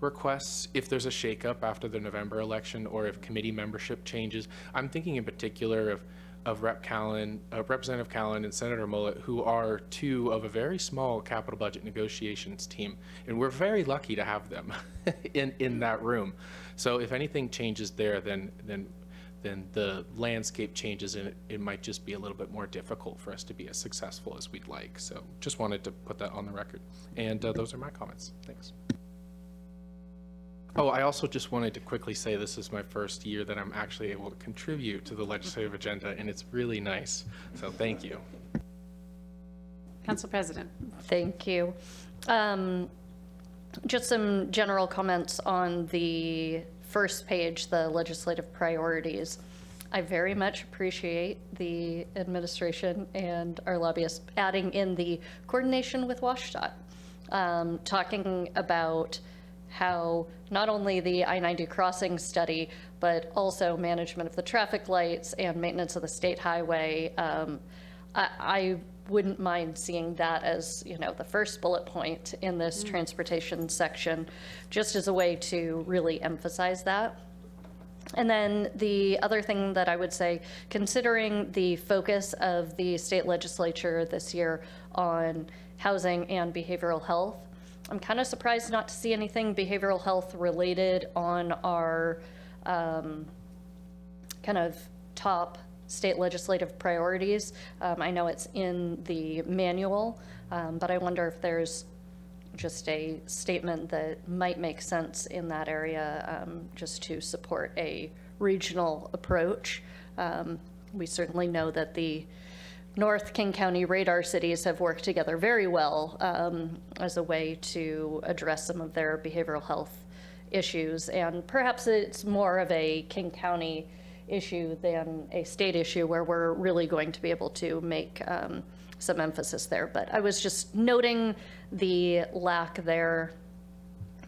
requests if there's a shakeup after the November election, or if committee membership changes. I'm thinking in particular of Representative Callan and Senator Mullet, who are two of a very small capital budget negotiations team, and we're very lucky to have them in that room. So if anything changes there, then then the landscape changes and it might just be a little bit more difficult for us to be as successful as we'd like. So just wanted to put that on the record. And those are my comments. Thanks. Oh, I also just wanted to quickly say this is my first year that I'm actually able to contribute to the legislative agenda, and it's really nice. So thank you. Council President. Thank you. Just some general comments on the first page, the legislative priorities. I very much appreciate the administration and our lobbyists adding in the coordination with WashDOT, talking about how not only the I-90 crossing study, but also management of the traffic lights and maintenance of the state highway. I wouldn't mind seeing that as, you know, the first bullet point in this transportation section, just as a way to really emphasize that. And then the other thing that I would say, considering the focus of the state legislature this year on housing and behavioral health, I'm kind of surprised not to see anything behavioral health related on our kind of top state legislative priorities. I know it's in the manual, but I wonder if there's just a statement that might make sense in that area, just to support a regional approach. We certainly know that the North King County radar cities have worked together very well as a way to address some of their behavioral health issues. And perhaps it's more of a King County issue than a state issue where we're really going to be able to make some emphasis there. But I was just noting the lack there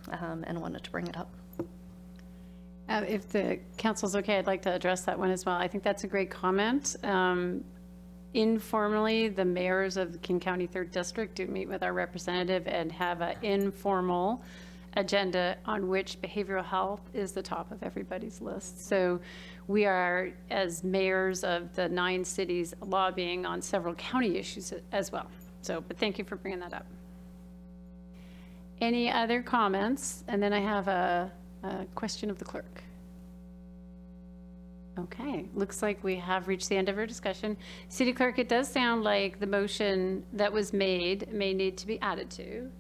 and wanted to bring it up. If the council's okay, I'd like to address that one as well. I think that's a great comment. Informally, the mayors of the King County 3rd District do meet with our representative and have an informal agenda on which behavioral health is the top of everybody's list. So we are, as mayors of the 9 cities, lobbying on several county issues as well. So, but thank you for bringing that up. Any other comments? And then I have a question of the clerk. Okay, looks like we have reached the end of our discussion. City Clerk, it does sound like the motion that was made may need to be added to.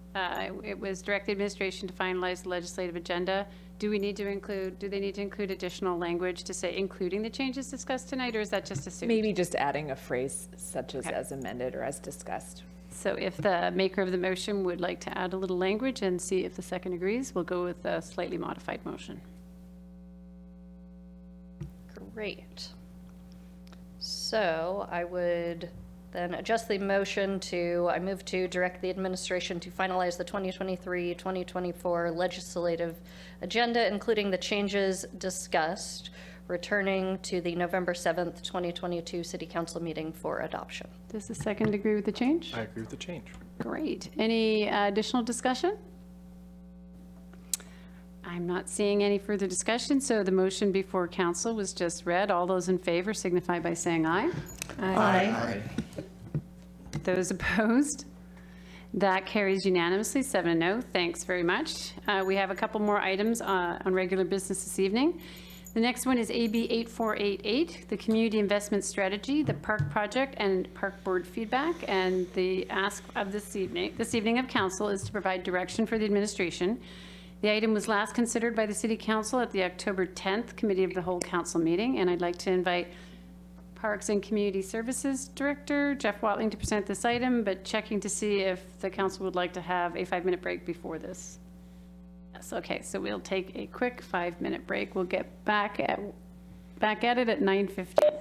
It was direct the administration to finalize the legislative agenda. Do they need to include additional language to say including the changes discussed tonight, or is that just assumed? Maybe just adding a phrase such as amended or as discussed. So if the maker of the motion would like to add a little language and see if the second agrees, we'll go with a slightly modified motion. Great. So I would then adjust the motion to, I move to direct the administration to finalize the 2023-2024 legislative agenda, including the changes discussed, returning to the November 7th, 2022 City Council meeting for adoption. Does the second agree with the change? I agree with the change. Great. Any additional discussion? I'm not seeing any further discussion, so the motion before council was just read. All those in favor signify by saying aye. Aye. Those opposed? That carries unanimously, 7-0. Thanks very much. We have a couple more items on regular business this evening. The next one is AB 8488, the Community Investment Strategy, the Park Project, and Park Board feedback. And the ask of this evening of council is to provide direction for the administration. The item was last considered by the City Council at the October 10th Committee of the Whole Council meeting, and I'd like to invite Parks and Community Services Director Jeff Watling to present this item, but checking to see if the council would like to have a 5-minute break before this. Yes, okay, so we'll take a quick 5-minute break. We'll get back at it at 9:15.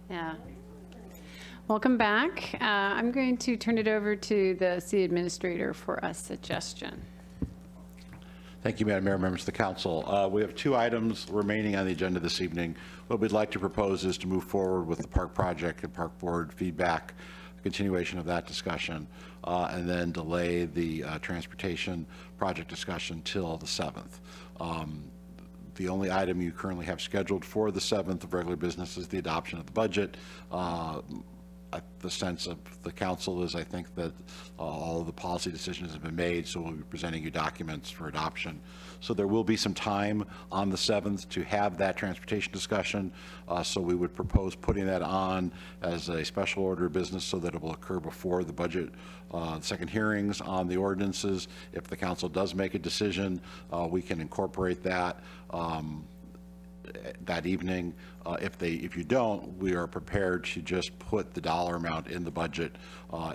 Yeah. Welcome back. I'm going to turn it over to the city administrator for a suggestion. Thank you, Madam Mayor, members of the council. We have 2 items remaining on the agenda this evening. What we'd like to propose is to move forward with the park project and park board feedback, continuation of that discussion, and then delay the transportation project discussion till the 7th. The only item you currently have scheduled for the 7th of regular business is the adoption of the budget. The sense of the council is, I think, that all of the policy decisions have been made, so we'll be presenting you documents for adoption. So there will be some time on the 7th to have that transportation discussion, so we would propose putting that on as a special order of business so that it will occur before the budget second hearings on the ordinances. If the council does make a decision, we can incorporate that that evening. If you don't, we are prepared to just put the dollar amount in the budget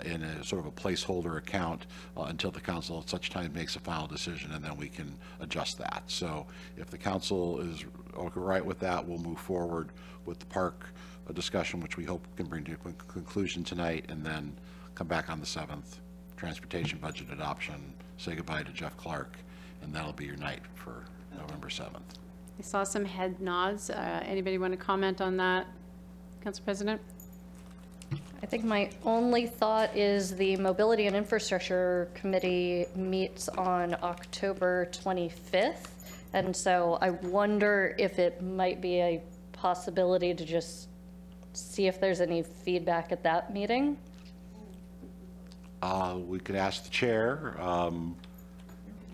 in a sort of a placeholder account until the council at such time makes a final decision, and then we can adjust that. So if the council is all right with that, we'll move forward with the park discussion, which we hope can bring to a conclusion tonight, and then come back on the 7th, transportation budget adoption, say goodbye to Jeff Clark, and that'll be your night for November 7th. I saw some head nods. Anybody want to comment on that, Council President? I think my only thought is the Mobility and Infrastructure Committee meets on October 25th. And so I wonder if it might be a possibility to just see if there's any feedback at that meeting. We could ask the chair,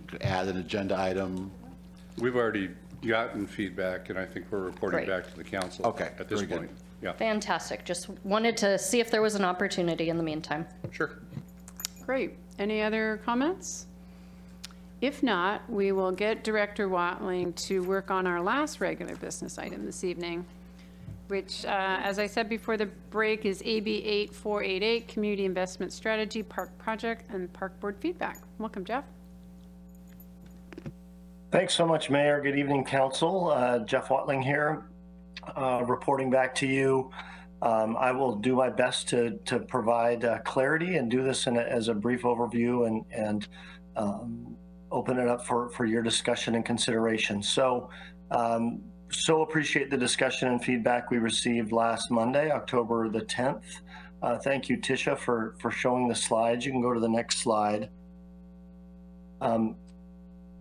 could add an agenda item. We've already gotten feedback, and I think we're reporting Great. back to the council Okay, at this very good. point. Yeah, Fantastic. Just wanted to see if there was an opportunity in the meantime. sure. Great. Any other comments? If not, we will get Director Watling to work on our last regular business item this evening, which, as I said before the break, is AB 8488, Community Investment Strategy, Park Project, and Park Board Feedback. Welcome, Jeff. Thanks so much, Mayor. Good evening, Council. Jeff Watling here, reporting back to you. I will do my best to provide clarity and do this as a brief overview and open it up for your discussion and consideration. So appreciate the discussion and feedback we received last Monday, October the 10th. Thank you, Tisha, for showing the slides. You can go to the next slide.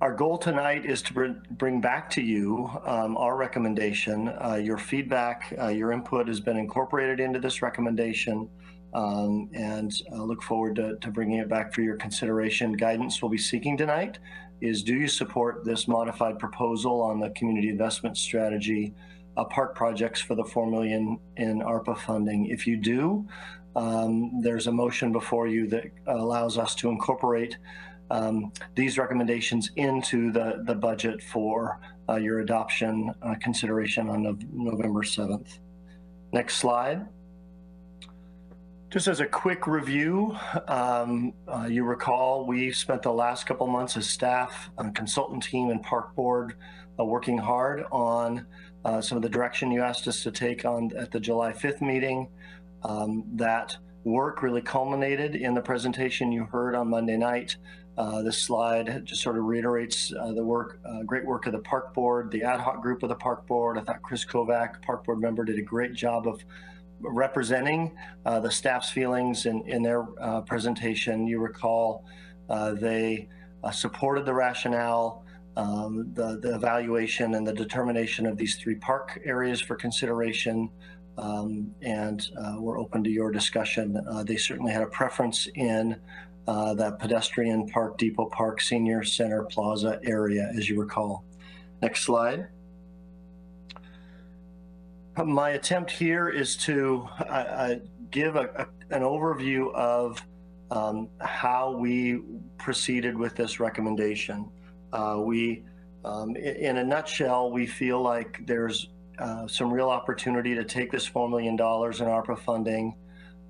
Our goal tonight is to bring back to you our recommendation. Your feedback, your input has been incorporated into this recommendation, and I look forward to bringing it back for your consideration. Guidance we'll be seeking tonight is, do you support this modified proposal on the community investment strategy park projects for the $4 million in ARPA funding? If you do, there's a motion before you that allows us to incorporate these recommendations into the budget for your adoption consideration on November 7th. Next slide. Just as a quick review, you recall we spent the last couple months as staff, consultant team, and park board working hard on some of the direction you asked us to take on at the July 5th meeting. That work really culminated in the presentation you heard on Monday night. This slide just sort of reiterates the work, great work of the park board, the ad hoc group of the park board. I thought Chris Kovac, park board member, did a great job of representing the staff's feelings in their presentation. You recall they supported the rationale, the evaluation, and the determination of these 3 park areas for consideration, and we're open to your discussion. They certainly had a preference in that pedestrian park, Depot Park, Senior Center Plaza area, as you recall. Next slide. My attempt here is to give an overview of how we proceeded with this recommendation. In a nutshell, we feel like there's some real opportunity to take this $4 million in ARPA funding.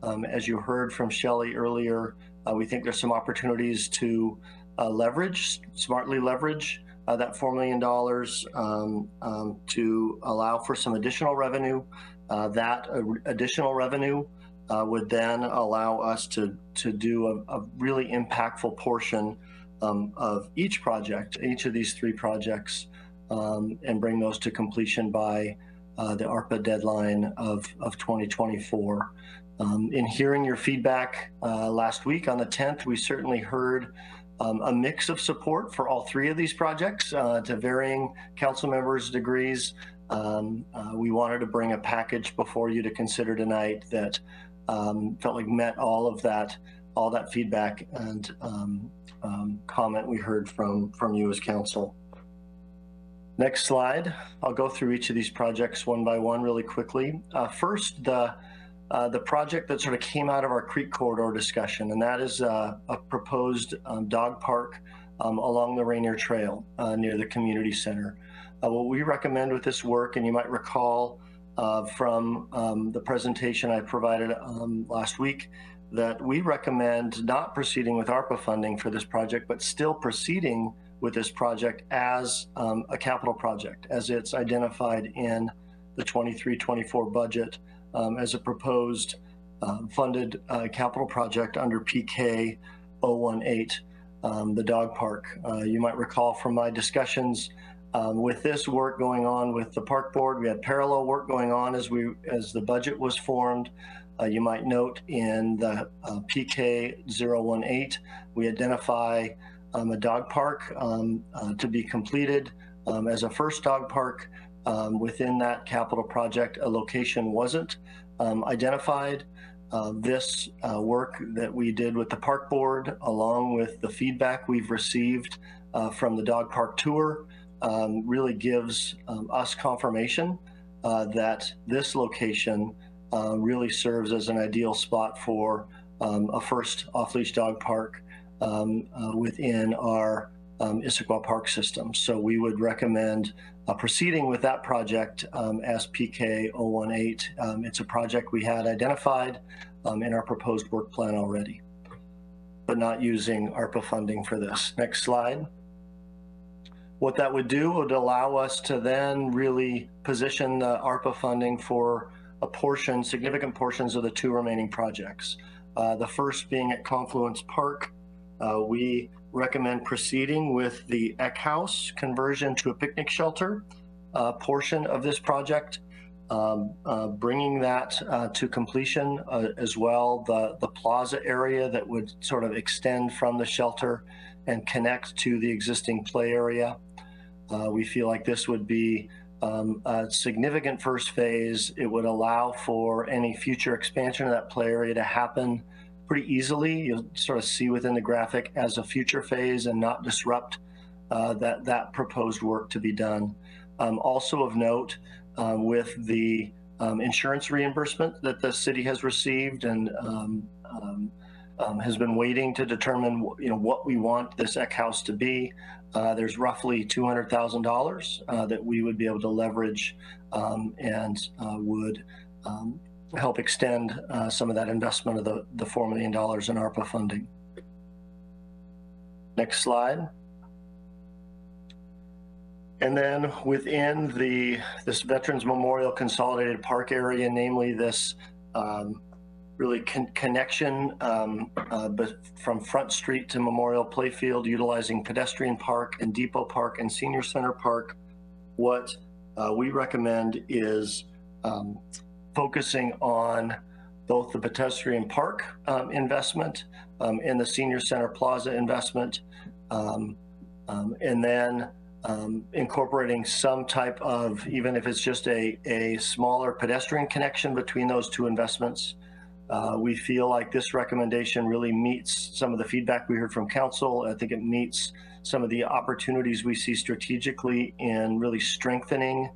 As you heard from Shelley earlier, we think there's some opportunities to smartly leverage that $4 million to allow for some additional revenue That additional revenue would then allow us to do a really impactful portion of each project, each of these 3 projects, and bring those to completion by the ARPA deadline of 2024. In hearing your feedback last week on the 10th, we certainly heard a mix of support for all 3 of these projects to varying council members' degrees. We wanted to bring a package before you to consider tonight that felt like met all that feedback and comment we heard from you as council. Next slide. I'll go through each of these projects one by one really quickly. First, the project that sort of came out of our Creek Corridor discussion, and that is a proposed dog park along the Rainier Trail near the community center. What we recommend with this work, and you might recall from the presentation I provided last week, that we recommend not proceeding with ARPA funding for this project, but still proceeding with this project as a capital project, as it's identified in the 23-24 budget as a proposed funded capital project under PK 018, the dog park. You might recall from my discussions with this work going on with the park board, we had parallel work going on as the budget was formed. You might note in the PK 018, we identify a dog park to be completed as a first dog park. Within that capital project, a location wasn't identified. This work that we did with the park board, along with the feedback we've received from the dog park tour, really gives us confirmation that this location really serves as an ideal spot for a first off-leash dog park within our Issaquah Park system. So we would recommend proceeding with that project as PK 018. It's a project we had identified in our proposed work plan already, but not using ARPA funding for this. Next slide. What that would do would allow us to then really position the ARPA funding for significant portions of the 2 remaining projects. The first being at Confluence Park. We recommend proceeding with the Eck House conversion to a picnic shelter portion of this project, bringing that to completion as well. The plaza area that would sort of extend from the shelter and connect to the existing play area. We feel like this would be a significant first phase. It would allow for any future expansion of that play area to happen pretty easily. You'll sort of see within the graphic as a future phase and not disrupt that proposed work to be done. Also of note, with the insurance reimbursement that the city has received and has been waiting to determine what we want this Eck House to be. There's roughly $200,000 that we would be able to leverage and would help extend some of that investment of the $4 million in ARPA funding. Next slide. And then within this Veterans Memorial Consolidated Park area, namely this really connection from Front Street to Memorial Playfield, utilizing Pedestrian Park and Depot Park and Senior Center Park, what we recommend is focusing on both the Pedestrian Park investment and the Senior Center Plaza investment, and then incorporating some type of, even if it's just a smaller pedestrian connection between those 2 investments. We feel like this recommendation really meets some of the feedback we heard from council. I think it meets some of the opportunities we see strategically in really strengthening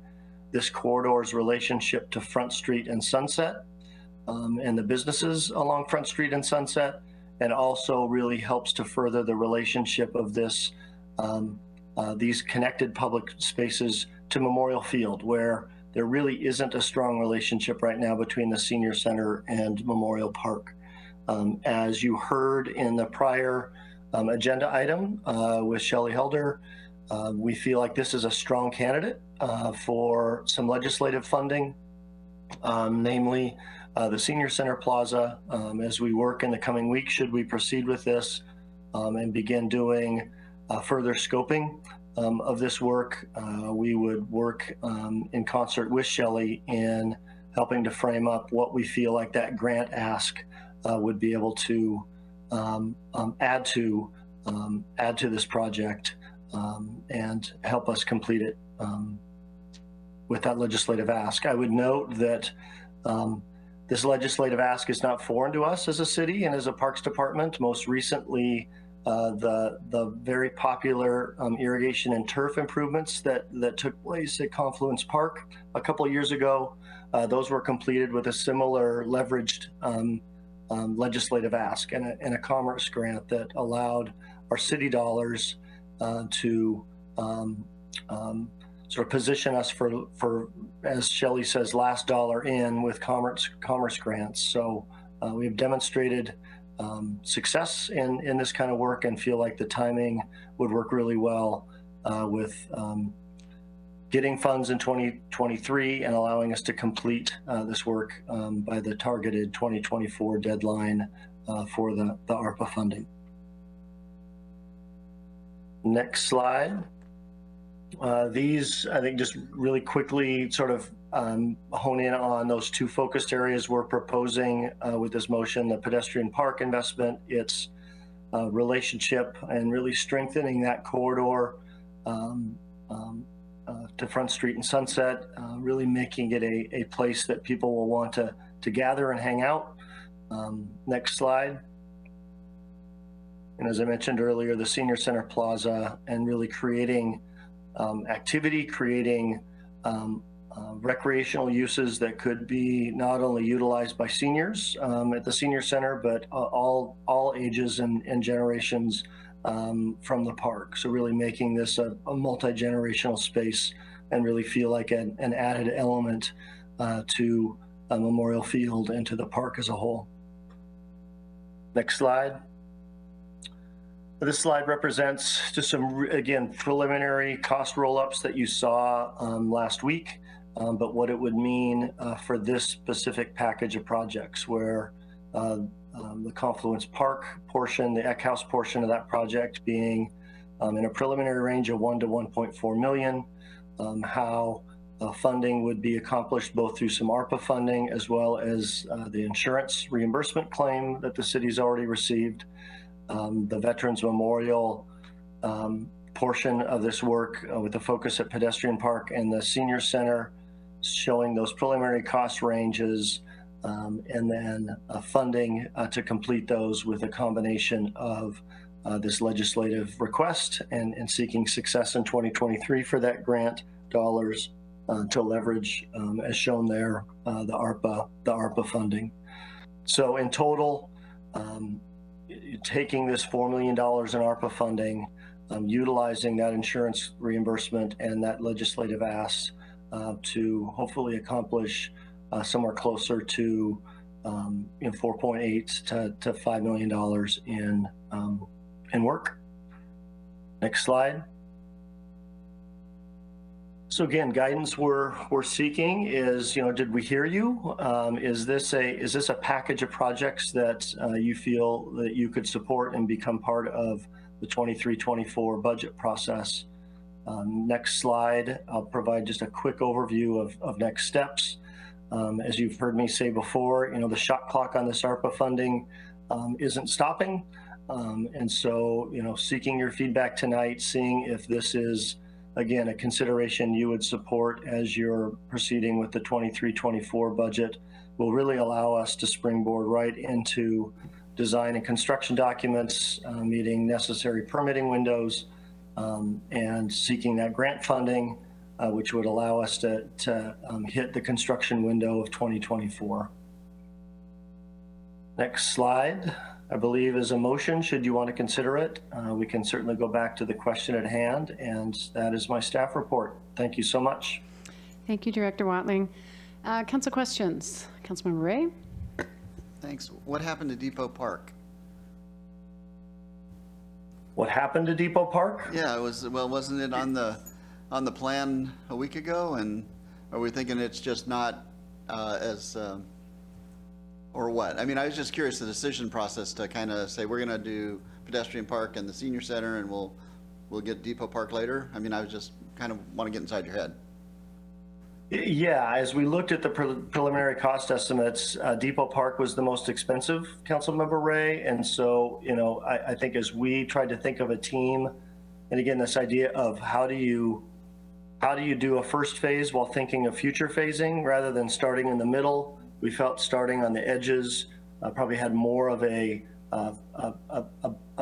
this corridor's relationship to Front Street and Sunset and the businesses along Front Street and Sunset, and also really helps to further the relationship of these connected public spaces to Memorial Field, where there really isn't a strong relationship right now between the Senior Center and Memorial Park. As you heard in the prior agenda item with Shelley Helder, we feel like this is a strong candidate for some legislative funding namely the Senior Center Plaza. As we work in the coming weeks, should we proceed with this and begin doing further scoping of this work, we would work in concert with Shelley in helping to frame up what we feel like that grant ask would be able to add to this project and help us complete it with that legislative ask. I would note that this legislative ask is not foreign to us as a city and as a Parks Department. Most recently, the very popular irrigation and turf improvements that took place at Confluence Park a couple of years ago, those were completed with a similar leveraged legislative ask and a commerce grant that allowed our city dollars to sort of position us for, as Shelley says, last dollar in with commerce grants. So we've demonstrated success in this kind of work and feel like the timing would work really well with getting funds in 2023 and allowing us to complete this work by the targeted 2024 deadline for the ARPA funding. Next slide. These, I think, just really quickly sort of hone in on those two focused areas we're proposing with this motion: the pedestrian park investment, its relationship, and really strengthening that corridor to Front Street and Sunset, really making it a place that people will want to gather and hang out. Next slide. And as I mentioned earlier, the Senior Center Plaza, and really creating activity, creating recreational uses that could be not only utilized by seniors at the Senior Center, but all ages and generations from the park. So really making this a multi-generational space and really feel like an added element to Memorial Field and to the park as a whole. Next slide. This slide represents just some, again, preliminary cost roll-ups that you saw last week, but what it would mean for this specific package of projects, where the Confluence Park portion, the Eck House portion of that project being in a preliminary range of $1 to $1.4 million, how funding would be accomplished both through some ARPA funding as well as the insurance reimbursement claim that the city's already received. The Veterans Memorial portion of this work with a focus at Pedestrian Park and the Senior Center, showing those preliminary cost ranges, and then funding to complete those with a combination of this legislative request and seeking success in 2023 for that grant dollars to leverage, as shown there, the ARPA funding. So in total, taking this $4 million in ARPA funding, utilizing that insurance reimbursement and that legislative ask to hopefully accomplish somewhere closer to $4.8 to $5 million in work. Next slide. So again, guidance we're seeking is, did we hear you? Is this a package of projects that you feel that you could support and become part of the 23-24 budget process? Next slide, I'll provide just a quick overview of next steps. As you've heard me say before, the shot clock on this ARPA funding isn't stopping. And so, seeking your feedback tonight, seeing if this is, again, a consideration you would support as you're proceeding with the 23-24 budget, will really allow us to springboard right into design and construction documents, meeting necessary permitting windows, and seeking that grant funding, which would allow us to hit the construction window of 2024. Next slide, I believe, is a motion. Should you want to consider it, we can certainly go back to the question at hand, and that is my staff report. Thank you so much. Thank you, Director Watling. Council questions. Councilmember Ray. Thanks. What happened to Depot Park? What happened to Depot Park? Yeah, wasn't it on the plan a week ago? And are we thinking it's just not or what? I mean, I was just curious, the decision process to kind of say, we're going to do pedestrian park and the senior center, and we'll get Depot Park later. I mean, I was just kind of want to get inside your head. Yeah, as we looked at the preliminary cost estimates, Depot Park was the most expensive, Councilmember Ray. And so, you know, I think as we tried to think of a team, and again, this idea of how do you do a first phase while thinking of future phasing rather than starting in the middle, we felt starting on the edges probably had more of a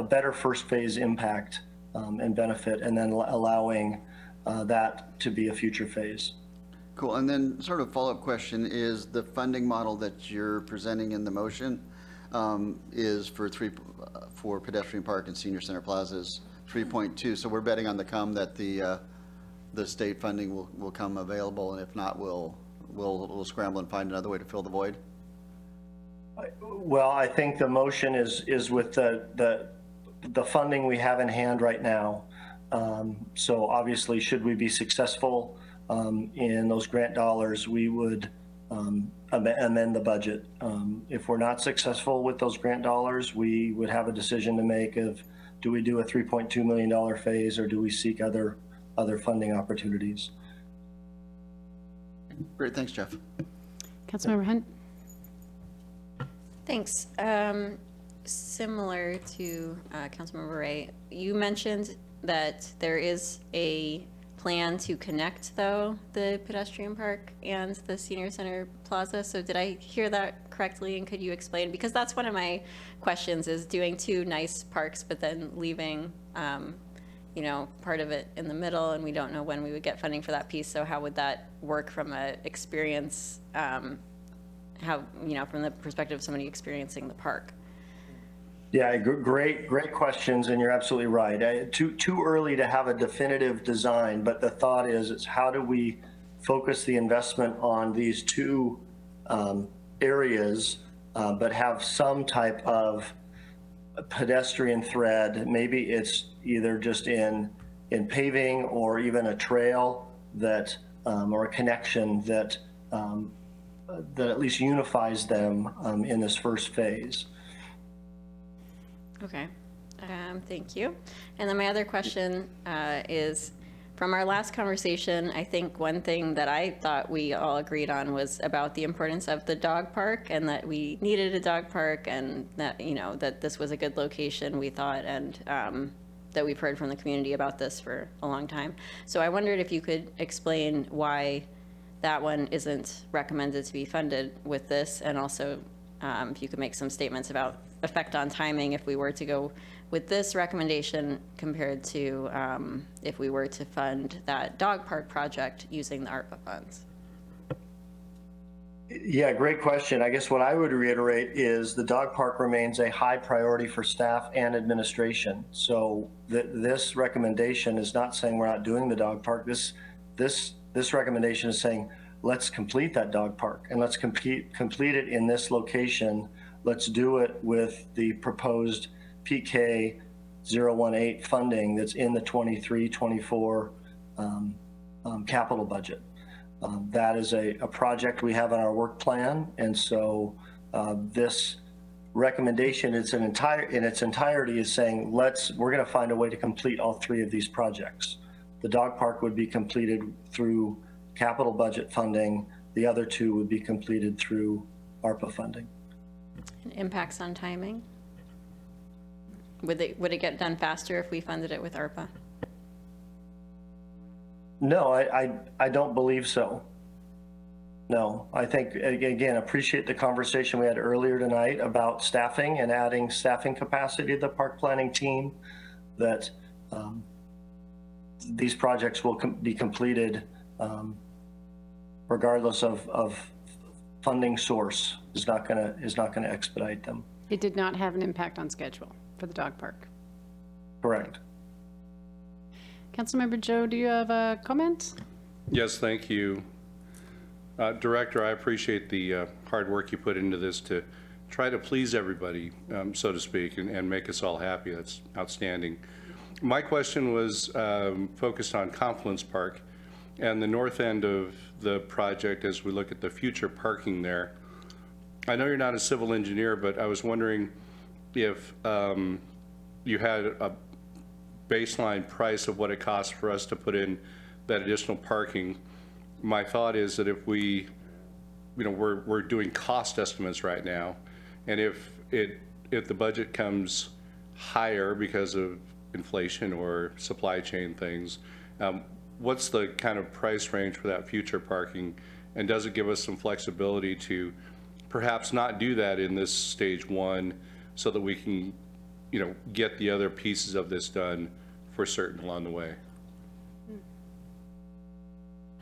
better first phase impact and benefit, and then allowing that to be a future phase. Cool. And then sort of follow-up question is the funding model that you're presenting in the motion is for pedestrian park and senior center plazas 3.2. So we're betting on the come that the state funding will come available, and if not, we'll scramble and find another way to fill the void. Well, I think the motion is with the funding we have in hand right now. So obviously, should we be successful in those grant dollars, we would amend the budget. If we're not successful with those grant dollars, we would have a decision to make of, do we do a $3.2 million phase, or do we seek other funding opportunities? Great, thanks, Jeff. Councilmember Hunt. Thanks. Similar to Councilmember Ray, you mentioned that there is a plan to connect, though, the pedestrian park and the senior center plaza. So did I hear that correctly, and could you explain? Because that's one of my questions, is doing two nice parks but then leaving you know, part of it in the middle, and we don't know when we would get funding for that piece. So how would that work from a experience, how, you know, from the perspective of somebody experiencing the park? Yeah, great questions, and you're absolutely right. Too early to have a definitive design, but the thought is how do we focus the investment on these two areas, but have some type of pedestrian thread. Maybe it's either just in paving, or even a trail that or a connection that at least unifies them in this first phase. Okay, thank you. And then my other question is, from our last conversation, I think one thing that I thought we all agreed on was about the importance of the dog park, and that we needed a dog park, and that, you know, that this was a good location, we thought, and that we've heard from the community about this for a long time. So I wondered if you could explain why that one isn't recommended to be funded with this, and also if you could make some statements about effect on timing if we were to go with this recommendation compared to if we were to fund that dog park project using the ARPA funds. Yeah, great question. I guess what I would reiterate is the dog park remains a high priority for staff and administration. So this recommendation is not saying we're not doing the dog park. This recommendation is saying, let's complete that dog park, and let's complete it in this location. Let's do it with the proposed PK 018 funding that's in the 23-24 capital budget. That is a project we have on our work plan, and so this recommendation in its entirety is saying we're going to find a way to complete all three of these projects. The dog park would be completed through capital budget funding. The other two would be completed through ARPA funding. And impacts on timing? Would it get done faster if we funded it with ARPA? No, I don't believe so. No, I think, again, appreciate the conversation we had earlier tonight about staffing and adding staffing capacity to the park planning team, that these projects will be completed regardless of funding source is not going to expedite them. It did not have an impact on schedule for the dog park. Correct. Councilmember Joe, do you have a comment? Yes, thank you. Director, I appreciate the hard work you put into this to try to please everybody, so to speak, and make us all happy. That's outstanding. My question was focused on Confluence Park, and the north end of the project, as we look at the future parking there, I know you're not a civil engineer, but I was wondering if you had a baseline price of what it costs for us to put in that additional parking. My thought is that if we, we're doing cost estimates right now, and if the budget comes higher because of inflation or supply chain things, what's the kind of price range for that future parking? And does it give us some flexibility to perhaps not do that in this stage one so that we can, get the other pieces of this done for certain along the way?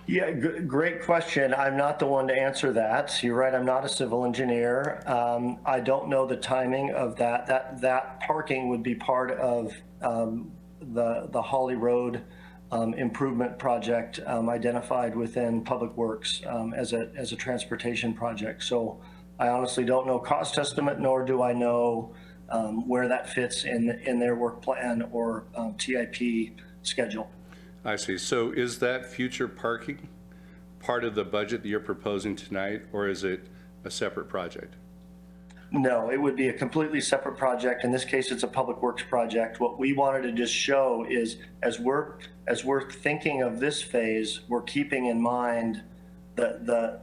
Yeah, great question. I'm not the one to answer that. You're right, I'm not a civil engineer. I don't know the timing of that. That parking would be part of the Holly Road improvement project identified within Public Works as a transportation project. So I honestly don't know cost estimate, nor do I know where that fits in their work plan or TIP schedule. I see. So is that future parking part of the budget that you're proposing tonight, or is it a separate project? No, it would be a completely separate project. In this case, it's a Public Works project. What we wanted to just show is as we're thinking of this phase, we're keeping in mind the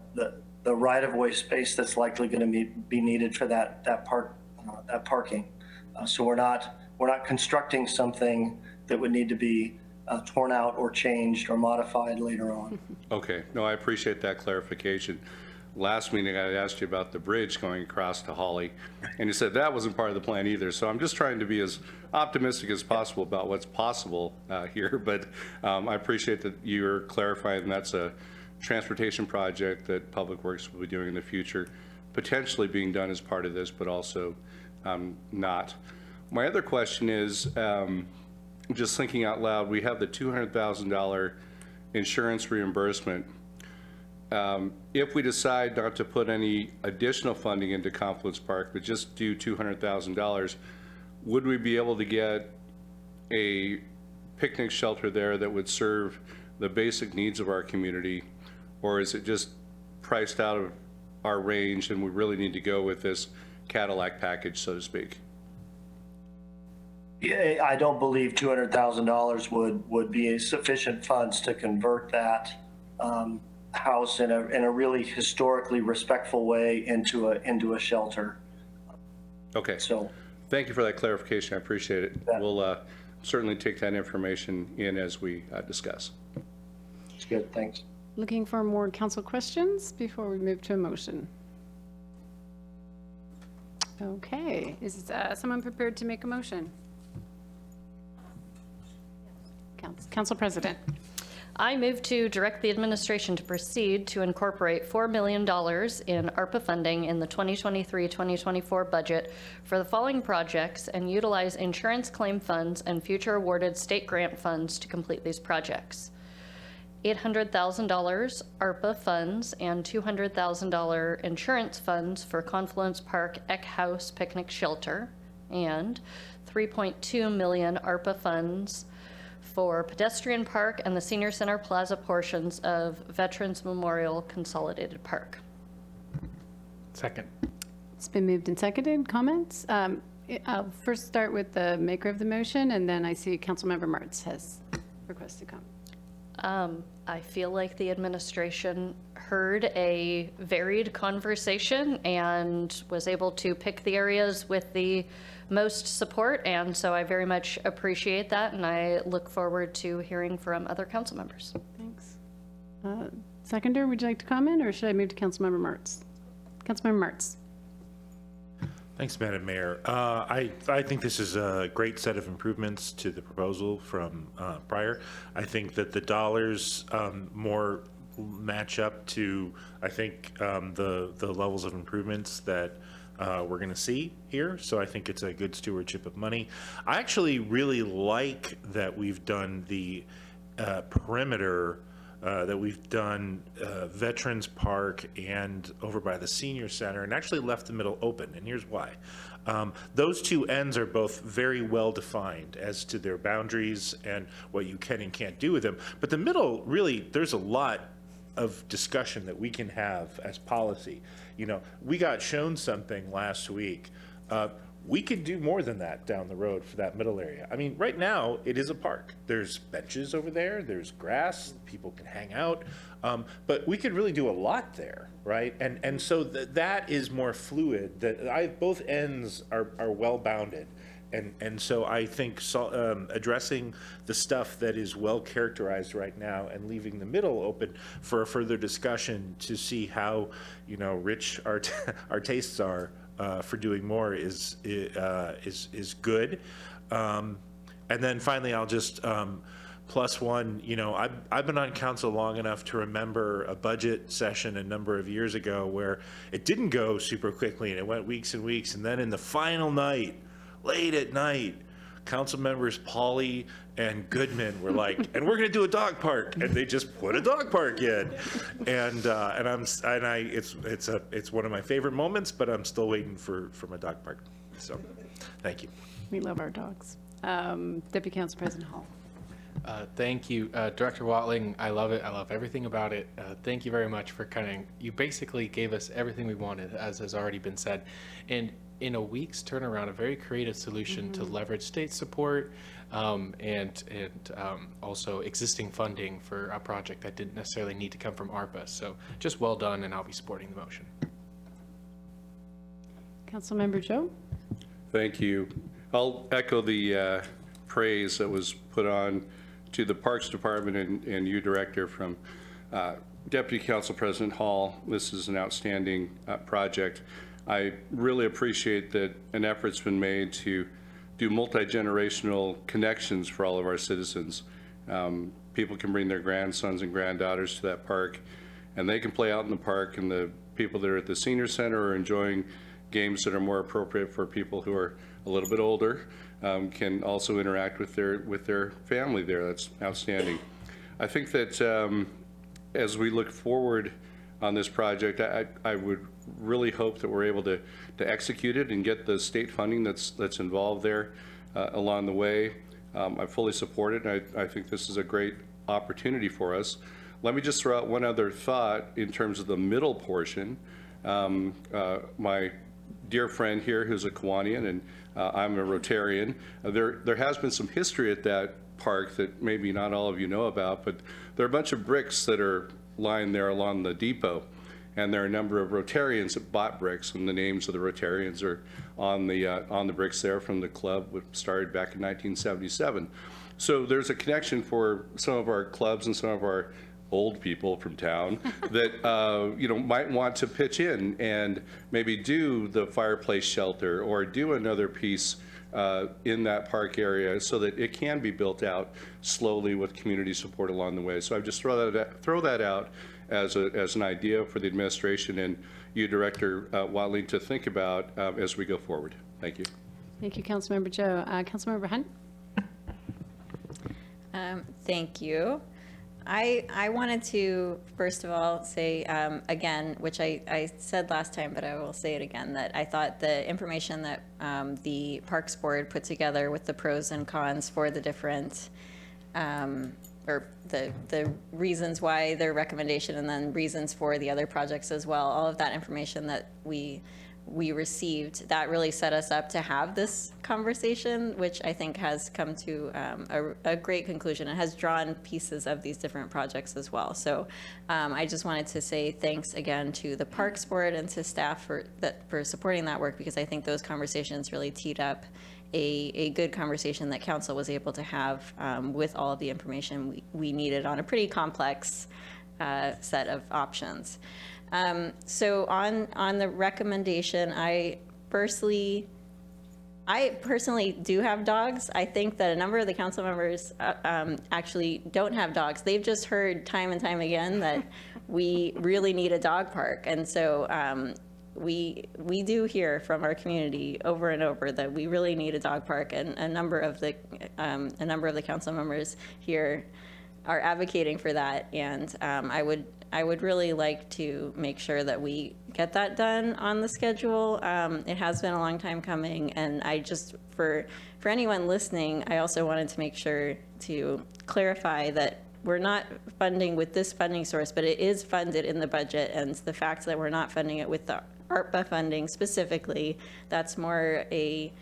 right-of-way space that's likely going to be needed for that parking. So we're not constructing something that would need to be torn out or changed or modified later on. Okay. No, I appreciate that clarification. Last meeting, I asked you about the bridge going across to Holly, and you said that wasn't part of the plan either. So I'm just trying to be as optimistic as possible about what's possible here. But I appreciate that you're clarifying that's a transportation project that Public Works will be doing in the future, potentially being done as part of this, but also not. My other question is, just thinking out loud, we have the $200,000 insurance reimbursement. If we decide not to put any additional funding into Confluence Park, but just do $200,000, would we be able to get a picnic shelter there that would serve the basic needs of our community? Or is it just priced out of our range and we really need to go with this Cadillac package, so to speak? Yeah, I don't believe $200,000 would be sufficient funds to convert that house in a really historically respectful way into a shelter. Okay. So thank you for that clarification. I appreciate it. Yeah. We'll certainly take that information in as we discuss. It's good. Thanks. Looking for more council questions before we move to a motion? Okay. Is someone prepared to make a motion? Council President. I move to direct the administration to proceed to incorporate $4 million in ARPA funding in the 2023-2024 budget for the following projects and utilize insurance claim funds and future awarded state grant funds to complete these projects. $800,000 ARPA funds and $200,000 insurance funds for Confluence Park Eck House Picnic Shelter, and $3.2 million ARPA funds for Pedestrian Park and the Senior Center Plaza portions of Veterans Memorial Consolidated Park. Second. It's been moved and seconded. Comments? I'll first start with the maker of the motion, and then I see Councilmember Martz has requested comment. I feel like the administration heard a varied conversation and was able to pick the areas with the most support, and so I very much appreciate that, and I look forward to hearing from other council members. Thanks. Seconder, would you like to comment, or should I move to Councilmember Martz? Councilmember Martz. Thanks, Madam Mayor. I think this is a great set of improvements to the proposal from prior. I think that the dollars more match up to, I think, the levels of improvements that we're going to see here. So I think it's a good stewardship of money. I actually really like that we've done the perimeter that we've done Veterans Park and over by the Senior Center, and actually left the middle open, and here's why. Those two ends are both very well defined as to their boundaries and what you can and can't do with them. But the middle, really, there's a lot of discussion that we can have as policy. You know, we got shown something last week. We could do more than that down the road for that middle area. I mean, right now, it is a park. There's benches over there, there's grass, people can hang out, but we could really do a lot there, right? And so that is more fluid, both ends are well bounded. And so I think addressing the stuff that is well characterized right now and leaving the middle open for a further discussion to see how, you know, rich our tastes are for doing more is good. And then finally, I'll just plus one. You know, I've been on council long enough to remember a budget session a number of years ago where it didn't go super quickly and it went weeks and weeks, and then in the final night, late at night, council members Pauley and Goodman were like, and we're going to do a dog park, and they just put a dog park in, and it's one of my favorite moments, but I'm still waiting for my dog park. So, thank you. We love our dogs. Deputy Council President Hall. Thank you, Director Watling. I love it. I love everything about it. Thank you very much for you basically gave us everything we wanted, as has already been said. And in a week's turnaround, a very creative solution to leverage state support and also existing funding for a project that didn't necessarily need to come from ARPA. So just well done, and I'll be supporting the motion. Councilmember Joe. Thank you. I'll echo the praise that was put on to the Parks Department and you, Director, from Deputy Council President Hall. This is an outstanding project. I really appreciate that an effort's been made to do multi-generational connections for all of our citizens. People can bring their grandsons and granddaughters to that park, and they can play out in the park, and the people that are at the senior center are enjoying games that are more appropriate for people who are a little bit older, can also interact with their family there. That's outstanding. I think that as we look forward on this project, I would really hope that we're able to execute it and get the state funding that's involved there along the way. I fully support it, and I think this is a great opportunity for us. Let me just throw out one other thought in terms of the middle portion. My dear friend here, who's a Kiwanian, and I'm a Rotarian, there has been some history at that park that maybe not all of you know about, but there are a bunch of bricks that are lying there along the depot, and there are a number of Rotarians that bought bricks, and the names of the Rotarians are on the bricks there from the club, which started back in 1977. So there's a connection for some of our clubs and some of our old people from town that you know, might want to pitch in and maybe do the fireplace shelter or do another piece in that park area so that it can be built out slowly with community support along the way. So I just throw that out as an idea for the administration and you, Director Watling, to think about as we go forward. Thank you. Thank you, Councilmember Joe. Councilmember Hunt. Thank you. I wanted to, first of all, say again, which I said last time, but I will say it again, that I thought the information that the Parks Board put together with the pros and cons for the different, or the reasons why their recommendation and then reasons for the other projects as well, all of that information that we received, that really set us up to have this conversation, which I think has come to a great conclusion and has drawn pieces of these different projects as well. So I just wanted to say thanks again to the Parks Board and to staff for supporting that work, because I think those conversations really teed up a good conversation that council was able to have with all of the information we needed on a pretty complex set of options. So on the recommendation, I personally do have dogs. I think that a number of the council members actually don't have dogs. They've just heard time and time again that we really need a dog park. And so we do hear from our community over and over that we really need a dog park, and a number of the council members here are advocating for that, and I would really like to make sure that we get that done on the schedule. It has been a long time coming, and I just, for anyone listening, I also wanted to make sure to clarify that we're not funding with this funding source, but it is funded in the budget, and the fact that we're not funding it with the ARPA funding specifically, that's more a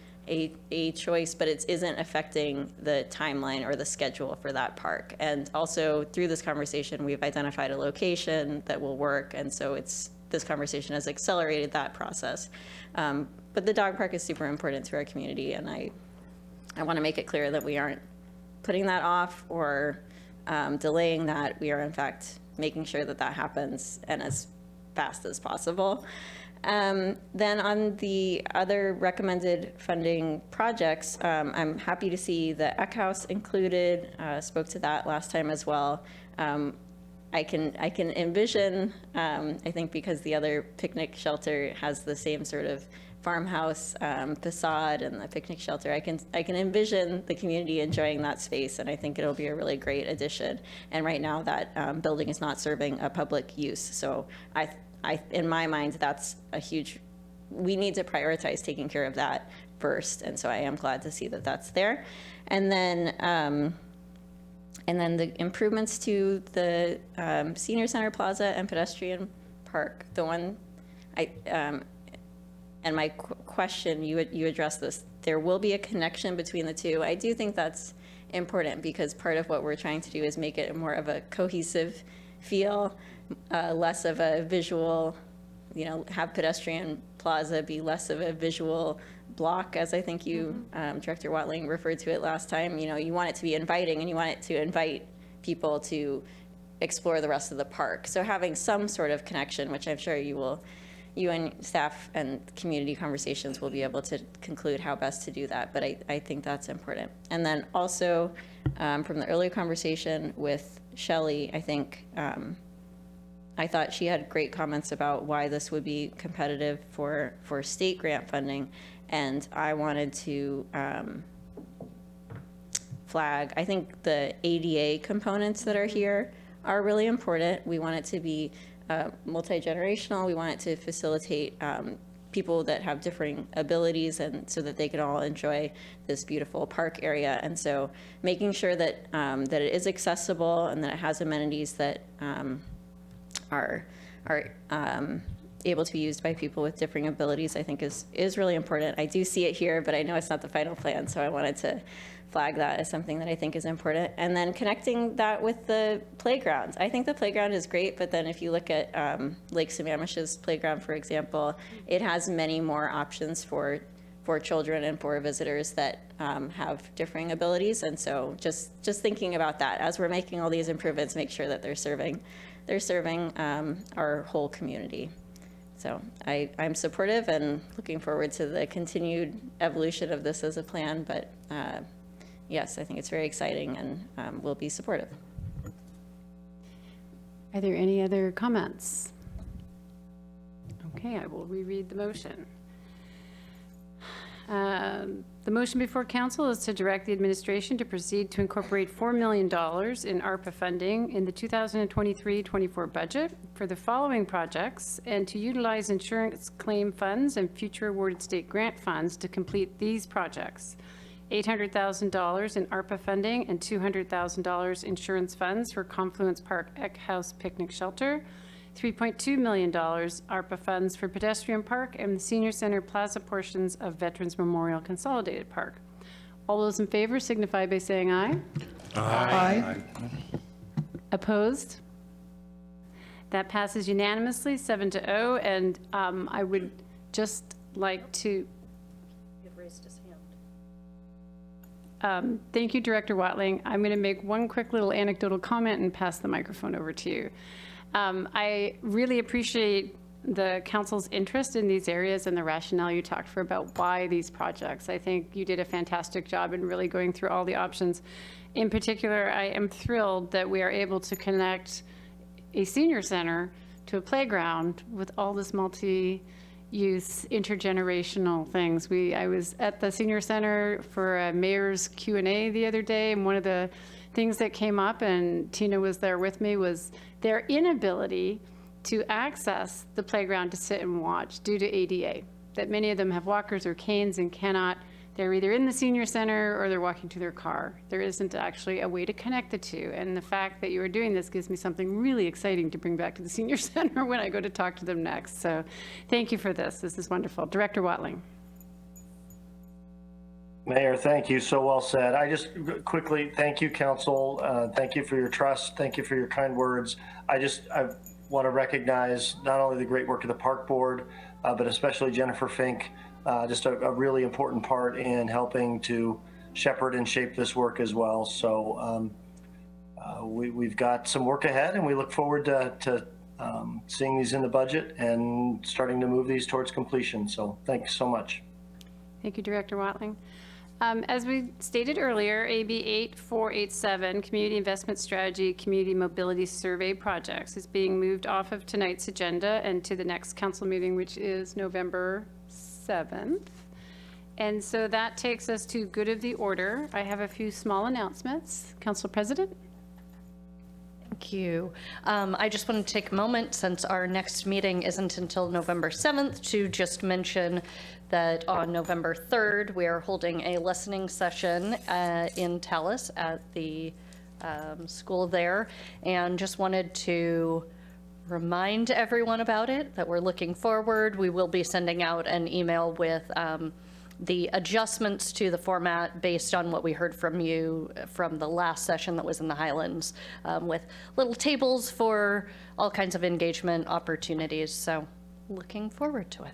choice, but it isn't affecting the timeline or the schedule for that park. And also through this conversation, we've identified a location that will work, and so this conversation has accelerated that process. But the dog park is super important to our community, and I want to make it clear that we aren't putting that off or delaying that. We are in fact making sure that that happens and as fast as possible. Then on the other recommended funding projects, I'm happy to see the Eck House included, spoke to that last time as well. I can envision, I think because the other picnic shelter has the same sort of farmhouse facade and the picnic shelter, I can envision the community enjoying that space, and I think it'll be a really great addition. And right now that building is not serving a public use, so in my mind, that's a huge, we need to prioritize taking care of that first, and so I am glad to see that that's there. And then the improvements to the Senior Center Plaza and pedestrian park, the one and my question, you addressed this, there will be a connection between the two. I do think that's important because part of what we're trying to do is make it more of a cohesive feel, less of a visual, have pedestrian plaza be less of a visual block, as I think you, Director Watling, referred to it last time. You want it to be inviting, and you want it to invite people to explore the rest of the park. So having some sort of connection, which I'm sure you and staff and community conversations will be able to conclude how best to do that, but I think that's important. And then also from the earlier conversation with Shelley, I think I thought she had great comments about why this would be competitive for state grant funding, and I wanted to flag, I think the ADA components that are here are really important. We want it to be multi-generational. We want it to facilitate people that have differing abilities, and so that they can all enjoy this beautiful park area. And so making sure that that it is accessible and that it has amenities that are able to be used by people with differing abilities, I think is really important. I do see it here, but I know it's not the final plan, so I wanted to flag that as something that I think is important. And then connecting that with the playgrounds. I think the playground is great, but then if you look at Lake Sammamish's playground, for example, it has many more options for children and for visitors that have differing abilities. And so just thinking about that as we're making all these improvements, make sure that they're serving our whole community. So I'm supportive and looking forward to the continued evolution of this as a plan, but yes, I think it's very exciting, and we'll be supportive. Are there any other comments? Okay, I will reread the motion. The motion before council is to direct the administration to proceed to incorporate $4 million in ARPA funding in the 2023-24 budget for the following projects, and to utilize insurance claim funds and future awarded state grant funds to complete these projects. $800,000 in ARPA funding and $200,000 insurance funds for Confluence Park Eck House Picnic Shelter, $3.2 million ARPA funds for Pedestrian Park and the Senior Center Plaza portions of Veterans Memorial Consolidated Park. All those in favor signify by saying aye. Aye. Opposed? That passes unanimously, 7-0, and I would just like to thank you, Director Watling. I'm going to make one quick little anecdotal comment and pass the microphone over to you. I really appreciate the council's interest in these areas and the rationale you talked for about why these projects. I think you did a fantastic job in really going through all the options. In particular, I am thrilled that we are able to connect a senior center to a playground with all this multi-use intergenerational things. I was at the senior center for a mayor's Q&A the other day, and one of the things that came up, and Tina was there with me, was their inability to access the playground to sit and watch due to ADA, that many of them have walkers or canes and cannot. They're either in the senior center or they're walking to their car. There isn't actually a way to connect the two. And the fact that you are doing this gives me something really exciting to bring back to the senior center when I go to talk to them next. So thank you for this. This is wonderful. Director Watling. Mayor, thank you. So well said. I just quickly, thank you, council. Thank you for your trust. Thank you for your kind words. I want to recognize not only the great work of the park board, but especially Jennifer Fink, just a really important part in helping to shepherd and shape this work as well. So we've got some work ahead, and we look forward to seeing these in the budget and starting to move these towards completion. So thanks so much. Thank you, Director Watling. As we stated earlier, AB 8487, Community Investment Strategy, Community Mobility Survey Projects, is being moved off of tonight's agenda and to the next council meeting, which is November 7th. And so that takes us to good of the order. I have a few small announcements. Council President? Thank you. I just want to take a moment, since our next meeting isn't until November 7th, to just mention that on November 3rd, we are holding a listening session in Tallis at the school there, and just wanted to remind everyone about it, that we're looking forward. We will be sending out an email with the adjustments to the format based on what we heard from you from the last session that was in the Highlands, with little tables for all kinds of engagement opportunities. So looking forward to it.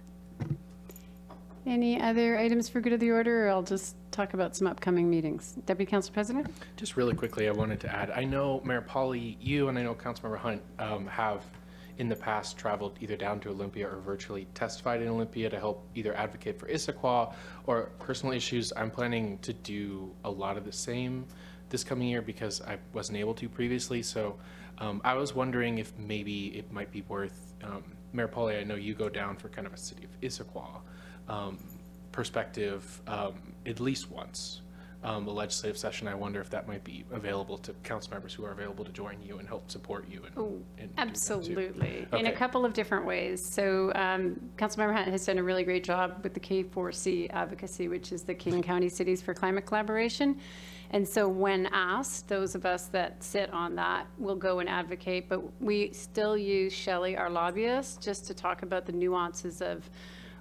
Any other items for good of the order, or I'll just talk about some upcoming meetings? Deputy Council President? Just really quickly, I wanted to add, I know Mayor Pauly, you and I know Councilmember Hunt have in the past traveled either down to Olympia or virtually testified in Olympia to help either advocate for Issaquah or personal issues. I'm planning to do a lot of the same this coming year because I wasn't able to previously. So I was wondering if maybe it might be worth, Mayor Pauly, I know you go down for kind of a city of Issaquah perspective at least once. A legislative session. I wonder if that might be available to council members who are available to join you and help support you. And Absolutely, okay. In a couple of different ways. So Councilmember Hunt has done a really great job with the K4C advocacy, which is the King County Cities for Climate Collaboration. And so when asked, those of us that sit on that will go and advocate, but we still use Shelley, our lobbyist, just to talk about the nuances of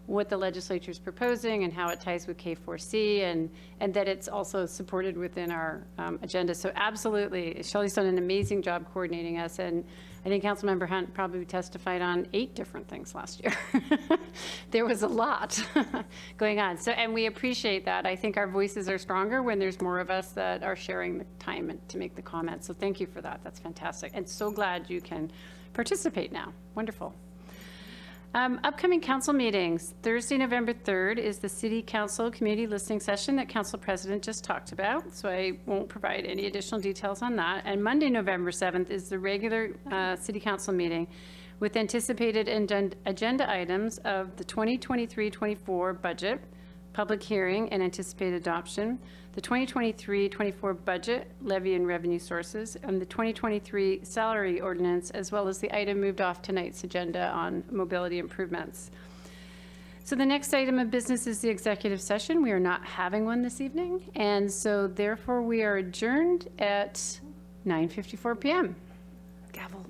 what the legislature is proposing and how it ties with K4C, and that it's also supported within our agenda. So absolutely, Shelley's done an amazing job coordinating us, and I think Councilmember Hunt probably testified on 8 different things last year. There was a lot going on. So, and we appreciate that. I think our voices are stronger when there's more of us that are sharing the time to make the comments. So thank you for that. That's fantastic. And so glad you can participate now. Wonderful. Upcoming council meetings. Thursday, November 3rd is the City Council Community Listening Session that Council President just talked about, so I won't provide any additional details on that. And Monday, November 7th is the regular City Council meeting with anticipated agenda items of the 2023-24 budget, public hearing and anticipated adoption, the 2023-24 budget, levy and revenue sources, and the 2023 salary ordinance, as well as the item moved off tonight's agenda on mobility improvements. So the next item of business is the executive session. We are not having one this evening, and so therefore we are adjourned at 9:54 p.m. Gavel.